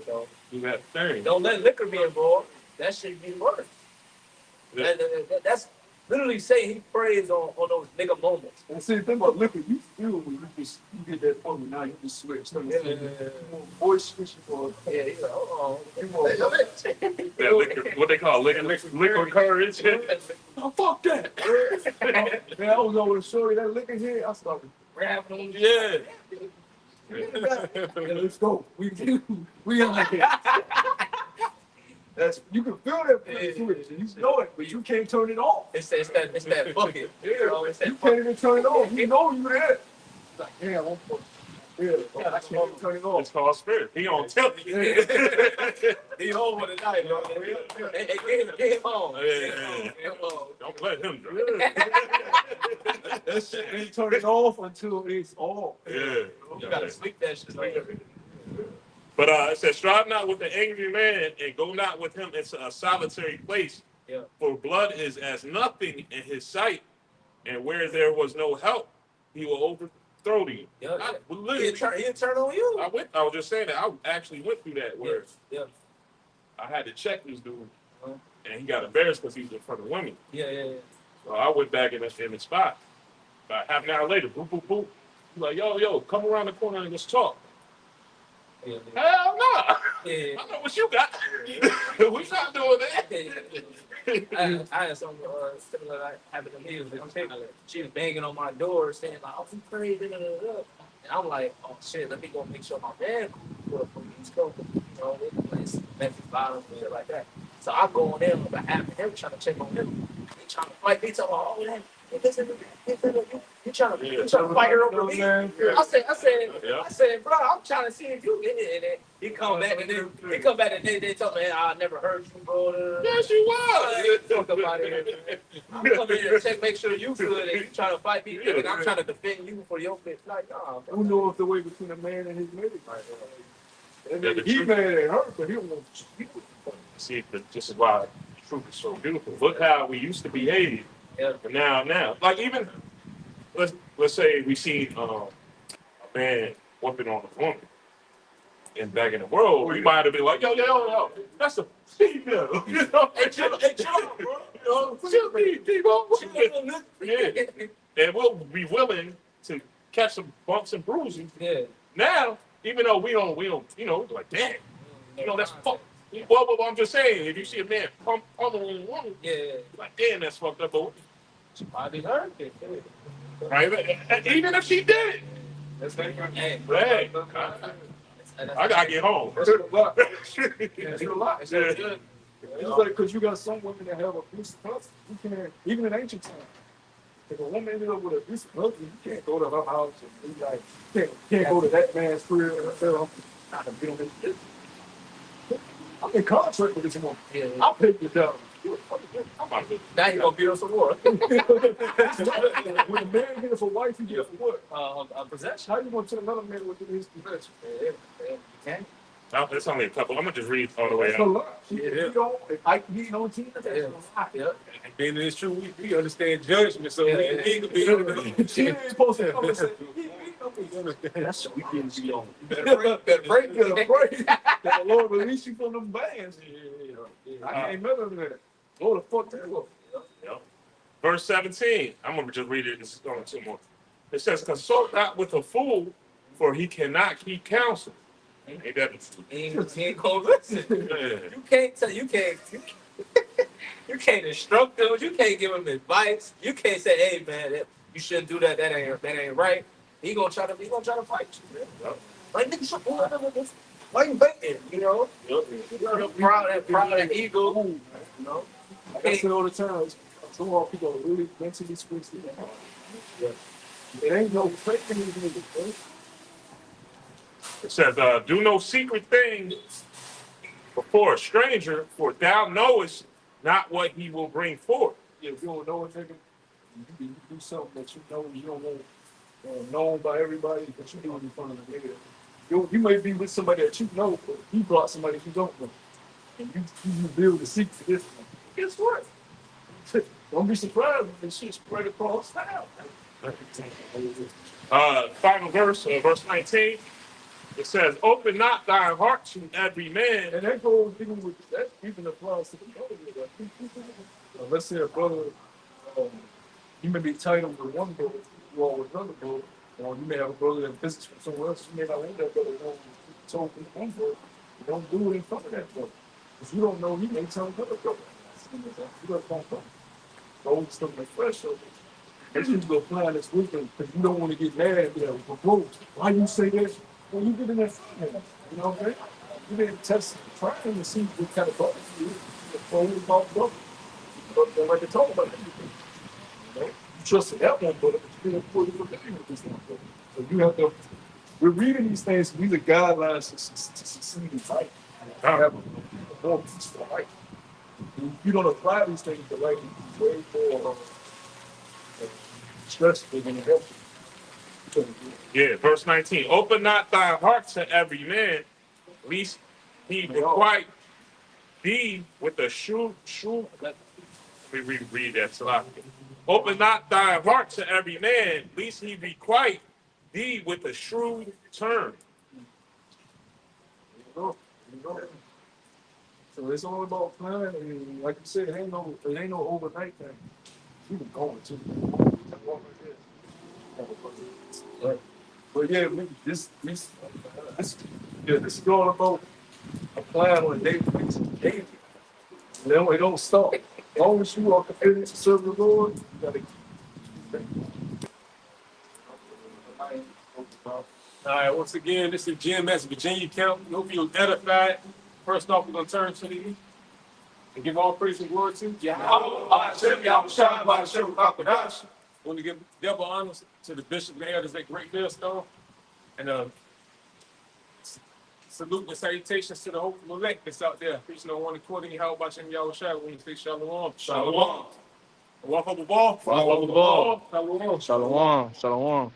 So You got thing. don't let liquor be involved. That shit be worse. Yeah. That's literally saying he preys on those nigga moments. And see, the thing about liquor, you feel when you get that point, now you just switch. Yeah. Voice switching for Yeah, he's like, hold on. That liquor, what they call liquor courage. oh, fuck that. Man, I was over to show you that liquor here. I started grabbing on Yeah. yeah, let's go. We in like that. That's you can feel that switch. You know it, but you can't turn it off. It's that bucket. You know, it's that You can't even turn it off. You know you there. It's like, damn, I'm fucking. Yeah, I can't even turn it off. It's called spirit. He on tilt. He home for the night, bro. Hey, get him home. Yeah. Get him home. Don't let him drink. That shit ain't turn it off until it's off. Yeah. You gotta sleep that shit later. But it says, strive not with an angry man, and go not with him into a solitary place. Yeah. For blood is as nothing in his sight, and where there was no help, he will overthrow thee. Yeah. Literally, He'll turn on you. I was just saying that. I actually went through that where Yeah. I had to check this dude, Uh-huh. and he got embarrassed because he was in front of women. Yeah. So I went back in the spot. About half an hour later, boop, boop, boop. He's like, yo, come around the corner and let's talk. Yeah. Hell no. Yeah. I know what you got. We not doing that. I had something similar like happened to me. She was banging on my door saying like, "Oh, I'm crazy." And I'm like, oh shit, let me go make sure my man cool for East Coast. You know, they play Memphis Bottom and shit like that. So I go on there on behalf of him, trying to check on him. He trying to fight. He talking about, oh, that. You trying to fight her over me? I said, bro, I'm trying to see if you get it. And then he come back and then they tell me, I never heard you, bro. Yes, you was. Talk about it. I'm coming here to check, make sure you good, and you trying to fight me, and I'm trying to defend you for your bitch. Like, nah, Who knows the way between a man and his lady? And Yeah, then the he truth. mad at her, but he don't want to. See, this is why truth is so beautiful. Look how we used to behave, yeah, and now, like even let's say we see a man whooping on a woman, and back in the world, we might have been like, yo, that's a female, you know? hey, chill, bro. You know, chill, Debo. Yeah, and we'll be willing to catch some bumps and bruises. Yeah, Now, even though we don't, you know, like, damn, you know, that's fucked. Well, I'm just saying, if you see a man pummeling a woman, yeah. like, damn, that's fucked up. But She probably heard it. right, even if she did it, That's hey, hey, I gotta get home. That's a lot. That's a lot. It's good. It's like, because you got some women that have abusive husbands. You can't, even in ancient times, if a woman ended up with an abusive husband, you can't go to her house and be like, can't go to that man's crib and tell him not to be on his business. I'm in contract with this woman. Yeah. I'll pay you down. I'm about to. Now you gonna beat us some more. When a man gets a wife, he gets what? A possession. How you gonna tell another man what to do his possession? Yeah, you can. It's only a couple. I'm gonna just read all the way That's a out. lot. If I can get on team, that's a lot. Yeah. And being in this true, we understand judgment, so Yeah. he could be. She ain't supposed to come and say, he beat me. That's what we can be on. Better break. That the Lord release you from them bands. I ain't none of that. Go the fuck that up. Yep. Verse 17. I'm gonna just read it. This is going two more. It says, "Consult not with a fool, for he cannot keep counsel." Ain't that the truth? He ain't gonna listen. You can't instruct him. You can't give him advice. You can't say, "Hey, man, you shouldn't do that. That ain't right." He gonna try to fight you, man. Yep. Like nigga, why you baiting? You know, that ego. You know? Like I say all the time, some of our people are really mentally twisted. It ain't no fake in these niggas, bro. It says, "Do no secret thing before a stranger, for thou knowest not what he will bring forth." Yeah, if you don't know a nigga, you do something that you know you don't want known by everybody, but you do it in front of the nigga. You may be with somebody that you know, but he brought somebody you don't know. And you build a secret for this one. Guess what? Don't be surprised when this shit spread across town. Final verse, verse 19. It says, "Open not thy heart to every man." And that goes even with that even applies to the brother. Let's say a brother, you may be titled with one brother, or with another brother, or you may have a brother that visits from somewhere else. You may not want that brother to know told from one brother. Don't do it in front of that brother. Because you don't know, he may tell another brother. You got to come. Don't stuff like fresh over. That's just go apply this wisdom because you don't want to get mad at them. Bro, why you say this? Well, you get in that front end. You know what I'm saying? You didn't test trying to see what kind of brother you is. Before you about brother. But don't like to talk about everything. You know? You trusted that one brother, but you didn't fully familiar with this one brother. So you have to, we're reading these things, these are guidelines to succeed in life. Have a more peaceful life. If you don't apply these things to life, it's way more stressful than it helps you. Yeah, verse 19. "Open not thy heart to every man, lest he requite thee with a shrewd. Let me reread that. "Open not thy heart to every man, lest he requite thee with a shrewd turn." You know. So it's all about planning. And like you said, it ain't no overnight thing. You been going to. But yeah, this is all about a plan on a daily basis. It don't stop. As long as you are committed to serve the Lord, you gotta keep it. All right, once again, this is GMS Virginia Camp. We hope you're edified. First off, we're going to turn to the and give all praise and glory to Yahweh. Want to give double honors to the bishop and elders at Great Millstone. And salute and salutations to the hopeful elect that's out there. Preaching on one according to how about Yahweh Shai when you say Shalom. Shalom. Walk up the ball. Walk up the ball. Shalom. Shalom. Shalom.